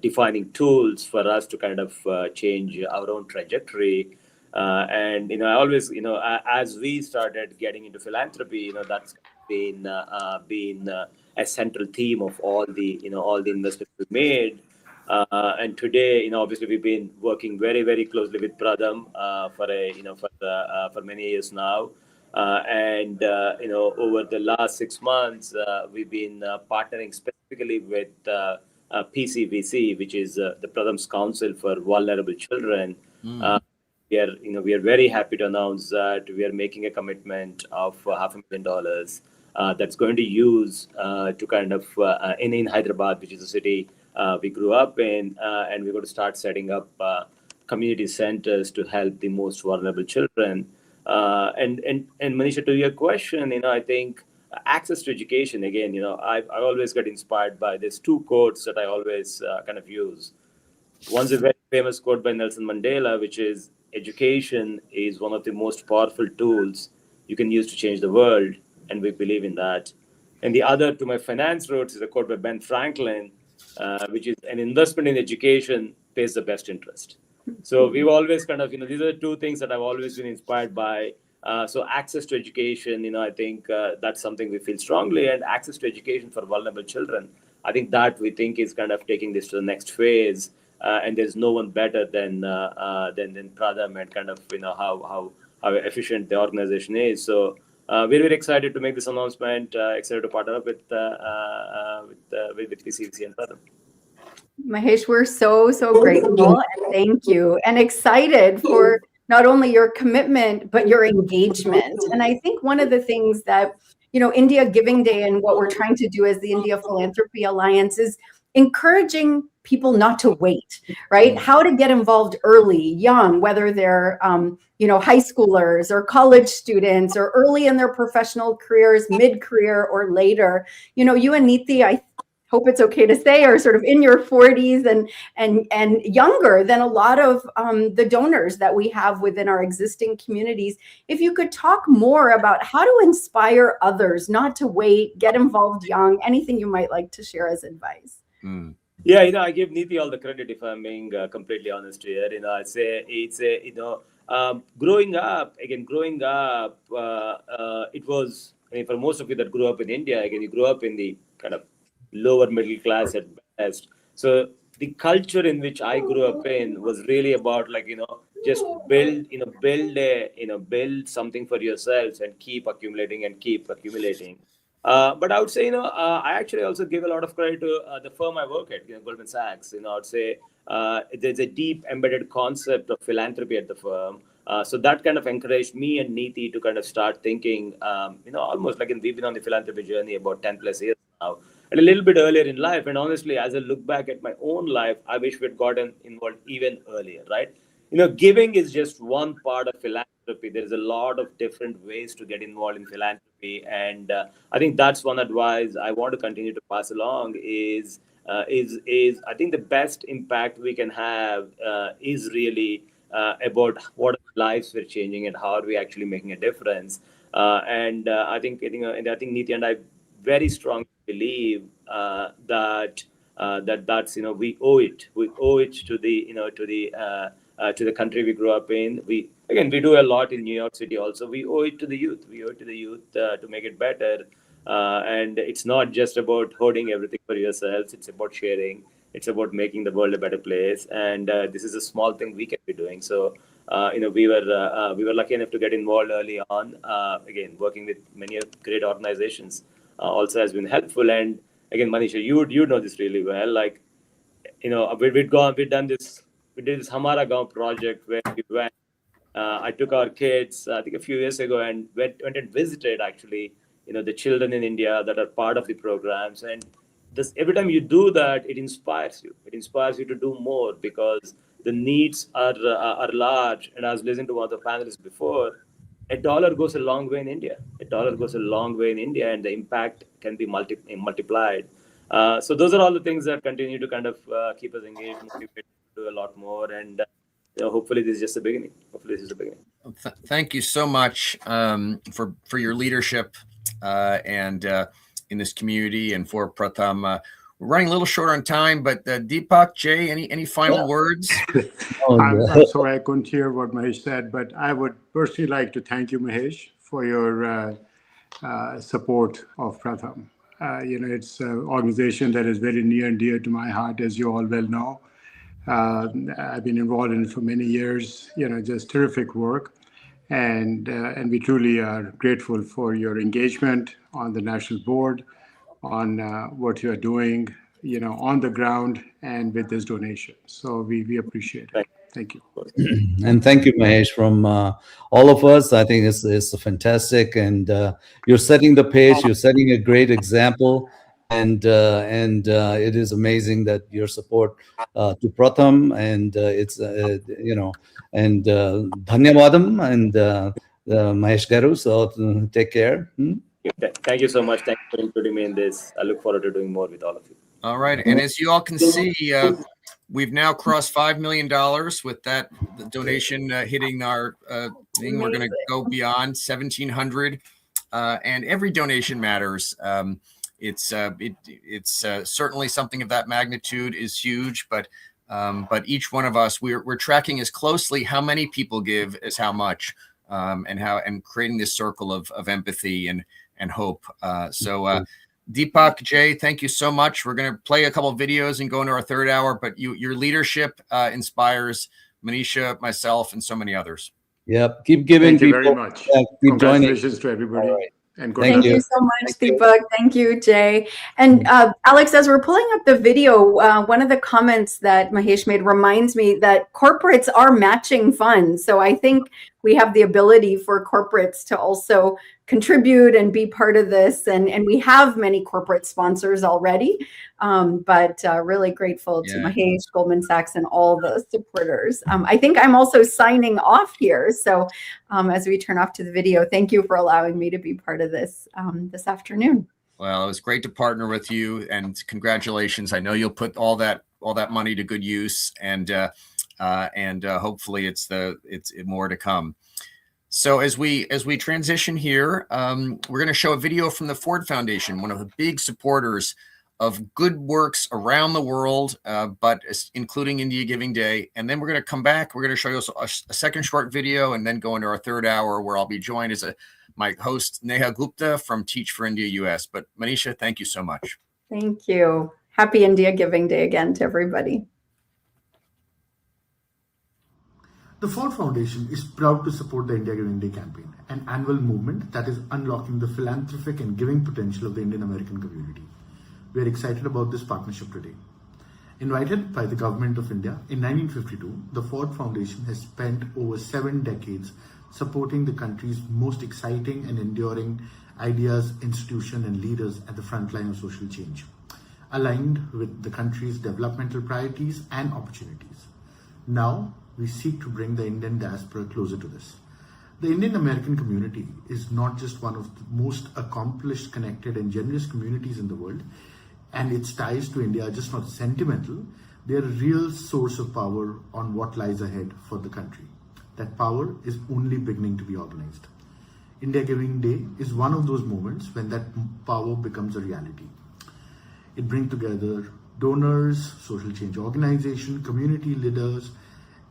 defining tools for us to kind of change our own trajectory. I always, as we started getting into philanthropy, that's been a central theme of all the investments we've made. And today, obviously, we've been working very, very closely with Pratham for many years now. Over the last 6 months, we've been partnering specifically with PCVC, which is the Pratham's Council for Vulnerable Children. We are very happy to announce that we are making a commitment of $500,000 that's going to use to kind of in Hyderabad, which is a city we grew up in, and we're going to start setting up community centers to help the most vulnerable children. And Manisha, to your question, I think access to education, again, I always get inspired by these two quotes that I always kind of use. One's a very famous quote by Nelson Mandela, which is, education is one of the most powerful tools you can use to change the world. and we believe in that. And the other, to my finance roots, is a quote by Ben Franklin, which is an investment in education pays the best interest. So we've always kind of, these are the two things that I've always been inspired by. So access to education, I think that's something we feel strongly, and access to education for vulnerable children. I think that we think is kind of taking this to the next phase, and there's no one better than Pratham, and kind of how efficient the organization is. So we're very excited to make this announcement. Excited to partner up with PCVC and Pratham. Mahesh, we're so grateful and thank you, and excited for not only your commitment but your engagement. And I think one of the things that India Giving Day and what we're trying to do as the India Philanthropy Alliance is encouraging people not to wait, right? How to get involved early, young, whether they're high schoolers or college students or early in their professional careers, mid-career or later. You and Neeti, I hope it's okay to say, are sort of in your 40s and younger than a lot of the donors that we have within our existing communities. If you could talk more about how to inspire others not to wait, get involved young, anything you might like to share as advice. Yeah, I give Neeti all the credit if I'm being completely honest here. I'd say it's growing up, it was, for most of you that grew up in India, again, you grew up in the kind of lower middle class at best. So the culture in which I grew up in was really about just build something for yourselves and keep accumulating. But I would say, I actually also give a lot of credit to the firm I work at, Goldman Sachs. I'd say there's a deep embedded concept of philanthropy at the firm. So that kind of encouraged me and Neeti to kind of start thinking, almost like we've been on the philanthropy journey about 10 plus years now, and a little bit earlier in life. And honestly, as I look back at my own life, I wish we'd gotten involved even earlier, right? Giving is just one part of philanthropy. There's a lot of different ways to get involved in philanthropy. And I think that's one advice I want to continue to pass along is I think the best impact we can have is really about what lives we're changing and how are we actually making a difference. I think Neeti and I very strongly believe that's we owe it to the country we grew up in. We do a lot in New York City also. We owe it to the youth. To make it better. And it's not just about hoarding everything for yourselves. It's about sharing. It's about making the world a better place. And this is a small thing we can be doing. So, we were lucky enough to get involved early on. Working with many great organizations also has been helpful. And again, Manisha, you know this really well. We did this Hamara Gaon project where we went. I took our kids, I think a few years ago, and went and visited actually, the children in India that are part of the programs. And every time you do that, it inspires you. It inspires you to do more because the needs are large. And I was listening to one of the panelists before. $1 goes a long way in India. And the impact can be multiplied. So those are all the things that continue to kind of keep us engaged, motivated to do a lot more. And hopefully this is just the beginning. Thank you so much for your leadership and in this community, and for Pratham. We're running a little short on time, but Deepak, Jay, any final words? I'm sorry I couldn't hear what Mahesh said, but I would personally like to thank you, Mahesh, for your support of Pratham. It's an organization that is very near and dear to my heart, as you all well know. I've been involved in it for many years, just terrific work. And we truly are grateful for your engagement on the national board, on what you are doing, on the ground and with this donation. So we appreciate it. Thank you. And thank you, Mahesh, from all of us. I think it's fantastic. And you're setting the pace. You're setting a great example. And it is amazing that your support to Pratham, and it's and Dhanyavadam and Mahesh Garu. So take care. Thank you so much. Thank you for including me in this. I look forward to doing more with all of you. All right, and as you all can see, we've now crossed $5 million with the donation hitting our thing. We're going to go beyond 1,700 and every donation matters. It's certainly something of that magnitude is huge, but each one of us, we're tracking as closely how many people give as how much, and creating this circle of empathy and hope. So Deepak, Jay, thank you so much. We're going to play a couple of videos and go into our third hour, but your leadership inspires Manisha, myself, and so many others. Yep. Keep giving. Thank you very much. Keep Congratulations joining. to everybody. Right. And good Thank luck. you so much, Deepak. Thank you, Jay. And Alex, as we're pulling up the video, one of the comments that Mahesh made reminds me that corporates are matching funds. So I think we have the ability for corporates to also contribute and be part of this. And we have many corporate sponsors already, but really grateful to Mahesh, Goldman Sachs, and all the supporters. I think I'm also signing off here. So as we turn off to the video, thank you for allowing me to be part of this this afternoon. Well, it was great to partner with you, and congratulations. I know you'll put all that money to good use, and hopefully it's more to come. So as we transition here, we're going to show a video from the Ford Foundation, one of the big supporters of good works around the world, but including India Giving Day. And then we're going to come back. We're going to show you a second short video, and then go into our third hour, where I'll be joined as my host, Neha Gupta from Teach for India US. But Manisha, thank you so much. Thank you. Happy India Giving Day again to everybody. The Ford Foundation is proud to support the India Giving Day campaign, an annual movement that is unlocking the philanthropic and giving potential of the Indian American community. We are excited about this partnership today. Invited by the Government of India in 1952, the Ford Foundation has spent over 7 decades supporting the country's most exciting and enduring ideas, institutions, and leaders at the front line of social change, aligned with the country's developmental priorities and opportunities. Now, we seek to bring the Indian diaspora closer to this. The Indian American community is not just one of the most accomplished, connected, and generous communities in the world, and its ties to India are just not sentimental. They are a real source of power on what lies ahead for the country. That power is only beginning to be organized. India Giving Day is one of those moments when that power becomes a reality. It brings together donors, social change organizations, community leaders,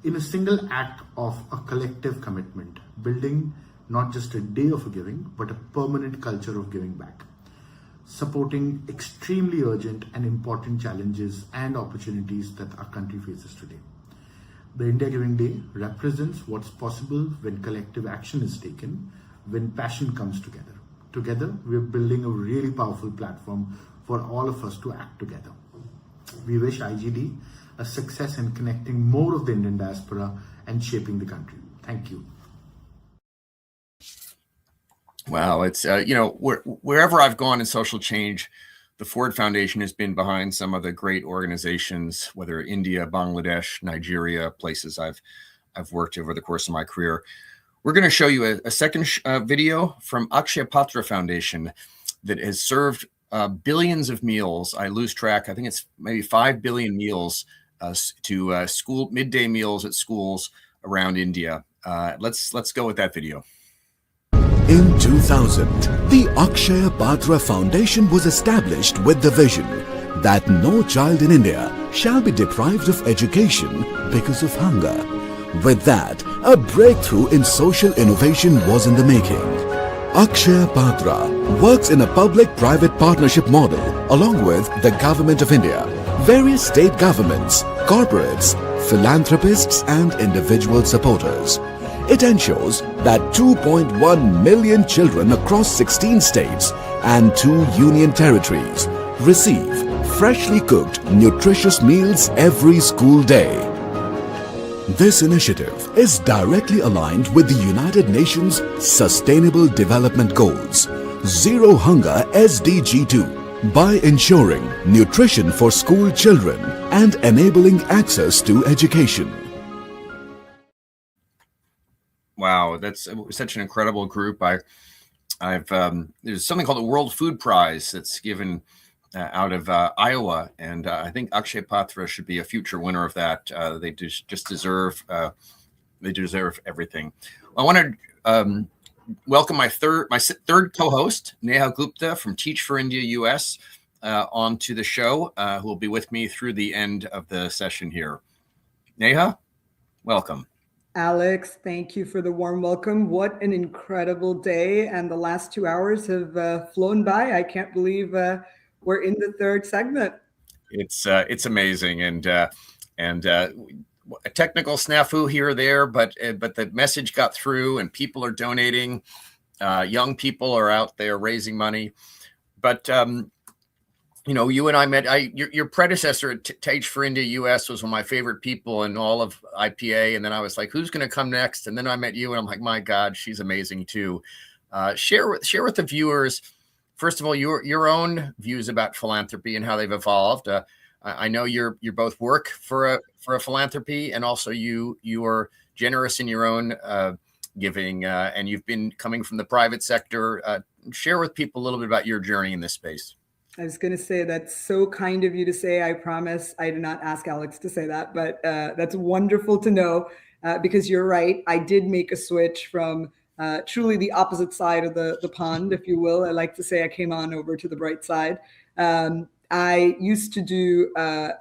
in a single act of a collective commitment, building not just a day of giving, but a permanent culture of giving back, supporting extremely urgent and important challenges and opportunities that our country faces today. The India Giving Day represents what's possible when collective action is taken, when passion comes together. Together, we're building a really powerful platform for all of us to act together. We wish IGD a success in connecting more of the Indian diaspora and shaping the country. Thank you. Wow, it's wherever I've gone in social change, the Ford Foundation has been behind some of the great organizations, whether India, Bangladesh, Nigeria, places I've worked over the course of my career. We're going to show you a second video from Akshaya Patra Foundation that has served billions of meals. I lose track. I think it's maybe 5 billion meals to school midday meals at schools around India. Let's go with that video. In 2000, the Akshaya Patra Foundation was established with the vision that no child in India shall be deprived of education because of hunger. With that, a breakthrough in social innovation was in the making. Akshaya Patra works in a public-private partnership model along with the Government of India, various state governments, corporates, philanthropists and individual supporters. It ensures that 2.1 million children across 16 states and 2 union territories receive freshly cooked, nutritious meals every school day. This initiative is directly aligned with the United Nations Sustainable Development Goals, Zero Hunger SDG 2, by ensuring nutrition for school children and enabling access to education. Wow, that's such an incredible group. There's something called the World Food Prize that's given out of Iowa, and I think Akshaya Patra should be a future winner of that. They just deserve everything. I want to welcome my third co-host, Neha Gupta from Teach for India US, onto the show, who will be with me through the end of the session here. Neha, welcome. Alex, thank you for the warm welcome. What an incredible day. And the last 2 hours have flown by. I can't believe we're in the third segment. It's amazing. And a technical snafu here or there, but the message got through and people are donating. Young people are out there raising money. But, you and I met, your predecessor at Teach for India US was one of my favorite people in all of IPA. And then I was like, who's going to come next? And then I met you and I'm like, my God, she's amazing too. Share with the viewers, first of all, your own views about philanthropy and how they've evolved. I know you both work for a philanthropy, and also you are generous in your own giving, and you've been coming from the private sector. Share with people a little bit about your journey in this space. I was going to say, that's so kind of you to say. I promise I did not ask Alex to say that, but that's wonderful to know, because you're right. I did make a switch from truly the opposite side of the pond, if you will. I like to say I came on over to the bright side. I used to do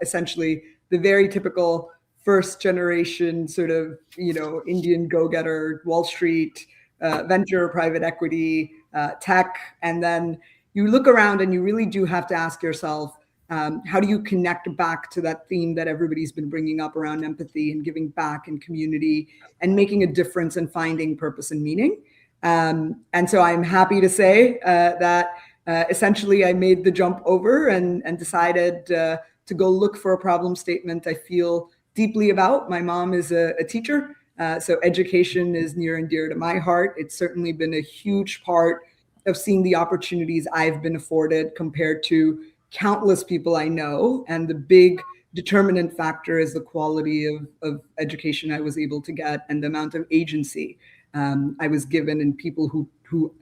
essentially the very typical first generation sort of, Indian go-getter, Wall Street, venture, private equity, tech. And then you look around and you really do have to ask yourself, how do you connect back to that theme that everybody's been bringing up around empathy and giving back and community and making a difference and finding purpose and meaning? And so I'm happy to say that essentially I made the jump over and decided to go look for a problem statement I feel deeply about. My mom is a teacher, so education is near and dear to my heart. It's certainly been a huge part of seeing the opportunities I've been afforded compared to countless people I know. And the big determinant factor is the quality of education I was able to get and the amount of agency I was given, and people who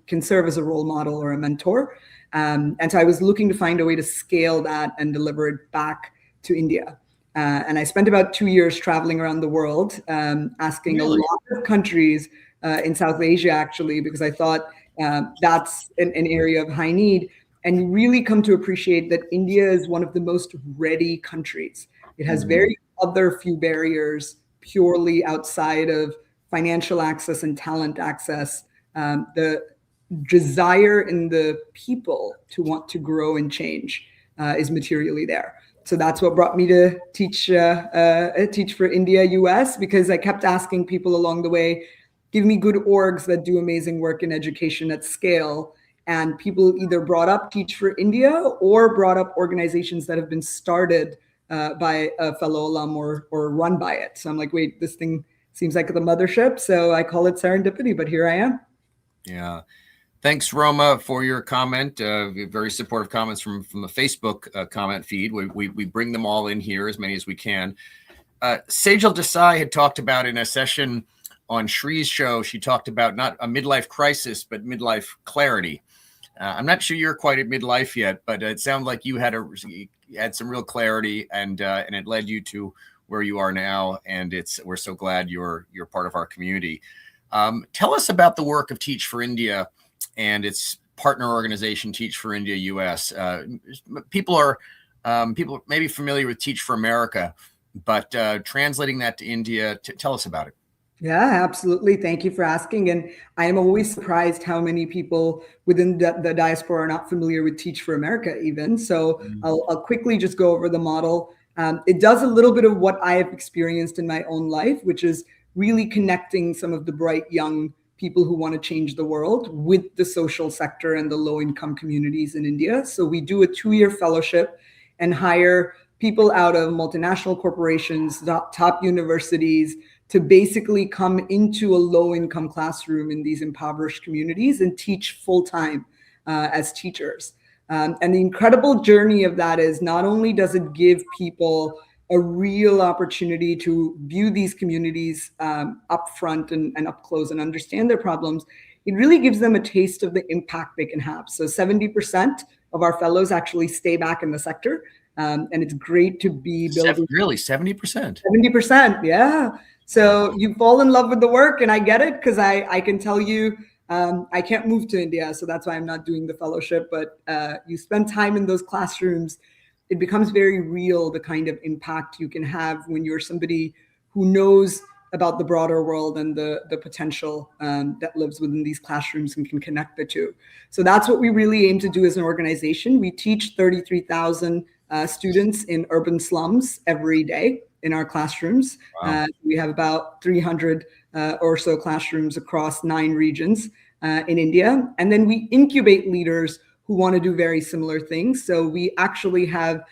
can serve as a role model or a mentor. And so I was looking to find a way to scale that and deliver it back to India. And I spent about 2 years traveling around the world, asking a lot of countries in South Asia, actually, because I thought that's an area of high need. And you really come to appreciate that India is one of the most ready countries. It has very few barriers purely outside of financial access and talent access. The desire in the people to want to grow and change is materially there. So that's what brought me to Teach for India US, because I kept asking people along the way, give me good orgs that do amazing work in education at scale. And people either brought up Teach for India or brought up organizations that have been started by a fellow alum or run by it. So I'm like, wait, this thing seems like the mothership. So I call it serendipity, but here I am. Yeah. Thanks, Roma, for your comment. Very supportive comments from the Facebook comment feed. We bring them all in here, as many as we can. Sejal Desai had talked about in a session on Sree's show, she talked about not a midlife crisis, but midlife clarity. I'm not sure you're quite at midlife yet, but it sounded like you had some real clarity, and it led you to where you are now. And we're so glad you're part of our community. Tell us about the work of Teach for India and its partner organization, Teach for India US. People may be familiar with Teach for America, but translating that to India, tell us about it. Yeah, absolutely. Thank you for asking. And I am always surprised how many people within the diaspora are not familiar with Teach for America even. So I'll quickly just go over the model. It does a little bit of what I have experienced in my own life, which is really connecting some of the bright young people who want to change the world with the social sector and the low-income communities in India. So we do a 2-year fellowship and hire people out of multinational corporations, top universities, to basically come into a low-income classroom in these impoverished communities and teach full-time as teachers. And the incredible journey of that is not only does it give people a real opportunity to view these communities up front and up close and understand their problems, it really gives them a taste of the impact they can have. So 70% of our fellows actually stay back in the sector. And it's great to be building. Really, 70%? 70%, yeah. So you fall in love with the work, and I get it, because I can tell you I can't move to India, so that's why I'm not doing the fellowship. But you spend time in those classrooms, it becomes very real, the kind of impact you can have when you're somebody who knows about the broader world and the potential that lives within these classrooms and can connect the two. So that's what we really aim to do as an organization. We teach 33,000 students in urban slums every day in our classrooms. Wow. We have about 300 or so classrooms across 9 regions in India. And then we incubate leaders who want to do very similar things. So we actually have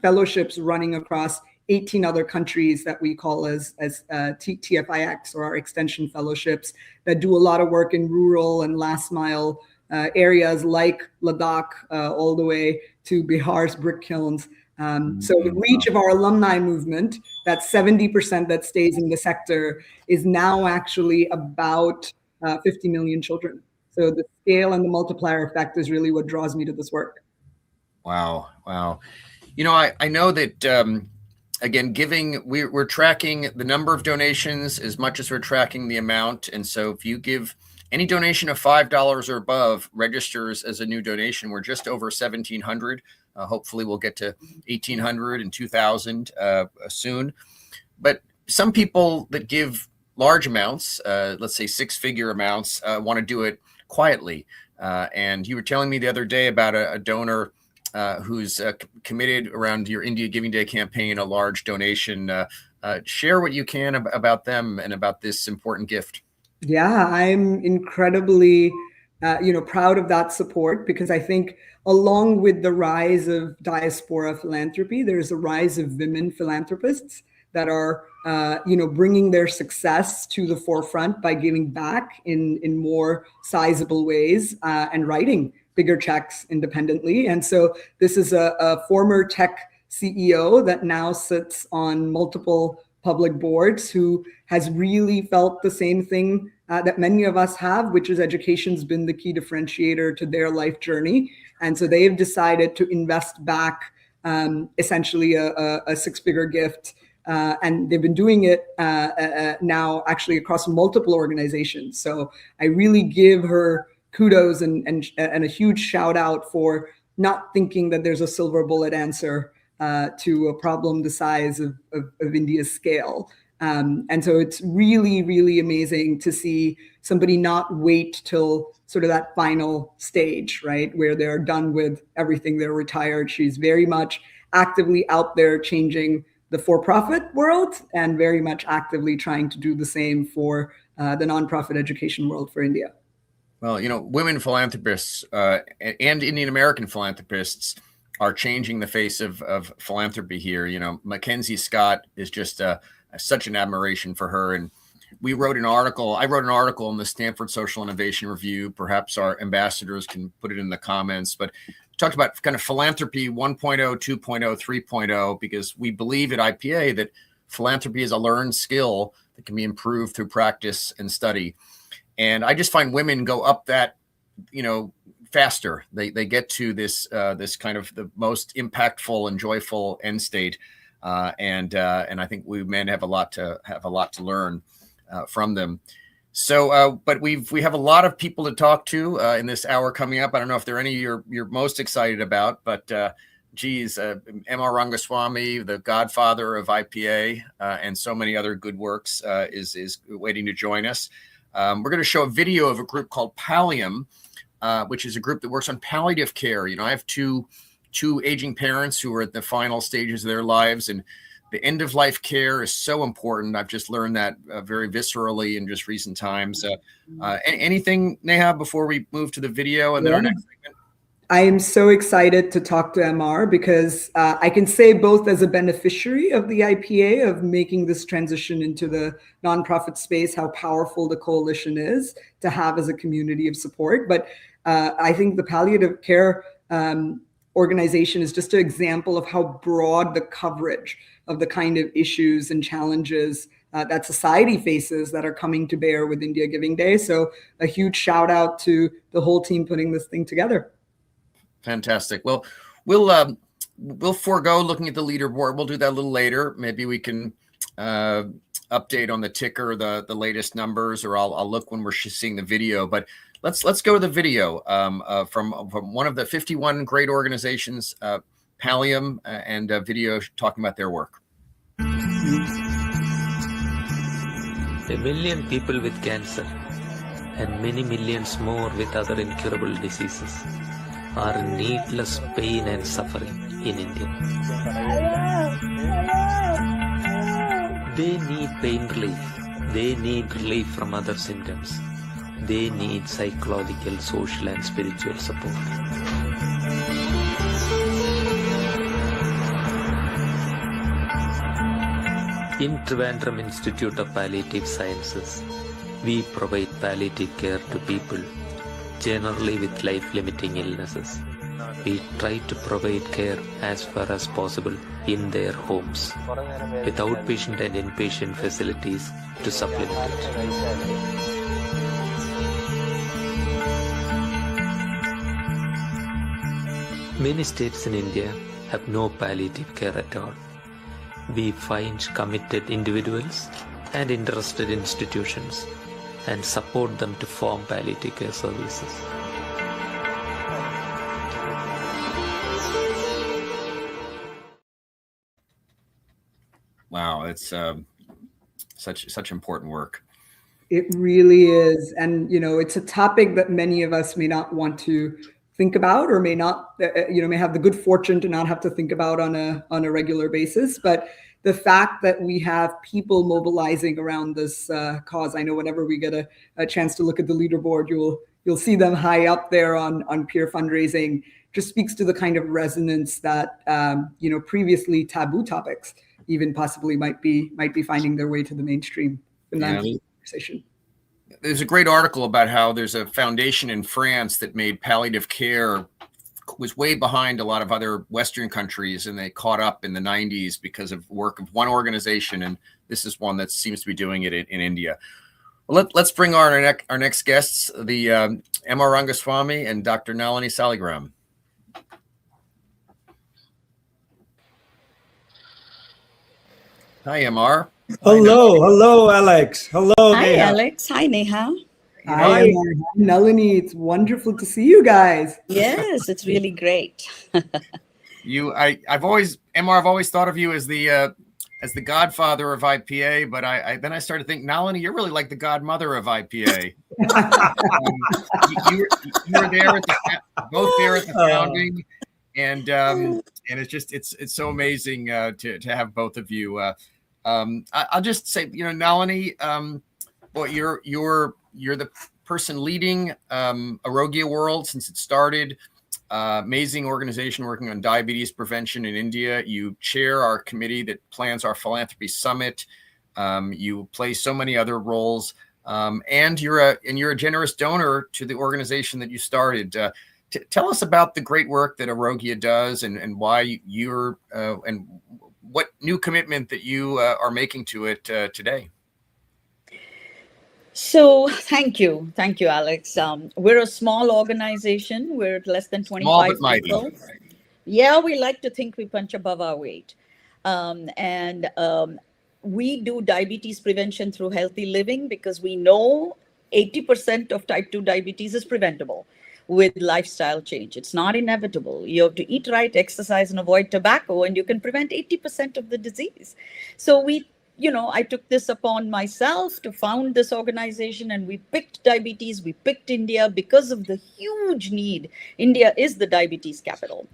fellowships running across 18 other countries that we call as TFIX, or our extension fellowships, that do a lot of work in rural and last mile areas like Ladakh, all the way to Bihar's brick kilns. So the reach of our alumni movement, that 70% that stays in the sector, is now actually about 50 million children. So the scale and the multiplier effect is really what draws me to this work. Wow. Wow. You know, I know that, again, giving, we're tracking the number of donations as much as we're tracking the amount. And so if you give any donation of $5 or above registers as a new donation, we're just over 1,700. Hopefully we'll get to 1,800 and 2,000 soon. But some people that give large amounts, let's say 6-figure amounts, want to do it quietly. And you were telling me the other day about a donor who's committed around your India Giving Day campaign, a large donation. Share what you can about them and about this important gift. Yeah, I'm incredibly, proud of that support, because I think along with the rise of diaspora philanthropy, there's a rise of women philanthropists that are, bringing their success to the forefront by giving back in more sizable ways and writing bigger checks independently. And so this is a former tech CEO that now sits on multiple public boards, who has really felt the same thing that many of us have, which is education's been the key differentiator to their life journey. And so they have decided to invest back essentially a 6-figure gift. And they've been doing it now actually across multiple organizations. So I really give her kudos and a huge shout out for not thinking that there's a silver bullet answer to a problem the size of India's scale. And so it's really, really amazing to see somebody not wait till sort of that final stage, right, where they're done with everything, they're retired. She's very much actively out there changing the for-profit world, and very much actively trying to do the same for the nonprofit education world for India. Well, women philanthropists and Indian American philanthropists are changing the face of philanthropy here. Mackenzie Scott is just such an admiration for her. And I wrote an article in the Stanford Social Innovation Review. Perhaps our ambassadors can put it in the comments, but talked about kind of philanthropy 1.0, 2.0, 3.0, because we believe at IPA that philanthropy is a learned skill that can be improved through practice and study. And I just find women go up that, faster. They get to this kind of the most impactful and joyful end state. And I think we men have a lot to learn from them. So, but we have a lot of people to talk to in this hour coming up. I don't know if there are any you're most excited about, but M.R. Rangaswamy, the godfather of IPA, and so many other good works, is waiting to join us. We're going to show a video of a group called Pallium, which is a group that works on palliative care. I have two aging parents who are at the final stages of their lives, and the end of life care is so important. I've just learned that very viscerally in just recent times. Anything, Neha, before we move to the video and then our next segment? I am so excited to talk to MR, because I can say, both as a beneficiary of the IPA, of making this transition into the nonprofit space, how powerful the coalition is to have as a community of support. But I think the palliative care organization is just an example of how broad the coverage of the kind of issues and challenges that society faces that are coming to bear with India Giving Day. So a huge shout out to the whole team putting this thing together. Fantastic. Well, we'll forego looking at the leaderboard. We'll do that a little later. Maybe we can update on the ticker, the latest numbers, or I'll look when we're seeing the video. But let's go to the video from one of the 51 great organizations, Pallium, and a video talking about their work. A million people with cancer and many millions more with other incurable diseases are in needless pain and suffering in India. They need pain relief. They need relief from other symptoms. They need psychological, social and spiritual support. In Trivandrum Institute of Palliative Sciences, we provide palliative care to people, generally with life-limiting illnesses. We try to provide care as far as possible in their homes, with outpatient and inpatient facilities to supplement it. Many states in India have no palliative care at all. We find committed individuals and interested institutions and support them to form palliative care services. Wow, it's such important work. It really is. And, it's a topic that many of us may not want to think about, or may not, may have the good fortune to not have to think about on a regular basis. But the fact that we have people mobilizing around this cause, I know whenever we get a chance to look at the leaderboard, you'll see them high up there on peer fundraising, just speaks to the kind of resonance that previously taboo topics even possibly might be finding their way to the mainstream conversation. There's a great article about how there's a foundation in France that made palliative care, was way behind a lot of other Western countries, and they caught up in the 90s because of work of one organization, and this is one that seems to be doing it in India. Well, let's bring our next guests, the M.R. Rangaswami and Dr. Nalini Saligram. Hi, MR. Hello, Alex. Hello, Hi, Neha. Alex. Hi, Neha. Hi, Nalini. It's wonderful to see you guys. Yes, it's really great. I've always thought of you as the godfather of IPA, but then I started thinking, Nalini, you're really like the godmother of IPA. You were there both there at the founding, and it's so amazing to have both of you. I'll just say, Nalini, well, you're the person leading Arogia World since it started. Amazing organization working on diabetes prevention in India. You chair our committee that plans our philanthropy summit. You play so many other roles, and you're a generous donor to the organization that you started. Tell us about the great work that Arogia does, and why you're and what new commitment that you are making to it today. So thank you, Alex. We're a small organization. We're less than 25 people. Yeah, we like to think we punch above our weight. We do diabetes prevention through healthy living, because we know 80% of type 2 diabetes is preventable with lifestyle change. It's not inevitable. You have to eat right, exercise, and avoid tobacco, and you can prevent 80% of the disease. So I took this upon myself to found this organization, and we picked diabetes, we picked India because of the huge need. India is the diabetes capital.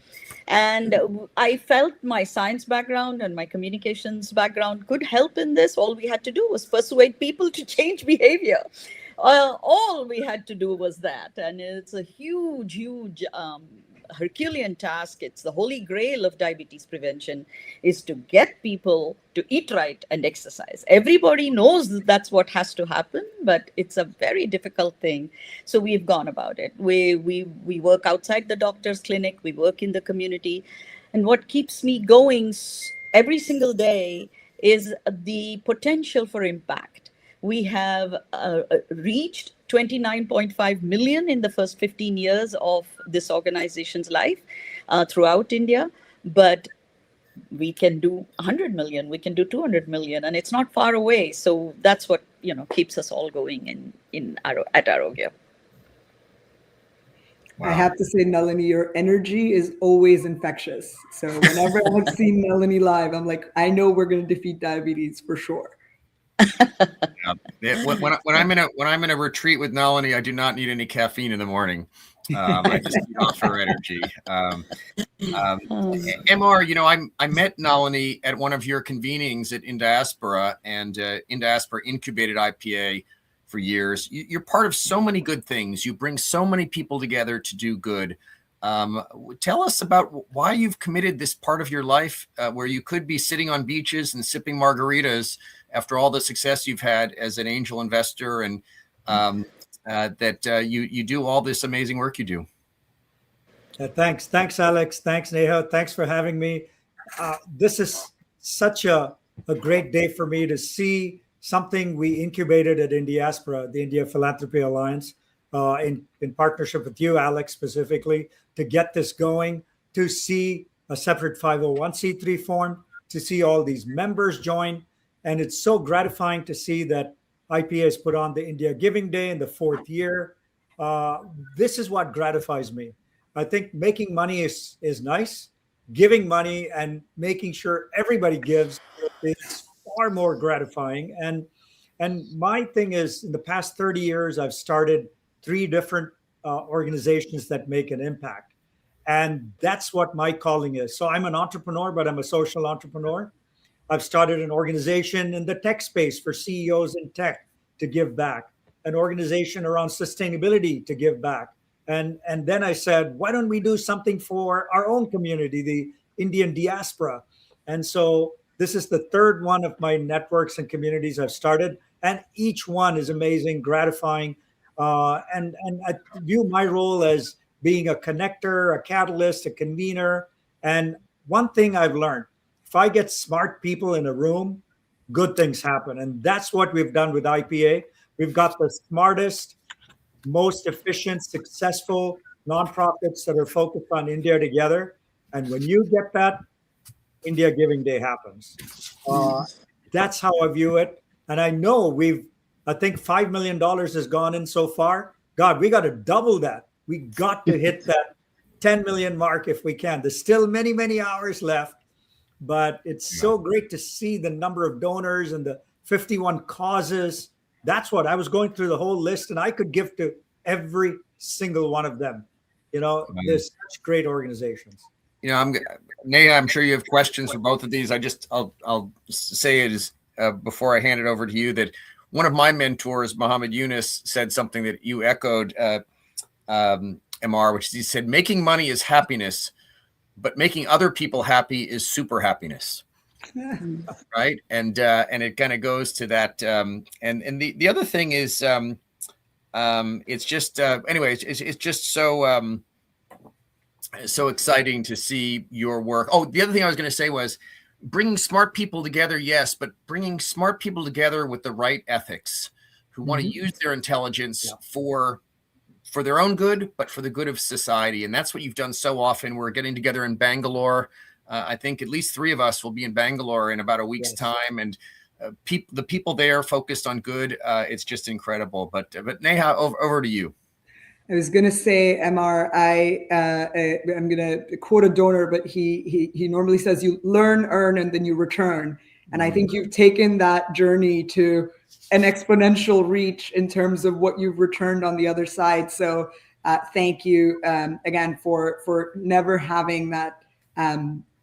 And I felt my science background and my communications background could help in this. All we had to do was persuade people to change behavior. All we had to do was that. And it's a huge Herculean task. It's the holy grail of diabetes prevention, is to get people to eat right and exercise. Everybody knows that's what has to happen, but it's a very difficult thing. So we've gone about it. We work outside the doctor's clinic. We work in the community. And what keeps me going every single day is the potential for impact. We have reached 29.5 million in the first 15 years of this organization's life throughout India. But we can do 100 million, we can do 200 million, and it's not far away. So that's what, keeps us all going at Arogya. Wow. I have to say, Nalini, your energy is always infectious. So whenever I've seen Nalini live, I'm like, I know we're going to defeat diabetes for sure. Yeah. When I'm in a retreat with Nalini, I do not need any caffeine in the morning. I just need off her energy. MR, I met Nalini at one of your convenings at Indiaspora, and Indiaspora incubated IPA for years. You're part of so many good things. You bring so many people together to do good. Tell us about why you've committed this part of your life where you could be sitting on beaches and sipping margaritas after all the success you've had as an angel investor, and that you do all this amazing work you do. Thanks, Alex. Thanks, Neha. Thanks for having me. This is such a great day for me to see something we incubated at Indiaspora, the India Philanthropy Alliance, in partnership with you, Alex, specifically, to get this going, to see a separate 501c3 form, to see all these members join. And it's so gratifying to see that IPA has put on the India Giving Day in the 4th year. This is what gratifies me. I think making money is nice. Giving money and making sure everybody gives is far more gratifying. And my thing is, in the past 30 years, I've started 3 different organizations that make an impact. And that's what my calling is. So I'm an entrepreneur, but I'm a social entrepreneur. I've started an organization in the tech space for CEOs in tech to give back, an organization around sustainability to give back. And then I said, why don't we do something for our own community, the Indian diaspora? And so this is the 3rd one of my networks and communities I've started, and each one is amazing, gratifying. And I view my role as being a connector, a catalyst, a convener. And one thing I've learned, if I get smart people in a room, good things happen. And that's what we've done with IPA. We've got the smartest, most efficient, successful nonprofits that are focused on India together. And when you get that, India Giving Day happens. That's how I view it. And I know I think $5 million has gone in so far. God, we got to double that. We got to hit that 10 million mark if we can. There's still many, many hours left, but it's so great to see the number of donors and the 51 causes. That's what I was going through the whole list, and I could give to every single one of them. There's such great organizations. Neha, I'm sure you have questions for both of these. I'll say it is before I hand it over to you that one of my mentors, Muhammad Yunus, said something that you echoed, MR, which is he said, making money is happiness, but making other people happy is super happiness. Right. And it kind of goes to that. And the other thing is, it's just, it's just so exciting to see your work. Oh, the other thing I was going to say was bringing smart people together. Yes. But bringing smart people together with the right ethics, who want to use their intelligence for their own good, but for the good of society. And that's what you've done so often. We're getting together in Bangalore. I think at least 3 of us will be in Bangalore in about a week's time. And the people there focused on good. It's just incredible. But Neha, over to you. I was going to say, MR, I'm going to quote a donor, but he normally says you learn, earn, and then you return. And I think you've taken that journey to an exponential reach in terms of what you've returned on the other side. So thank you again for never having that,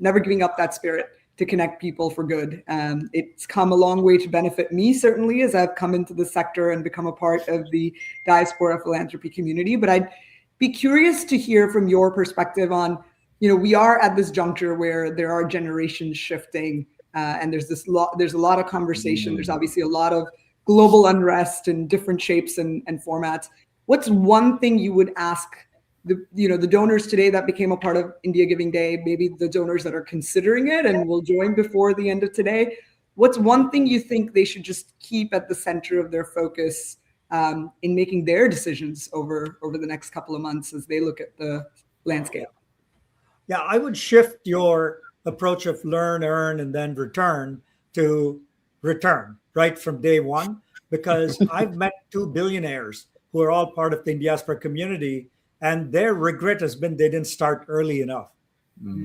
never giving up that spirit to connect people for good. It's come a long way to benefit me, certainly, as I've come into the sector and become a part of the diaspora philanthropy community. But I'd be curious to hear from your perspective on, we are at this juncture where there are generations shifting, and there's a lot of conversation. There's obviously a lot of global unrest in different shapes and formats. What's one thing you would ask the donors today that became a part of India Giving Day, maybe the donors that are considering it and will join before the end of today? What's one thing you think they should just keep at the center of their focus in making their decisions over the next couple of months as they look at the landscape? Yeah, I would shift your approach of learn, earn, and then return to return right from day one. Because I've met 2 billionaires who are all part of the diaspora community, and their regret has been they didn't start early enough.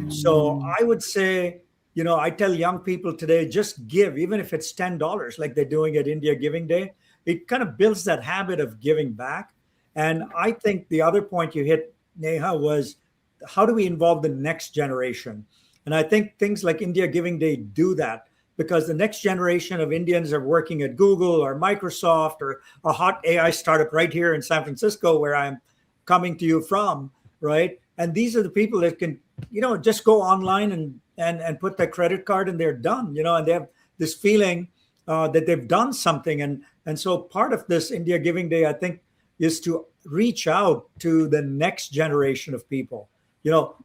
So I would say, I tell young people today, just give, even if it's $10, like they're doing at India Giving Day. It kind of builds that habit of giving back. And I think the other point you hit, Neha, was how do we involve the next generation? And I think things like India Giving Day do that, because the next generation of Indians are working at Google or Microsoft or a hot AI startup right here in San Francisco, where I'm coming to you from, right? And these are the people that can, just go online and put their credit card and they're done, and they have this feeling that they've done something. And so part of this India Giving Day, I think, is to reach out to the next generation of people.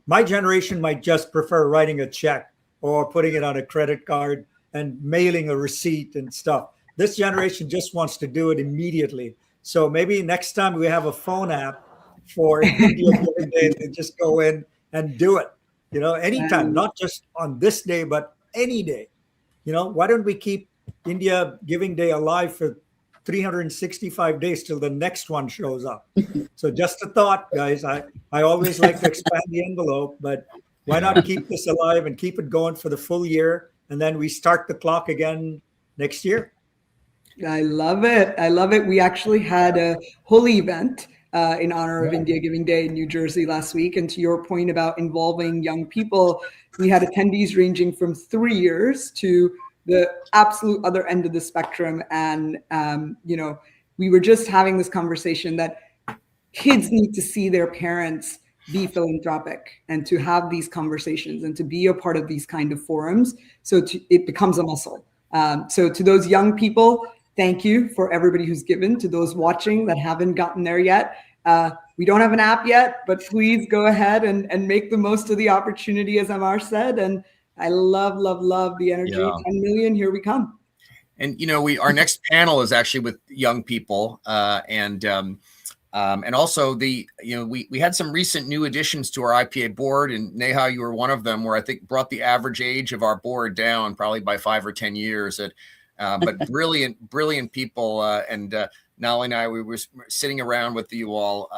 My generation might just prefer writing a check or putting it on a credit card and mailing a receipt and stuff. This generation just wants to do it immediately. So maybe next time we have a phone app for India Giving Day, they just go in and do it, anytime, not just on this day, but any day. Why don't we keep India Giving Day alive for 365 days till the next one shows up? So just a thought, guys. I always like to expand the envelope, but why not keep this alive and keep it going for the full year? And then we start the clock again next year. I love it. I love it. We actually had a holy event in honor of India Giving Day in New Jersey last week. And to your point about involving young people, we had attendees ranging from 3 years to the absolute other end of the spectrum. And, we were just having this conversation that kids need to see their parents be philanthropic and to have these conversations and to be a part of these kind of forums. So it becomes a muscle. So to those young people, thank you for everybody who's given. To those watching that haven't gotten there yet, we don't have an app yet, but please go ahead and make the most of the opportunity, as Amar said. And I love the energy. Yeah. 10 million, here we come. And our next panel is actually with young people, and also we had some recent new additions to our IPA board, and Neha, you were one of them, where I think brought the average age of our board down probably by 5 or 10 years. But brilliant people, and Nali and I, we were sitting around with you all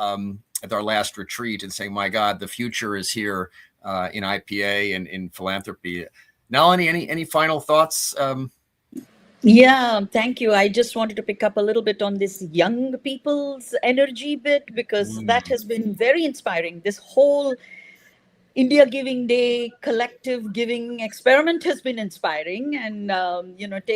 at our last retreat and saying, my God, the future is here in IPA and in philanthropy. Nalini, any final thoughts? Yeah, thank you. I just wanted to pick up a little bit on this young people's energy bit, because that has been very inspiring. This whole India Giving Day collective giving experiment has been inspiring, and it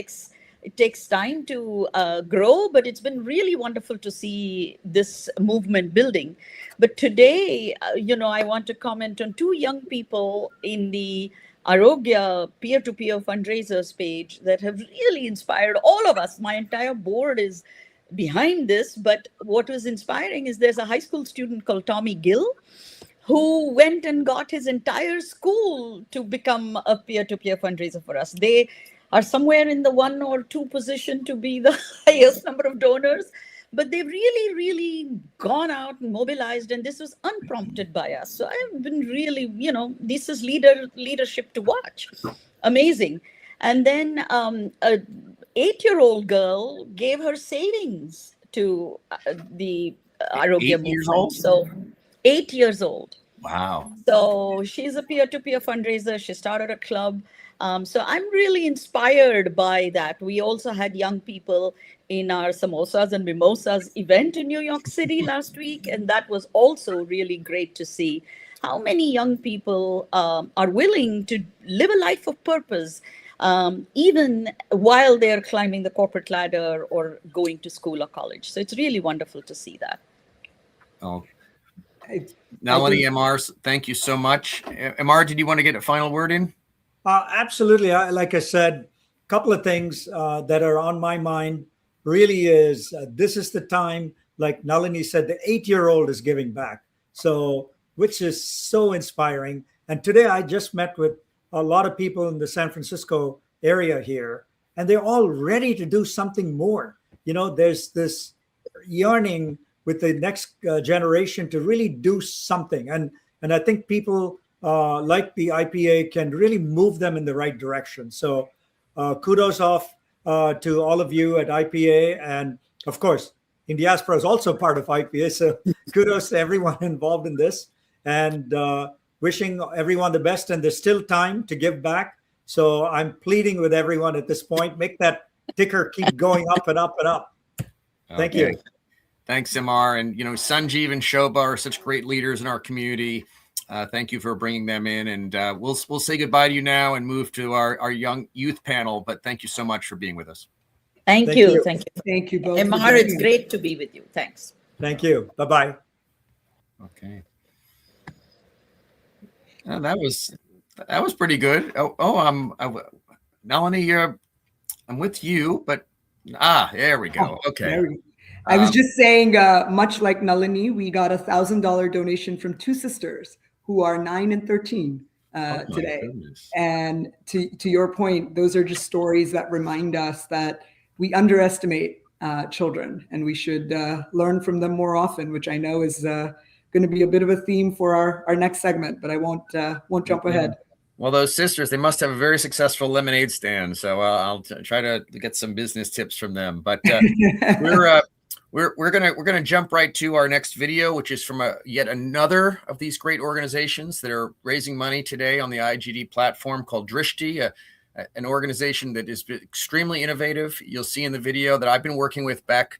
takes time to grow, but it's been really wonderful to see this movement building. But today, I want to comment on 2 young people in the Arogya peer-to-peer fundraisers page that have really inspired all of us. My entire board is behind this, but what was inspiring is there's a high school student called Tommy Gill who went and got his entire school to become a peer-to-peer fundraiser for us. They are somewhere in the 1 or 2 position to be the highest number of donors, but they've really gone out and mobilized, and this was unprompted by us. So I've been really, this is leadership to watch. Amazing. And then a 8-year-old girl gave her savings to the Arogya movement. So 8 years old. Wow. So she's a peer-to-peer fundraiser. She started a club. So I'm really inspired by that. We also had young people in our Samosas and Mimosas event in New York City last week. And that was also really great to see how many young people are willing to live a life of purpose, even while they're climbing the corporate ladder or going to school or college. So it's really wonderful to see that. Oh, Nalini, MR, thank you so much. MR, did you want to get a final word in? Absolutely. Like I said, a couple of things that are on my mind really is this is the time, like Nalini said, the 8-year-old is giving back. So, which is so inspiring. And today I just met with a lot of people in the San Francisco area here, and they're all ready to do something more. There's this yearning with the next generation to really do something. And I think people like the IPA can really move them in the right direction. So kudos off to all of you at IPA. And of course, Indiaspora is also part of IPA. So kudos to everyone involved in this, and wishing everyone the best. And there's still time to give back. So I'm pleading with everyone at this point, make that ticker keep going up and up and up. Thank you. Thanks, Imar. And, Sanjeev and Shobha are such great leaders in our community. Thank you for bringing them in. And we'll say goodbye to you now and move to our young youth panel. But thank you so much for being with us. Thank you. Thank you both. Imar, it's great to be with you. Thanks. Thank you. Bye-bye. Okay. Oh, that was pretty good. Nalini, I'm with you, but there we go. Okay. I was just saying, much like Nalini, we got $1,000 donation from two sisters who are 9 and 13 today. Goodness. And to your point, those are just stories that remind us that we underestimate children, and we should learn from them more often, which I know is going to be a bit of a theme for our next segment, but I won't jump ahead. Well, those sisters, they must have a very successful lemonade stand. So I'll try to get some business tips from them. But we're gonna jump right to our next video, which is from yet another of these great organizations that are raising money today on the IGD platform called Drishti, an organization that is extremely innovative. You'll see in the video that I've been working with back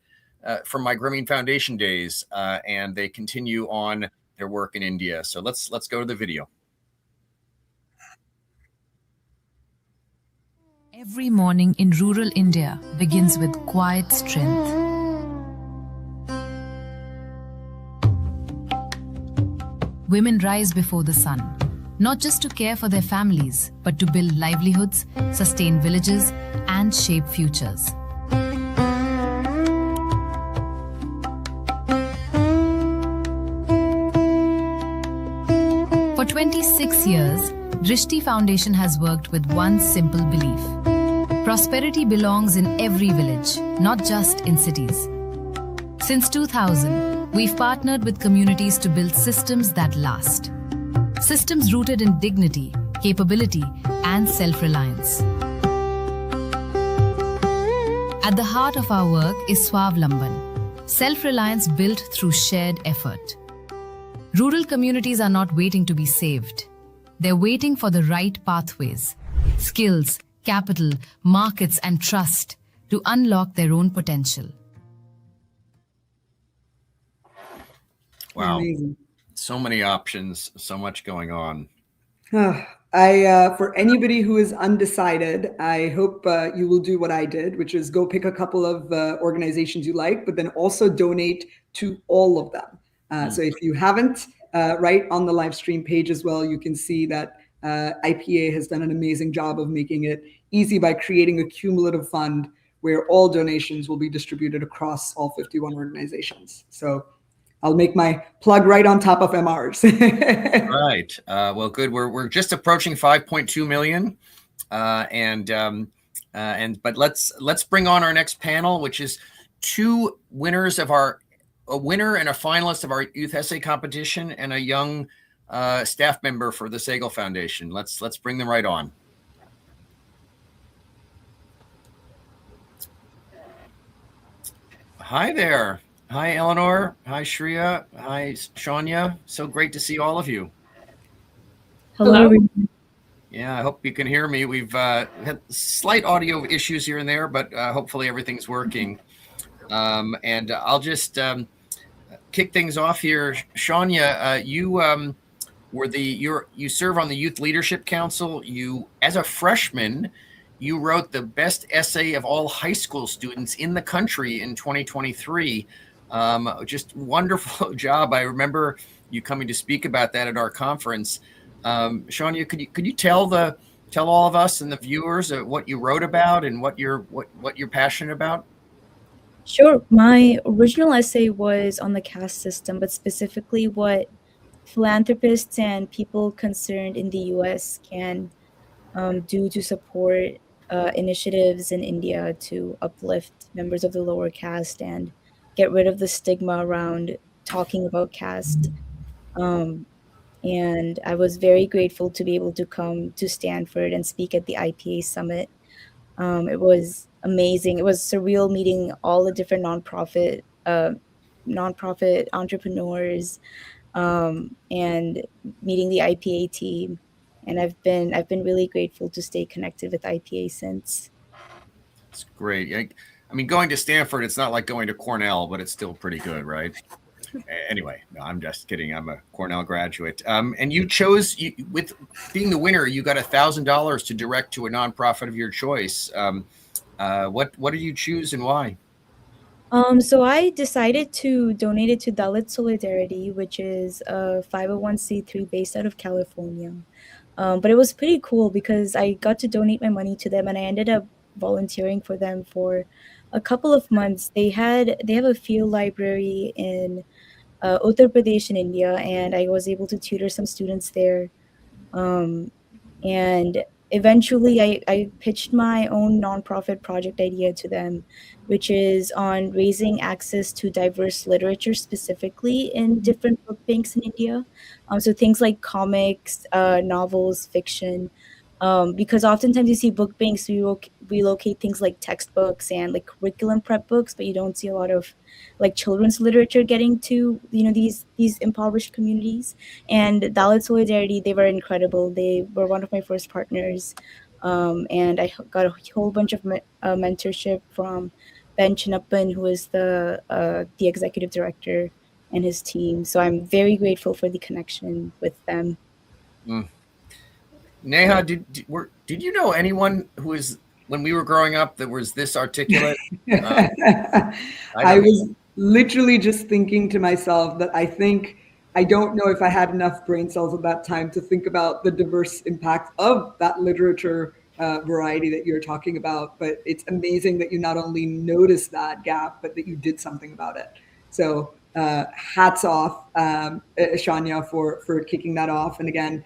from my Grooming Foundation days, and they continue on their work in India. So let's go to the video. Every morning in rural India begins with quiet strength. Women rise before the sun, not just to care for their families, but to build livelihoods, sustain villages, and shape futures. For 26 years, Drishti Foundation has worked with one simple belief. Prosperity belongs in every village, not just in cities. Since 2000, we've partnered with communities to build systems that last. Systems rooted in dignity, capability, and self-reliance. At the heart of our work is Swavlamban, self-reliance built through shared effort. Rural communities are not waiting to be saved. They're waiting for the right pathways, skills, capital, markets, and trust to unlock their own potential. Wow. Amazing. So many options, so much going on. For anybody who is undecided, I hope you will do what I did, which is go pick a couple of organizations you like, but then also donate to all of them. So if you haven't, right on the live stream page as well, you can see that IPA has done an amazing job of making it easy by creating a cumulative fund where all donations will be distributed across all 51 organizations. So I'll make my plug right on top of MR's. Right. Well, good. We're just approaching 5.2 million. But let's bring on our next panel, which is two winners of a winner and a finalist of our youth essay competition and a young staff member for the Sehgal Foundation. Let's bring them right on. Hi there. Hi, Eleanor. Hi, Sree. Hi, Shania. So great to see all of you. Hello. Yeah, I hope you can hear me. We've had slight audio issues here and there, but hopefully everything's working. And I'll just kick things off here. Shania, you serve on the Youth Leadership Council. As a freshman, you wrote the best essay of all high school students in the country in 2023. Just wonderful job. I remember you coming to speak about that at our conference. Shania, could you tell all of us and the viewers what you wrote about and what you're passionate about? Sure. My original essay was on the caste system, but specifically what philanthropists and people concerned in the US can do to support initiatives in India to uplift members of the lower caste and get rid of the stigma around talking about caste. And I was very grateful to be able to come to Stanford and speak at the IPA Summit. It was amazing. It was surreal meeting all the different nonprofit entrepreneurs, and meeting the IPA team. And I've been really grateful to stay connected with IPA since. It's great. I mean, going to Stanford, it's not like going to Cornell, but it's still pretty good, right? Anyway, no, I'm just kidding. I'm a Cornell graduate. And you chose, with being the winner, you got $1,000 to direct to a nonprofit of your choice. What did you choose and why? So I decided to donate it to Dalit Solidarity, which is a 501c3 based out of California. But it was pretty cool because I got to donate my money to them, and I ended up volunteering for them for a couple of months. They have a field library in Uttar Pradesh in India, and I was able to tutor some students there. And eventually I pitched my own nonprofit project idea to them, which is on raising access to diverse literature, specifically in different book banks in India. So things like comics, novels, fiction, because oftentimes you see book banks relocate things like textbooks and like curriculum prep books, but you don't see a lot of like children's literature getting to these impoverished communities. And Dalit Solidarity, they were incredible. They were one of my first partners, and I got a whole bunch of mentorship from Ben Chinappan, who is the executive director, and his team. So I'm very grateful for the connection with them. Neha, did you know anyone who was, when we were growing up, that was this articulate? I was literally just thinking to myself that I don't know if I had enough brain cells at that time to think about the diverse impact of that literature variety that you're talking about. But it's amazing that you not only noticed that gap, but that you did something about it. So hats off, Shania, for kicking that off. And again,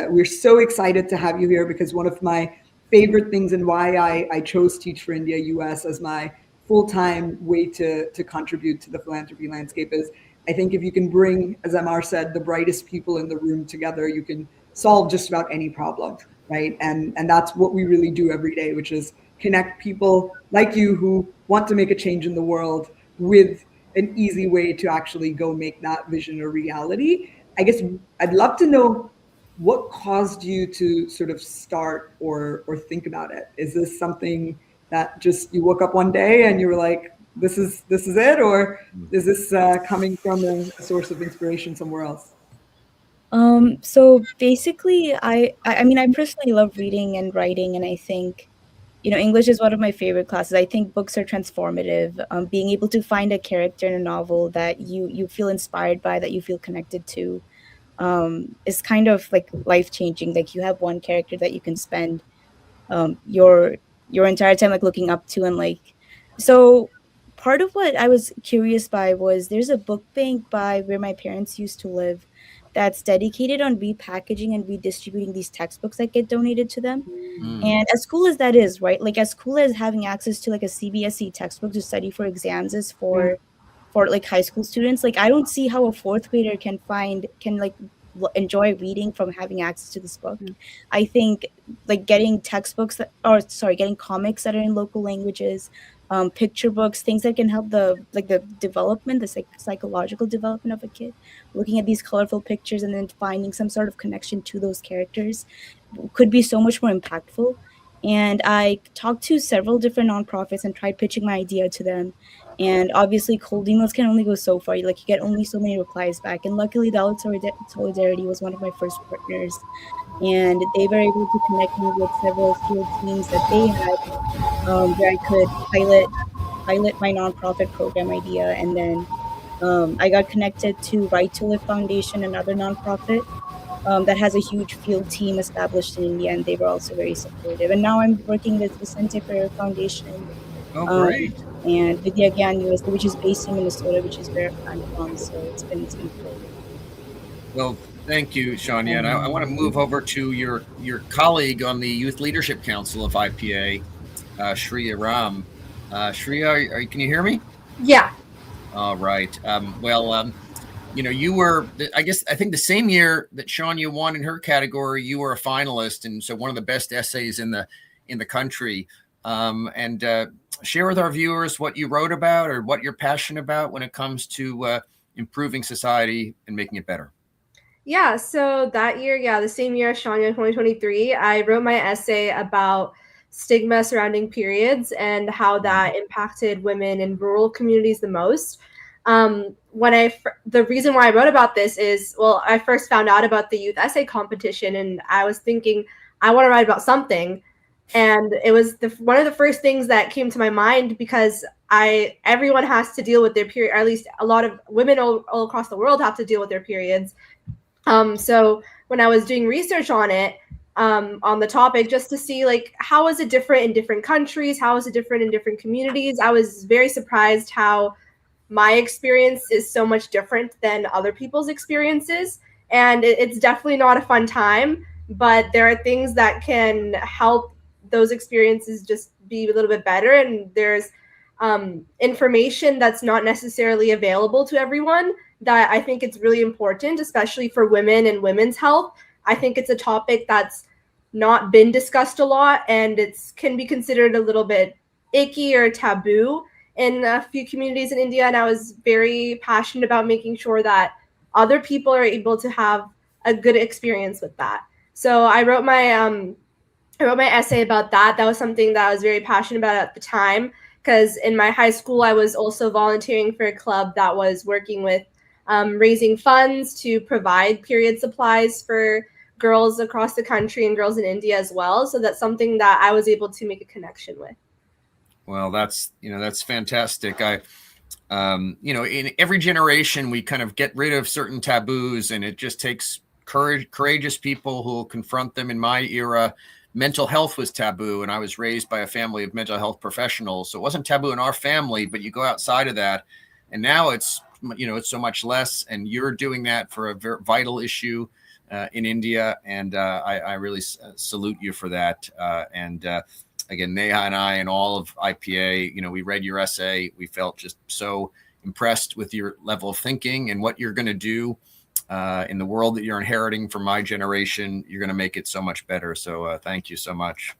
we're so excited to have you here, because one of my favorite things and why I chose Teach for India US as my full-time way to contribute to the philanthropy landscape is, I think if you can bring, as Amar said, the brightest people in the room together, you can solve just about any problem, right? And that's what we really do every day, which is connect people like you who want to make a change in the world with an easy way to actually go make that vision a reality. I guess I'd love to know what caused you to sort of start or think about it. Is this something that just you woke up one day and you were like, this is it, or is this coming from a source of inspiration somewhere else? So basically, I mean, I personally love reading and writing, and I think, English is one of my favorite classes. I think books are transformative. Being able to find a character in a novel that you feel inspired by, that you feel connected to, is kind of like life-changing. Like, you have one character that you can spend your entire time like looking up to. And like, so part of what I was curious by was, there's a book bank by where my parents used to live that's dedicated on repackaging and redistributing these textbooks that get donated to them. And as cool as that is, right? Like, as cool as having access to like a CBSE textbook to study for exams is for like high school students, like I don't see how a fourth grader can enjoy reading from having access to this book. I think like getting getting comics that are in local languages, picture books, things that can help the development, the psychological development of a kid, looking at these colorful pictures and then finding some sort of connection to those characters could be so much more impactful. And I talked to several different nonprofits and tried pitching my idea to them. And obviously cold emails can only go so far. Like, you get only so many replies back. And luckily, Dalit Solidarity was one of my first partners. And they were able to connect me with several field teams that they had, where I could pilot my nonprofit program idea. And then I got connected to Right to Live Foundation, another nonprofit that has a huge field team established in India, and they were also very supportive. And now I'm working with Vicente Ferrer Foundation. Oh, great. And Vidya Gyan USA, which is based in Minnesota, which is where I'm from. So it's been cool. Well, thank you, Shania. And I want to move over to your colleague on the Youth Leadership Council of IPA, Sree Ram. Sree, can you hear me? Yeah. All right. you were, I think the same year that Shania won in her category, you were a finalist, and so one of the best essays in the country. And share with our viewers what you wrote about or what you're passionate about when it comes to improving society and making it better. Yeah, so that year, the same year as Shania, 2023, I wrote my essay about stigma surrounding periods and how that impacted women in rural communities the most. The reason why I wrote about this is, well, I first found out about the youth essay competition, and I was thinking, I want to write about something. And it was one of the first things that came to my mind, because everyone has to deal with their period, or at least a lot of women all across the world have to deal with their periods. So when I was doing research on it, on the topic, just to see like, how is it different in different countries? How is it different in different communities? I was very surprised how my experience is so much different than other people's experiences. And it's definitely not a fun time, but there are things that can help those experiences just be a little bit better. And there's information that's not necessarily available to everyone that I think it's really important, especially for women and women's health. I think it's a topic that's not been discussed a lot, and can be considered a little bit icky or taboo in a few communities in India. And I was very passionate about making sure that other people are able to have a good experience with that. So I wrote my essay about that. That was something that I was very passionate about at the time, because in my high school, I was also volunteering for a club that was working with raising funds to provide period supplies for girls across the country and girls in India as well. So that's something that I was able to make a connection with. Well, that's fantastic. In every generation, we kind of get rid of certain taboos, and it just takes courageous people who will confront them. In my era, mental health was taboo, and I was raised by a family of mental health professionals. So it wasn't taboo in our family, but you go outside of that, and now it's so much less. And you're doing that for a very vital issue in India, and I really salute you for that. Again, Neha and I and all of IPA, we read your essay. We felt just so impressed with your level of thinking and what you're going to do in the world that you're inheriting from my generation. You're going to make it so much better. So thank you so much.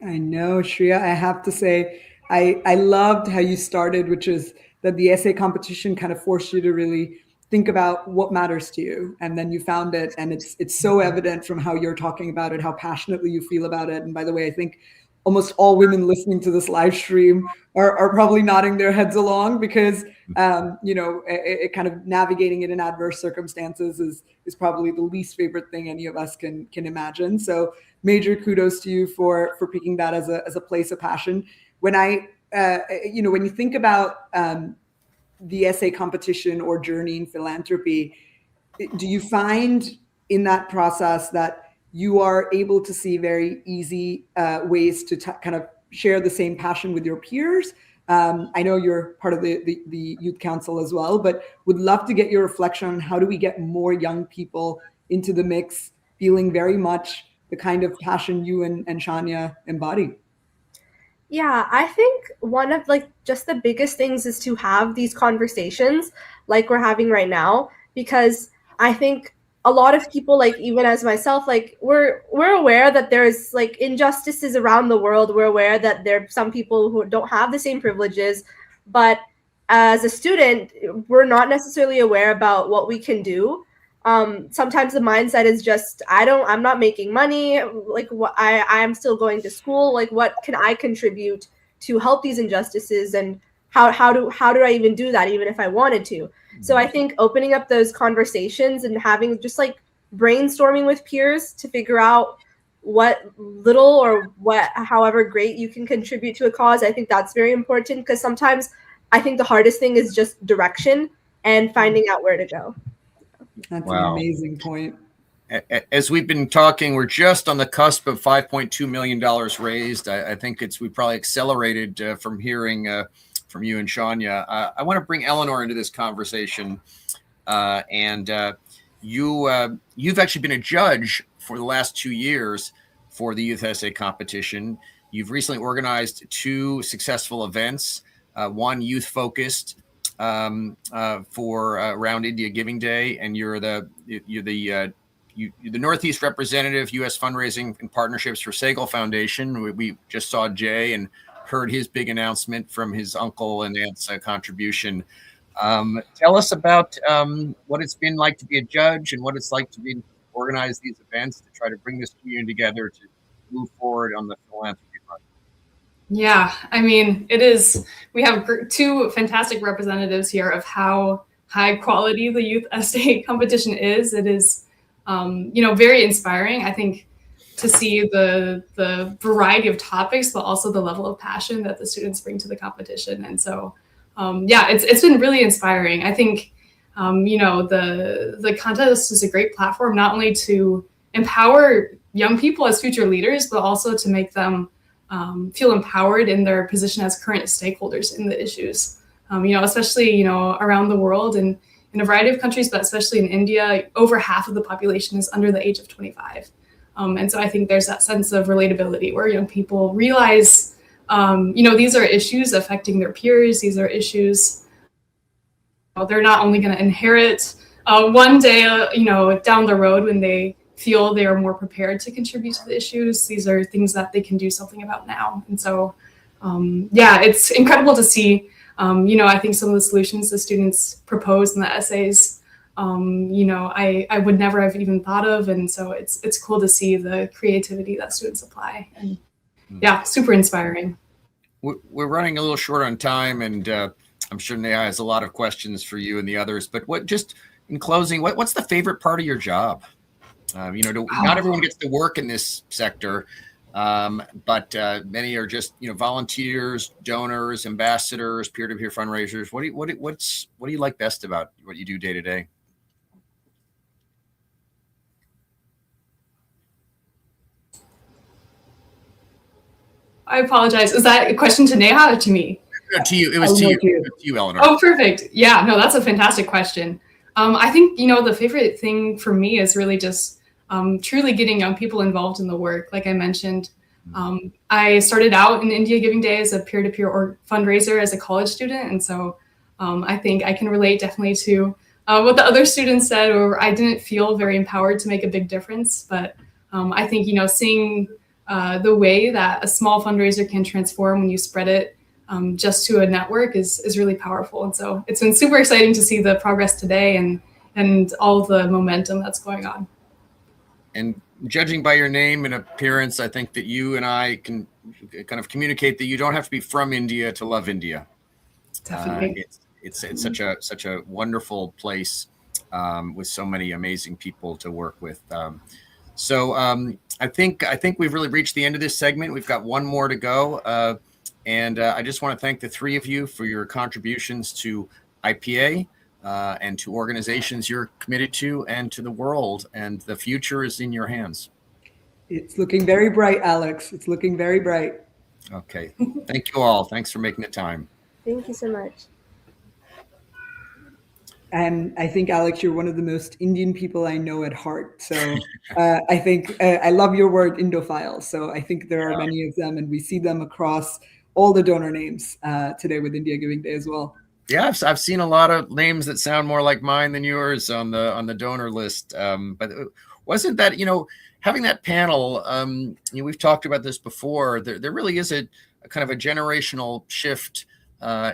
I know, Shreya, I have to say, I loved how you started, which is that the essay competition kind of forced you to really think about what matters to you. And then you found it, and it's so evident from how you're talking about it, how passionately you feel about it. And by the way, I think almost all women listening to this live stream are probably nodding their heads along, because it kind of navigating it in adverse circumstances is probably the least favorite thing any of us can imagine. So major kudos to you for picking that as a place of passion. When when you think about the essay competition or journey in philanthropy, do you find in that process that you are able to see very easy ways to kind of share the same passion with your peers? I know you're part of the Youth Council as well, but would love to get your reflection on how do we get more young people into the mix, feeling very much the kind of passion you and Shania embody? Yeah, I think one of just the biggest things is to have these conversations like we're having right now, because I think a lot of people, even as myself, we're aware that there's injustices around the world. We're aware that there are some people who don't have the same privileges, but as a student, we're not necessarily aware about what we can do. Sometimes the mindset is just, I'm not making money. I'm still going to school. What can I contribute to help these injustices? And how do I even do that, even if I wanted to? So I think opening up those conversations and having just brainstorming with peers to figure out what little or however great you can contribute to a cause. I think that's very important, because sometimes I think the hardest thing is just direction and finding out where to go. That's an amazing point. As we've been talking, we're just on the cusp of $5.2 million raised. I think we probably accelerated from hearing from you and Shania. I want to bring Eleanor into this conversation. You've actually been a judge for the last 2 years for the Youth Essay Competition. You've recently organized 2 successful events, one youth-focused for around India Giving Day, and you're the Northeast representative, U.S. fundraising and partnerships for Sehgal Foundation. We just saw Jay and heard his big announcement from his uncle and aunt's contribution. Tell us about what it's been like to be a judge and what it's like to organize these events to try to bring this community together to move forward on the philanthropy front. Yeah, I mean, it is. We have two fantastic representatives here of how high quality the youth essay competition is. It is, very inspiring. I think to see the variety of topics, but also the level of passion that the students bring to the competition. And so, it's been really inspiring. I think, the contest is a great platform not only to empower young people as future leaders, but also to make them feel empowered in their position as current stakeholders in the issues. Especially around the world and in a variety of countries, but especially in India, over half of the population is under the age of 25. And so I think there's that sense of relatability where young people realize, these are issues affecting their peers. These are issues they're not only going to inherit one day, down the road when they feel they are more prepared to contribute to the issues. These are things that they can do something about now. And so, it's incredible to see, I think some of the solutions the students propose in the essays, I would never have even thought of. And so it's cool to see the creativity that students apply. And super inspiring. We're running a little short on time, and I'm sure Neha has a lot of questions for you and the others, but just in closing, what's the favorite part of your job? Not everyone gets to work in this sector, but many are just, volunteers, donors, ambassadors, peer-to-peer fundraisers. What do you like best about what you do day to day? I apologize. Is that a question to Neha or to me? No, to you. It was to you, Eleanor. Oh, perfect. Yeah, no, that's a fantastic question. I think, the favorite thing for me is really just truly getting young people involved in the work. Like I mentioned, I started out in India Giving Day as a peer-to-peer fundraiser as a college student. And so I think I can relate definitely to what the other students said, or I didn't feel very empowered to make a big difference. But I think, seeing the way that a small fundraiser can transform when you spread it just to a network is really powerful. And so it's been super exciting to see the progress today and all the momentum that's going on. And judging by your name and appearance, I think that you and I can kind of communicate that you don't have to be from India to love India. Definitely. It's such a wonderful place with so many amazing people to work with. So I think we've really reached the end of this segment. We've got one more to go. And I just want to thank the three of you for your contributions to IPA and to organizations you're committed to and to the world. And the future is in your hands. It's looking very bright, Alex. It's looking very bright. Okay. Thank you all. Thanks for making the time. Thank you so much. And I think, Alex, you're one of the most Indian people I know at heart. So I think I love your word Indophile. So I think there are many of them, and we see them across all the donor names today with India Giving Day as well. Yeah, I've seen a lot of names that sound more like mine than yours on the donor list. But wasn't that, having that panel, we've talked about this before, there really is a kind of a generational shift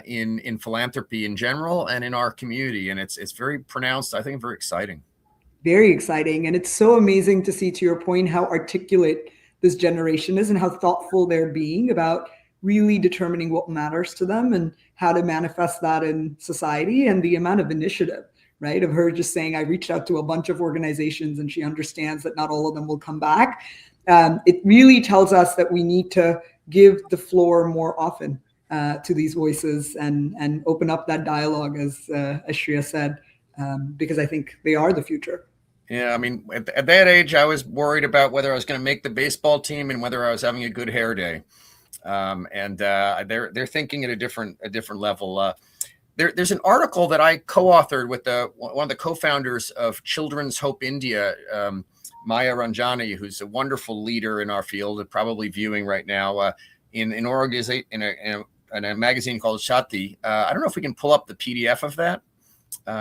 in philanthropy in general and in our community. And it's very pronounced, I think, very exciting. Very exciting. And it's so amazing to see, to your point, how articulate this generation is and how thoughtful they're being about really determining what matters to them and how to manifest that in society, and the amount of initiative, right? Of her just saying, I reached out to a bunch of organizations and she understands that not all of them will come back. It really tells us that we need to give the floor more often to these voices and open up that dialogue, as Shree said, because I think they are the future. Yeah, I mean, at that age, I was worried about whether I was going to make the baseball team and whether I was having a good hair day. And they're thinking at a different level. There's an article that I co-authored with one of the co-founders of Children's Hope India, Maya Ranjani, who's a wonderful leader in our field, and probably viewing right now, in a in a magazine called Shati. I don't know if we can pull up the PDF of that,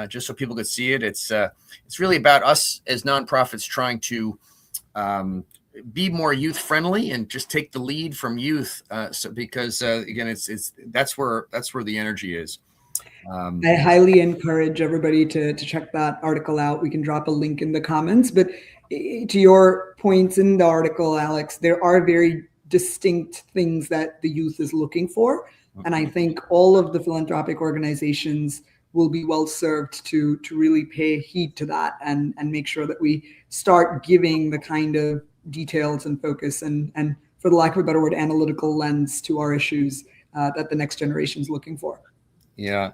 just so people could see it. It's really about us as nonprofits trying to be more youth friendly and just take the lead from youth. Because again, that's where the energy is. I highly encourage everybody to check that article out. We can drop a link in the comments. But to your points in the article, Alex, there are very distinct things that the youth is looking for. And I think all of the philanthropic organizations will be well served to really pay heed to that and make sure that we start giving the kind of details and focus and for the lack of a better word, analytical lens to our issues that the next generation is looking for. Yeah.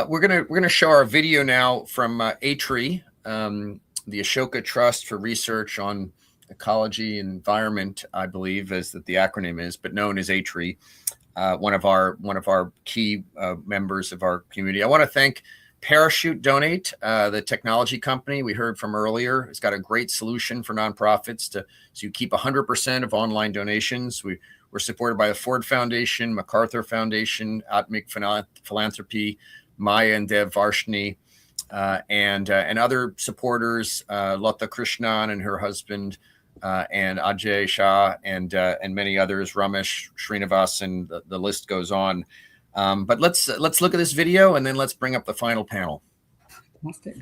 We're gonna show our video now from ATREE, the Ashoka Trust for Research on Ecology and Environment, I believe, is that the acronym is, but known as ATREE, one of our key members of our community. I want to thank Parachute Donate, the technology company we heard from earlier. It's got a great solution for nonprofits so you keep 100% of online donations. We're supported by the Ford Foundation, MacArthur Foundation, Atmic Philanthropy, Maya and Dev Varshni, and other supporters, Lata Krishnan and her husband, and Ajay Shah, and many others, Ramesh, Srenivasan, the list goes on. But let's look at this video and then let's bring up the final panel. Fantastic.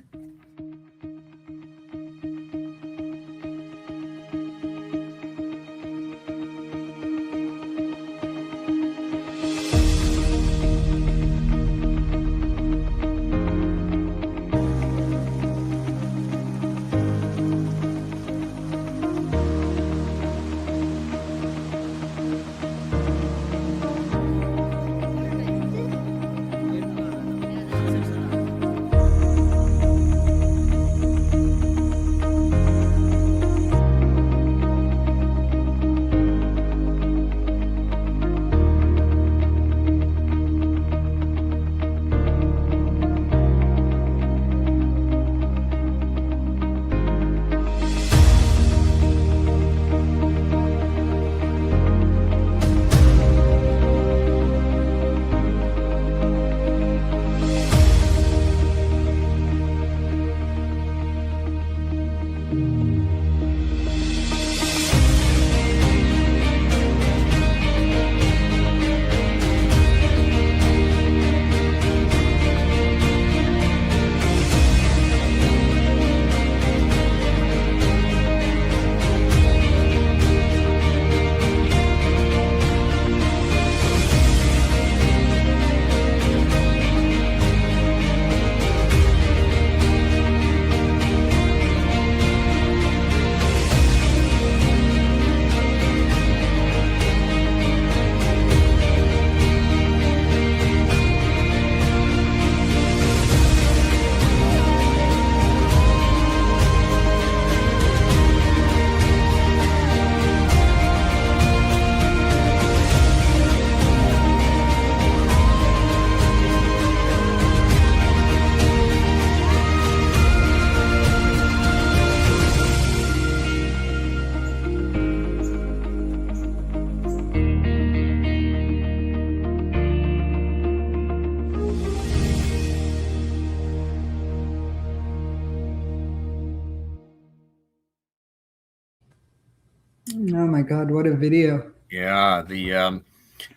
Oh my God, what a video. Yeah, the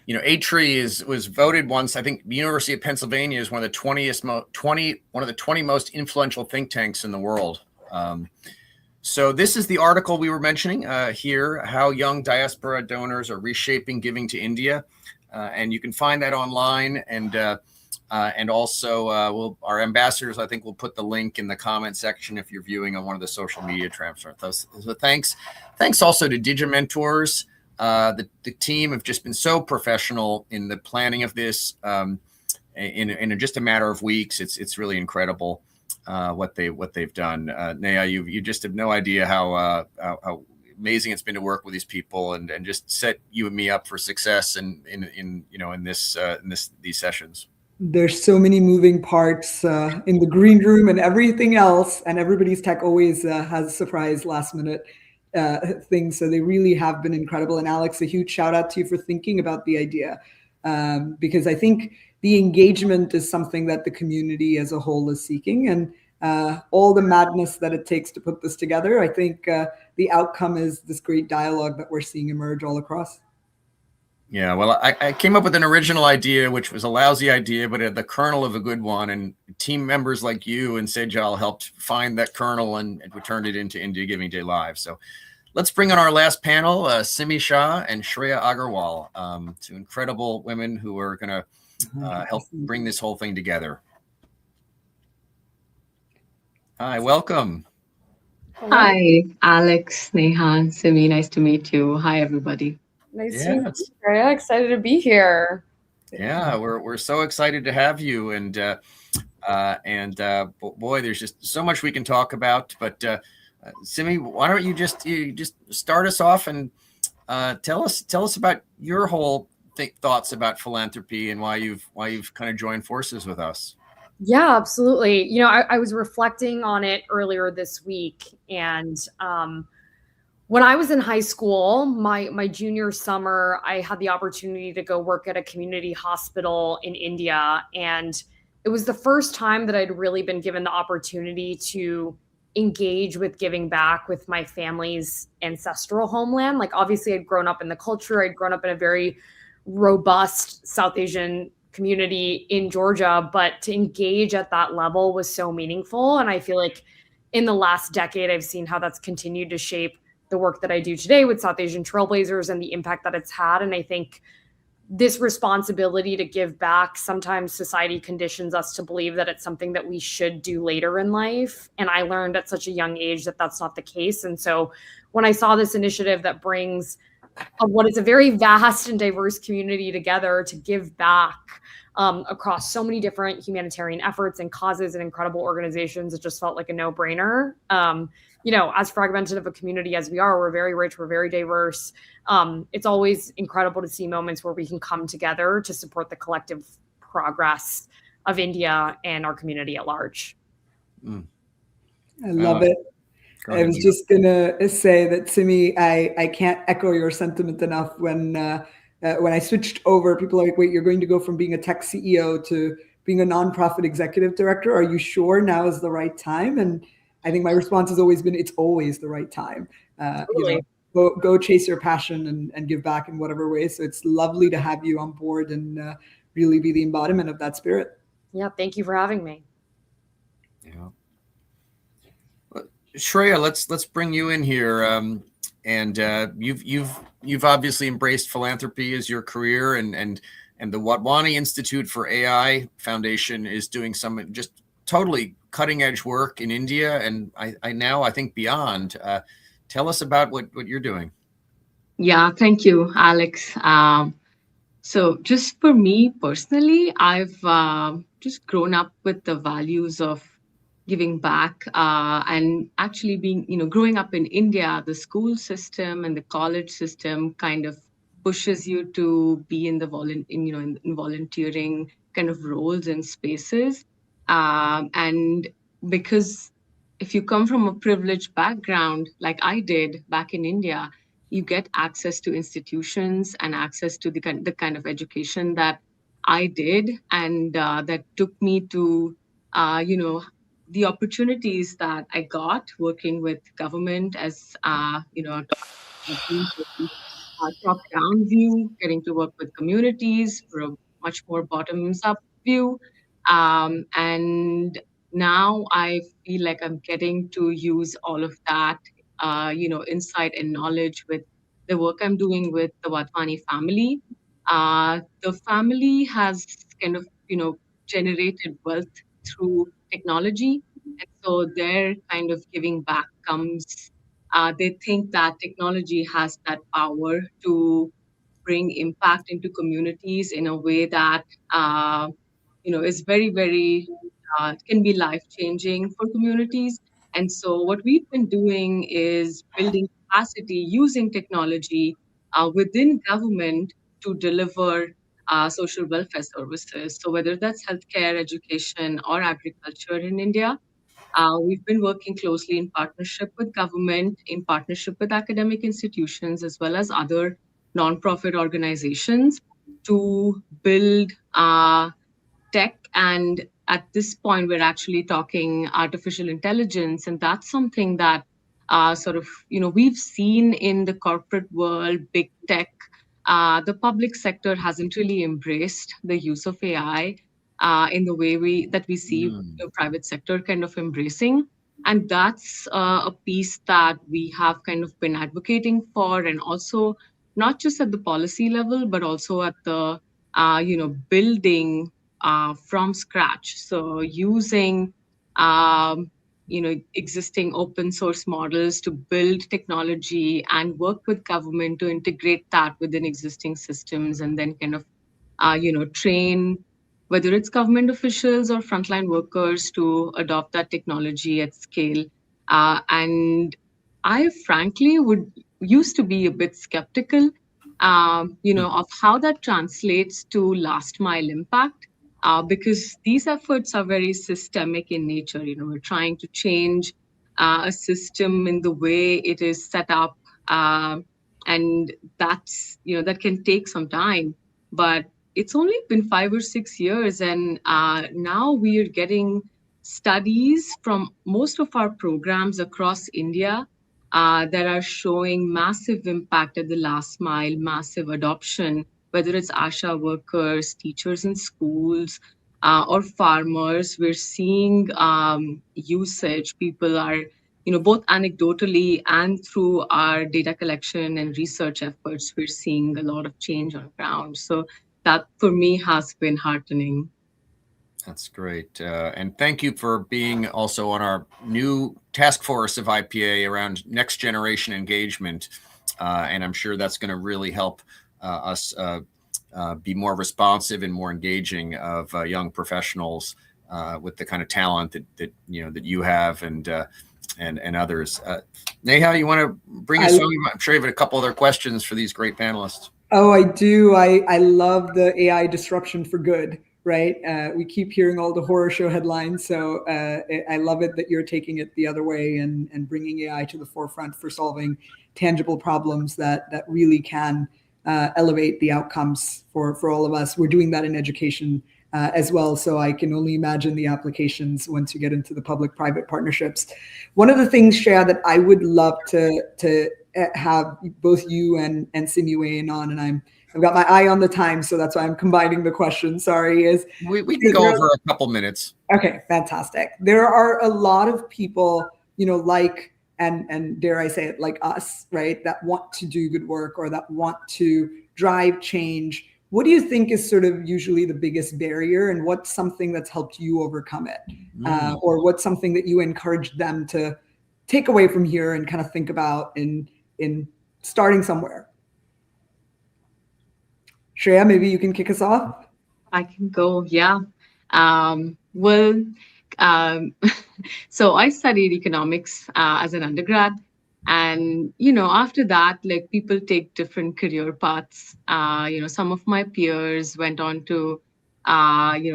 ATREE was voted once. I think the University of Pennsylvania is one of the 20 most influential think tanks in the world. So this is the article we were mentioning here, how young diaspora donors are reshaping giving to India, and you can find that online. And also our ambassadors, I think, will put the link in the comment section if you're viewing on one of the social media transfers. So thanks also to Digimentors. The team have just been so professional in the planning of this. In just a matter of weeks, it's really incredible what they've done. Neha, you just have no idea how amazing it's been to work with these people and just set you and me up for success in these sessions. There's so many moving parts in the green room and everything else, and everybody's tech always has surprise last minute things. So they really have been incredible. And Alex, a huge shout out to you for thinking about the idea. because I think the engagement is something that the community as a whole is seeking, and all the madness that it takes to put this together, I think the outcome is this great dialogue that we're seeing emerge all across. Yeah, well, I came up with an original idea, which was a lousy idea, but the kernel of a good one. And team members like you and Sehgal helped find that kernel, and we turned it into India Giving Day Live. So let's bring on our last panel, Simi Shah and Shreya Agarwal, two incredible women who are going to help bring this whole thing together. Hi, welcome. Hi, Alex, Neha, Simi. Nice to meet you. Hi, everybody. Nice to meet you, Karya. Excited to be here. Yeah, we're so excited to have you, and boy, there's just so much we can talk about. But Simi, why don't you just start us off and tell us about your whole thoughts about philanthropy and why you've kind of joined forces with us. Yeah, absolutely. You know, I was reflecting on it earlier this week, and when I was in high school, my junior summer, I had the opportunity to go work at a community hospital in India. And it was the first time that I'd really been given the opportunity to engage with giving back with my family's ancestral homeland. Like, obviously, I'd grown up in the culture. I'd grown up in a very robust South Asian community in Georgia, but to engage at that level was so meaningful. And I feel like in the last decade, I've seen how that's continued to shape the work that I do today with South Asian Trailblazers and the impact that it's had. And I think this responsibility to give back, sometimes society conditions us to believe that it's something that we should do later in life. And I learned at such a young age that that's not the case. And so when I saw this initiative that brings what is a very vast and diverse community together to give back across so many different humanitarian efforts and causes and incredible organizations, it just felt like a no-brainer. You know, as fragmented of a community as we are, we're very rich, we're very diverse. It's always incredible to see moments where we can come together to support the collective progress of India and our community at large. I love it. I was just gonna say that, Simi, I can't echo your sentiment enough. When I switched over, people are like, wait, you're going to go from being a tech CEO to being a nonprofit executive director. Are you sure now is the right time? And I think my response has always been, it's always the right time. You know, go chase your passion and give back in whatever way. So it's lovely to have you on board and really be the embodiment of that spirit. Yeah, thank you for having me. Yeah. Shreya, let's bring you in here. And you've obviously embraced philanthropy as your career, and the Wadhwani Institute for AI Foundation is doing some just totally cutting edge work in India, and I think beyond. Tell us about what you're doing. Yeah, thank you, Alex. So just for me personally, I've just grown up with the values of giving back and actually being, growing up in India, the school system and the college system kind of pushes you to be in the in volunteering kind of roles and spaces. And because if you come from a privileged background, like I did back in India, you get access to institutions and access to the kind of education that I did, and that took me to, the opportunities that I got working with government as, top-down view, getting to work with communities for a much more bottoms-up view. And now I feel like I'm getting to use all of that, insight and knowledge with the work I'm doing with the Wadhwani family. The family has kind of, generated wealth through technology. And so their kind of giving back comes, they think that technology has that power to bring impact into communities in a way that, is very, very, can be life-changing for communities. And so what we've been doing is building capacity using technology within government to deliver social welfare services. So whether that's healthcare, education, or agriculture in India, we've been working closely in partnership with government, in partnership with academic institutions, as well as other nonprofit organizations to build tech. And at this point, we're actually talking artificial intelligence. And that's something that we've seen in the corporate world, big tech. The public sector hasn't really embraced the use of AI in the way we see the private sector kind of embracing. And that's a piece that we have kind of been advocating for, and also not just at the policy level, but also at the building from scratch. So using existing open source models to build technology and work with government to integrate that within existing systems, and then kind of train whether it's government officials or frontline workers to adopt that technology at scale. And I frankly used to be a bit skeptical, of how that translates to last mile impact, because these efforts are very systemic in nature. We're trying to change a system in the way it is set up, and that can take some time. But it's only been 5 or 6 years, and now we are getting studies from most of our programs across India that are showing massive impact at the last mile, massive adoption, whether it's ASHA workers, teachers in schools, or farmers. We're seeing usage. People are, both anecdotally and through our data collection and research efforts, we're seeing a lot of change on ground. So that for me has been heartening. That's great. And thank you for being also on our new task force of IPA around next generation engagement. And I'm sure that's going to really help us be more responsive and more engaging of young professionals with the kind of talent that you have and others. Neha, you want to bring us home? I'm sure you have a couple other questions for these great panelists. Oh, I do. I love the AI disruption for good, right? We keep hearing all the horror show headlines. So I love it that you're taking it the other way and bringing AI to the forefront for solving tangible problems that really can elevate the outcomes for all of us. We're doing that in education as well. So I can only imagine the applications once you get into the public-private partnerships. One of the things, Shreya, that I would love to have both you and Simi weigh in on, and I've got my eye on the time, so that's why I'm combining the questions. Sorry, we can go over a couple minutes. Okay, fantastic. There are a lot of people, like and dare I say it, like us, right, that want to do good work or that want to drive change. What do you think is sort of usually the biggest barrier, and what's something that's helped you overcome it, or what's something that you encourage them to take away from here and kind of think about in starting somewhere? Shreya, maybe you can kick us off. I can go, yeah. So I studied economics as an undergrad. And, after that, like, people take different career paths. Some of my peers went on to,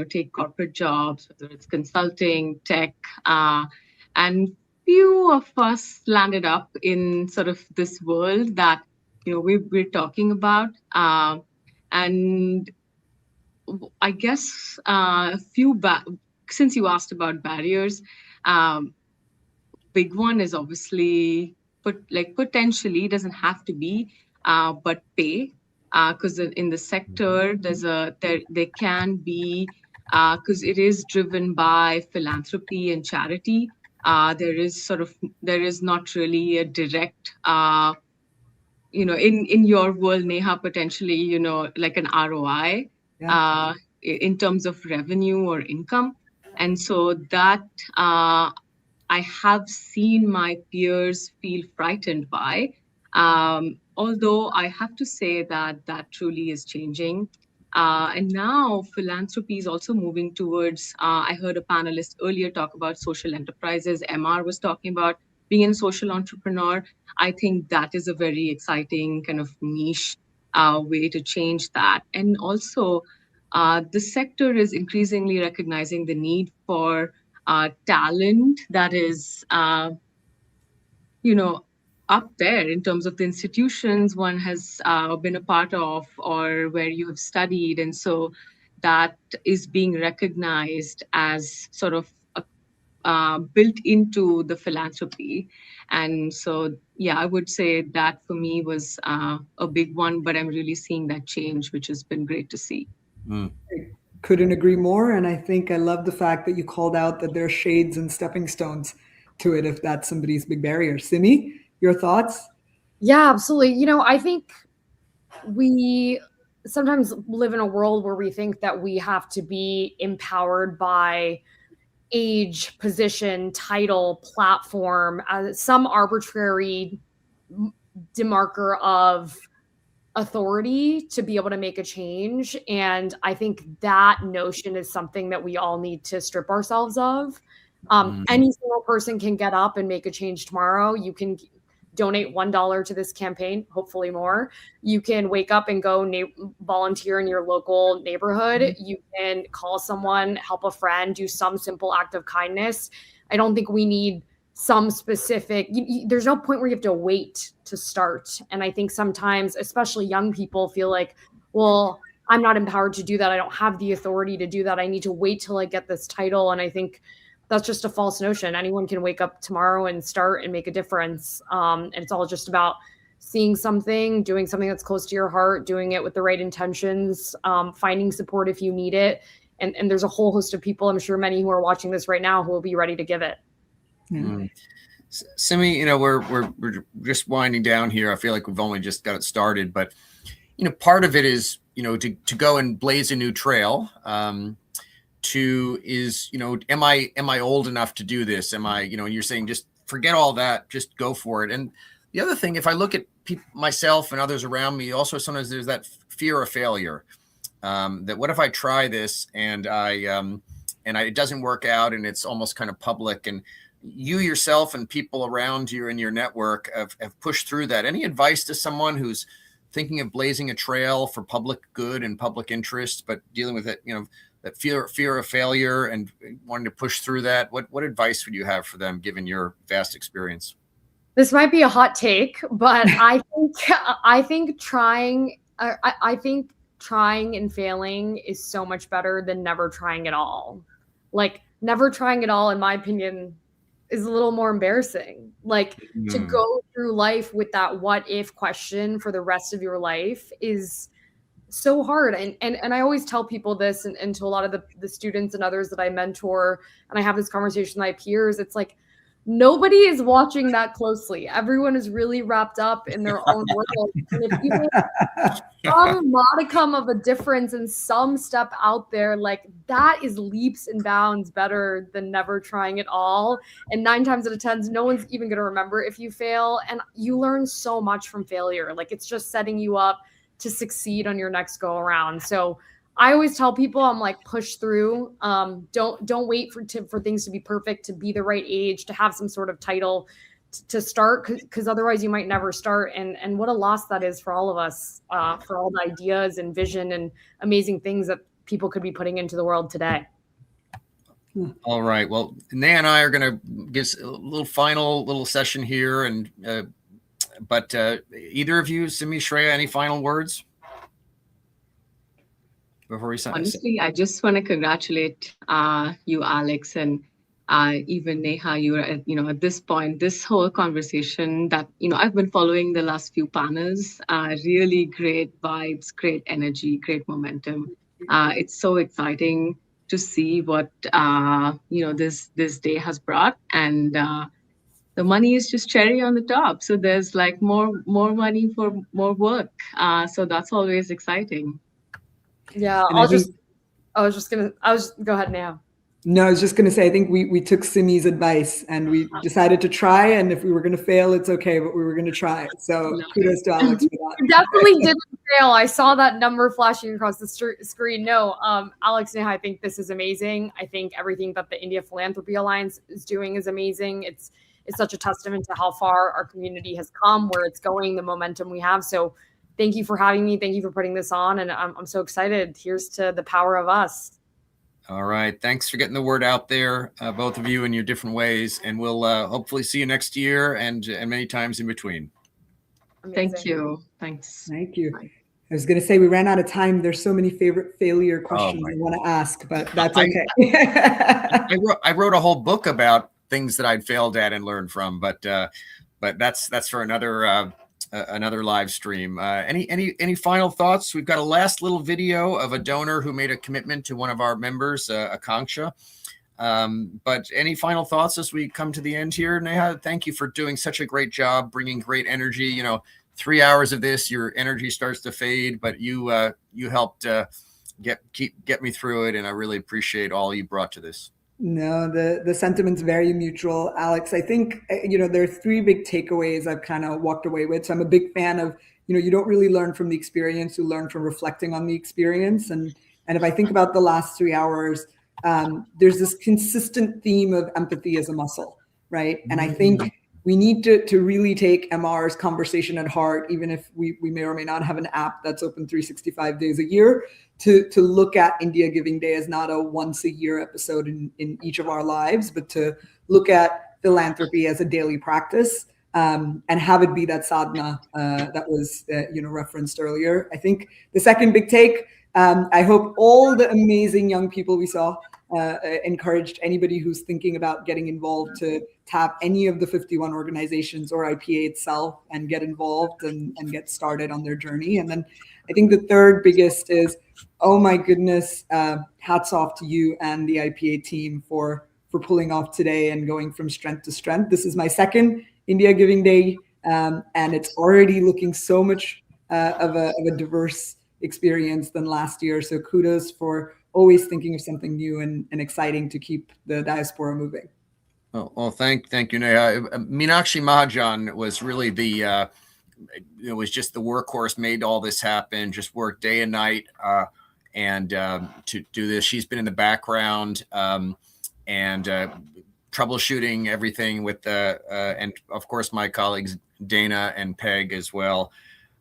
take corporate jobs, whether it's consulting, tech, and few of us landed up in sort of this world that, we're talking about. And I guess since you asked about barriers, big one is obviously potentially, doesn't have to be, but pay, because in the sector there can be, because it is driven by philanthropy and charity. There is not really a direct, in your world, Neha, potentially, like an ROI in terms of revenue or income. And so that I have seen my peers feel frightened by, although I have to say that truly is changing. And now philanthropy is also moving towards, I heard a panelist earlier talk about social enterprises. MR was talking about being a social entrepreneur. I think that is a very exciting kind of niche way to change that. And also, the sector is increasingly recognizing the need for talent that is, up there in terms of the institutions one has been a part of or where you have studied. And so that is being recognized as sort of built into the philanthropy. And so, yeah, I would say that for me was a big one, but I'm really seeing that change, which has been great to see. Couldn't agree more. And I think I love the fact that you called out that there are shades and stepping stones to it if that's somebody's big barrier. Simi, your thoughts? Yeah, absolutely. You know, I think we sometimes live in a world where we think that we have to be empowered by age, position, title, platform, some arbitrary demarker of authority to be able to make a change. And I think that notion is something that we all need to strip ourselves of. Any single person can get up and make a change tomorrow. You can donate $1 to this campaign, hopefully more. You can wake up and go volunteer in your local neighborhood. You can call someone, help a friend, do some simple act of kindness. I don't think we need some specific, there's no point where you have to wait to start. And I think sometimes, especially young people, feel like, well, I'm not empowered to do that. I don't have the authority to do that. I need to wait till I get this title. And I think that's just a false notion. Anyone can wake up tomorrow and start and make a difference. And it's all just about seeing something, doing something that's close to your heart, doing it with the right intentions, finding support if you need it. And there's a whole host of people, I'm sure many who are watching this right now, who will be ready to give it. Simi, you know, we're just winding down here. I feel like we've only just got it started, but you know, part of it is, you know, to go and blaze a new trail. Is, you know, am I old enough to do this? Am I, you know, and you're saying just forget all that, just go for it. And the other thing, if I look at myself and others around me, also sometimes there's that fear of failure. That what if I try this and it doesn't work out and it's almost kind of public, and you yourself and people around you in your network have pushed through that. Any advice to someone who's thinking of blazing a trail for public good and public interest, but dealing with it, you know, that fear of failure and wanting to push through that? What advice would you have for them, given your vast experience? This might be a hot take, but I think trying and failing is so much better than never trying at all. Like, never trying at all, in my opinion, is a little more embarrassing. Like, to go through life with that what if question for the rest of your life is so hard. And I always tell people this, and to a lot of the students and others that I mentor, and I have this conversation with my peers, it's like, nobody is watching that closely. Everyone is really wrapped up in their own world. And if you make some modicum of a difference in some step out there, like, that is leaps and bounds better than never trying at all. And 9 times out of 10, no one's even going to remember if you fail. And you learn so much from failure. Like, it's just setting you up to succeed on your next go around. So I always tell people, I'm like, push through. Don't wait for things to be perfect, to be the right age, to have some sort of title to start, because otherwise you might never start. And what a loss that is for all of us, for all the ideas and vision and amazing things that people could be putting into the world today. All right. Well, Neha and I are going to give a little final session here, and but either of you, Simi, Shreya, any final words before we sign? Honestly, I just want to congratulate you, Alex, and even Neha. You are at this point, this whole conversation that, I've been following the last few panels. Really great vibes, great energy, great momentum. It's so exciting to see what this day has brought, and the money is just cherry on the top. So there's like more money for more work. So that's always exciting. Yeah, go ahead now. No, I was just going to say, I think we took Simi's advice and we decided to try. And if we were going to fail, it's okay, but we were going to try. So kudos to Alex for that. You definitely didn't fail. I saw that number flashing across the screen. No, Alex, Neha, I think this is amazing. I think everything that the India Philanthropy Alliance is doing is amazing. It's such a testament to how far our community has come, where it's going, the momentum we have. So thank you for having me. Thank you for putting this on. And I'm so excited. Here's to the power of us. All right. Thanks for getting the word out there, both of you in your different ways. And we'll hopefully see you next year and many times in between. Thank you. Thanks. Thank you. I was going to say we ran out of time. There's so many favorite failure questions I want to ask, but that's okay. I wrote a whole book about things that I'd failed at and learned from, but that's for another live stream. Any final thoughts? We've got a last little video of a donor who made a commitment to one of our members, Akanksha. But any final thoughts as we come to the end here, Neha? Thank you for doing such a great job, bringing great energy. You know, 3 hours of this, your energy starts to fade, but you helped get me through it, and I really appreciate all you brought to this. No, the sentiment's very mutual, Alex. I think, there are 3 big takeaways I've kind of walked away with. So I'm a big fan of, you don't really learn from the experience, you learn from reflecting on the experience. And if I think about the last 3 hours, there's this consistent theme of empathy as a muscle, right? And I think we need to really take MR's conversation at heart, even if we may or may not have an app that's open 365 days a year, to look at India Giving Day as not a once a year episode in each of our lives, but to look at philanthropy as a daily practice, and have it be that sadhana that was referenced earlier. I think the second big take, I hope all the amazing young people we saw encouraged anybody who's thinking about getting involved to tap any of the 51 organizations or IPA itself and get involved and get started on their journey. And then I think the third biggest is, oh my goodness, hats off to you and the IPA team for pulling off today and going from strength to strength. This is my second India Giving Day, and it's already looking so much of a diverse experience than last year. So kudos for always thinking of something new and exciting to keep the diaspora moving. Well, thank you, Neha. Meenakshi Mahajan was really it was just the workhorse, made all this happen, just worked day and night and to do this. She's been in the background and troubleshooting everything with and of course my colleagues Dana and Peg as well.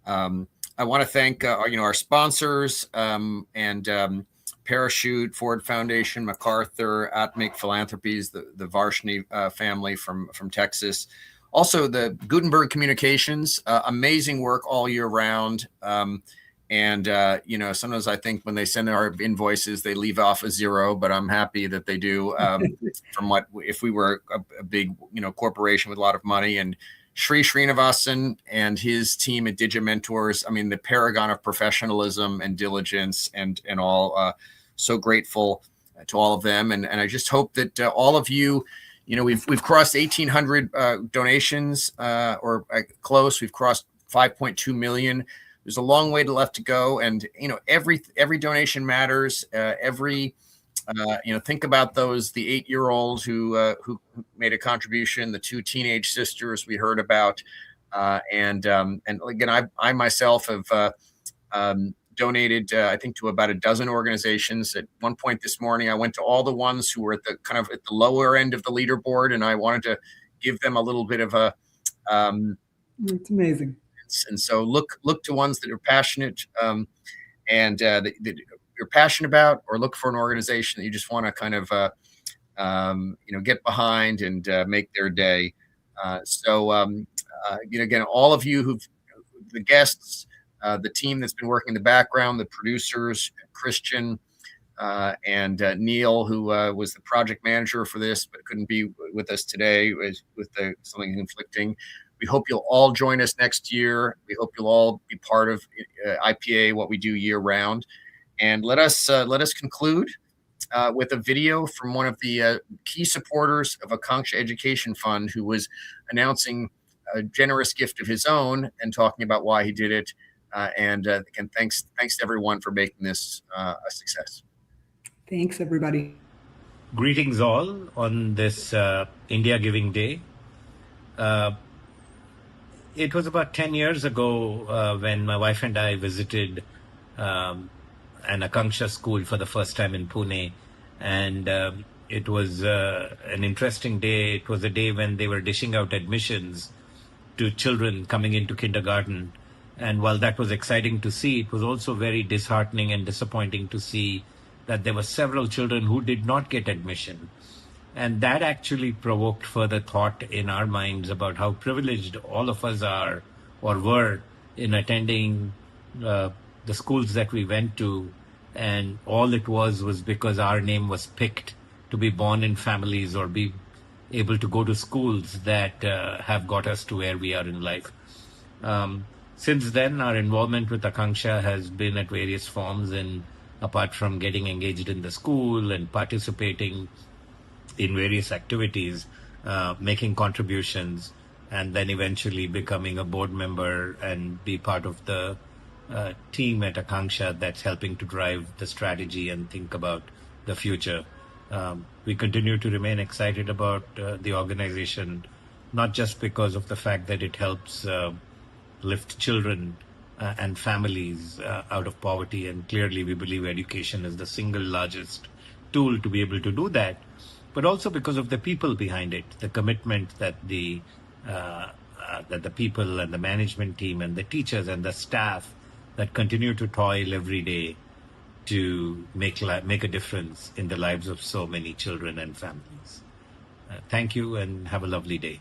I want to thank our sponsors and Parachute, Ford Foundation, MacArthur, Atmic Philanthropies, the Varshney family from Texas. Also, the Gutenberg Communications, amazing work all year round. Sometimes I think when they send our invoices, they leave off a 0, but I'm happy that they do. From what if we were a big corporation with a lot of money, and Sreenivasan and his team at Digimentors, I mean, the paragon of professionalism and diligence and all. So grateful to all of them. And I just hope that all of you, we've crossed 1,800 donations or close. We've crossed 5.2 million. There's a long way left to go. And, every donation matters. Think about those, the 8-year-old who made a contribution, the 2 teenage sisters we heard about. And again, I myself have donated, I think, to about a dozen organizations. At one point this morning, I went to all the ones who were at the lower end of the leaderboard, and I wanted to give them a little bit of a. It's amazing. And so look to ones that are passionate and that you're passionate about, or look for an organization that you just want to kind of get behind and make their day. Again, all of you the guests. The team that's been working in the background, the producers, Christian and Neil, who was the project manager for this, but couldn't be with us today with something conflicting. We hope you'll all join us next year. We hope you'll all be part of IPA, what we do year round. And let us conclude with a video from one of the key supporters of Akanksha Education Fund, who was announcing a generous gift of his own and talking about why he did it. Again, thanks to everyone for making this a success. Thanks, everybody. Greetings all on this India Giving Day. It was about 10 years ago when my wife and I visited an Akanksha school for the first time in Pune. And it was an interesting day. It was a day when they were dishing out admissions to children coming into kindergarten. And while that was exciting to see, it was also very disheartening and disappointing to see that there were several children who did not get admission. And that actually provoked further thought in our minds about how privileged all of us are or were in attending the schools that we went to. And all it was because our name was picked to be born in families or be able to go to schools that have got us to where we are in life. Since then, our involvement with Akanksha has been at various forms, and apart from getting engaged in the school and participating in various activities, making contributions, and then eventually becoming a board member and be part of the team at Akanksha that's helping to drive the strategy and think about the future. We continue to remain excited about the organization, not just because of the fact that it helps lift children and families out of poverty, and clearly we believe education is the single largest tool to be able to do that, but also because of the people behind it, the commitment that the people and the management team and the teachers and the staff that continue to toil every day to make a difference in the lives of so many children and families. Thank you and have a lovely day.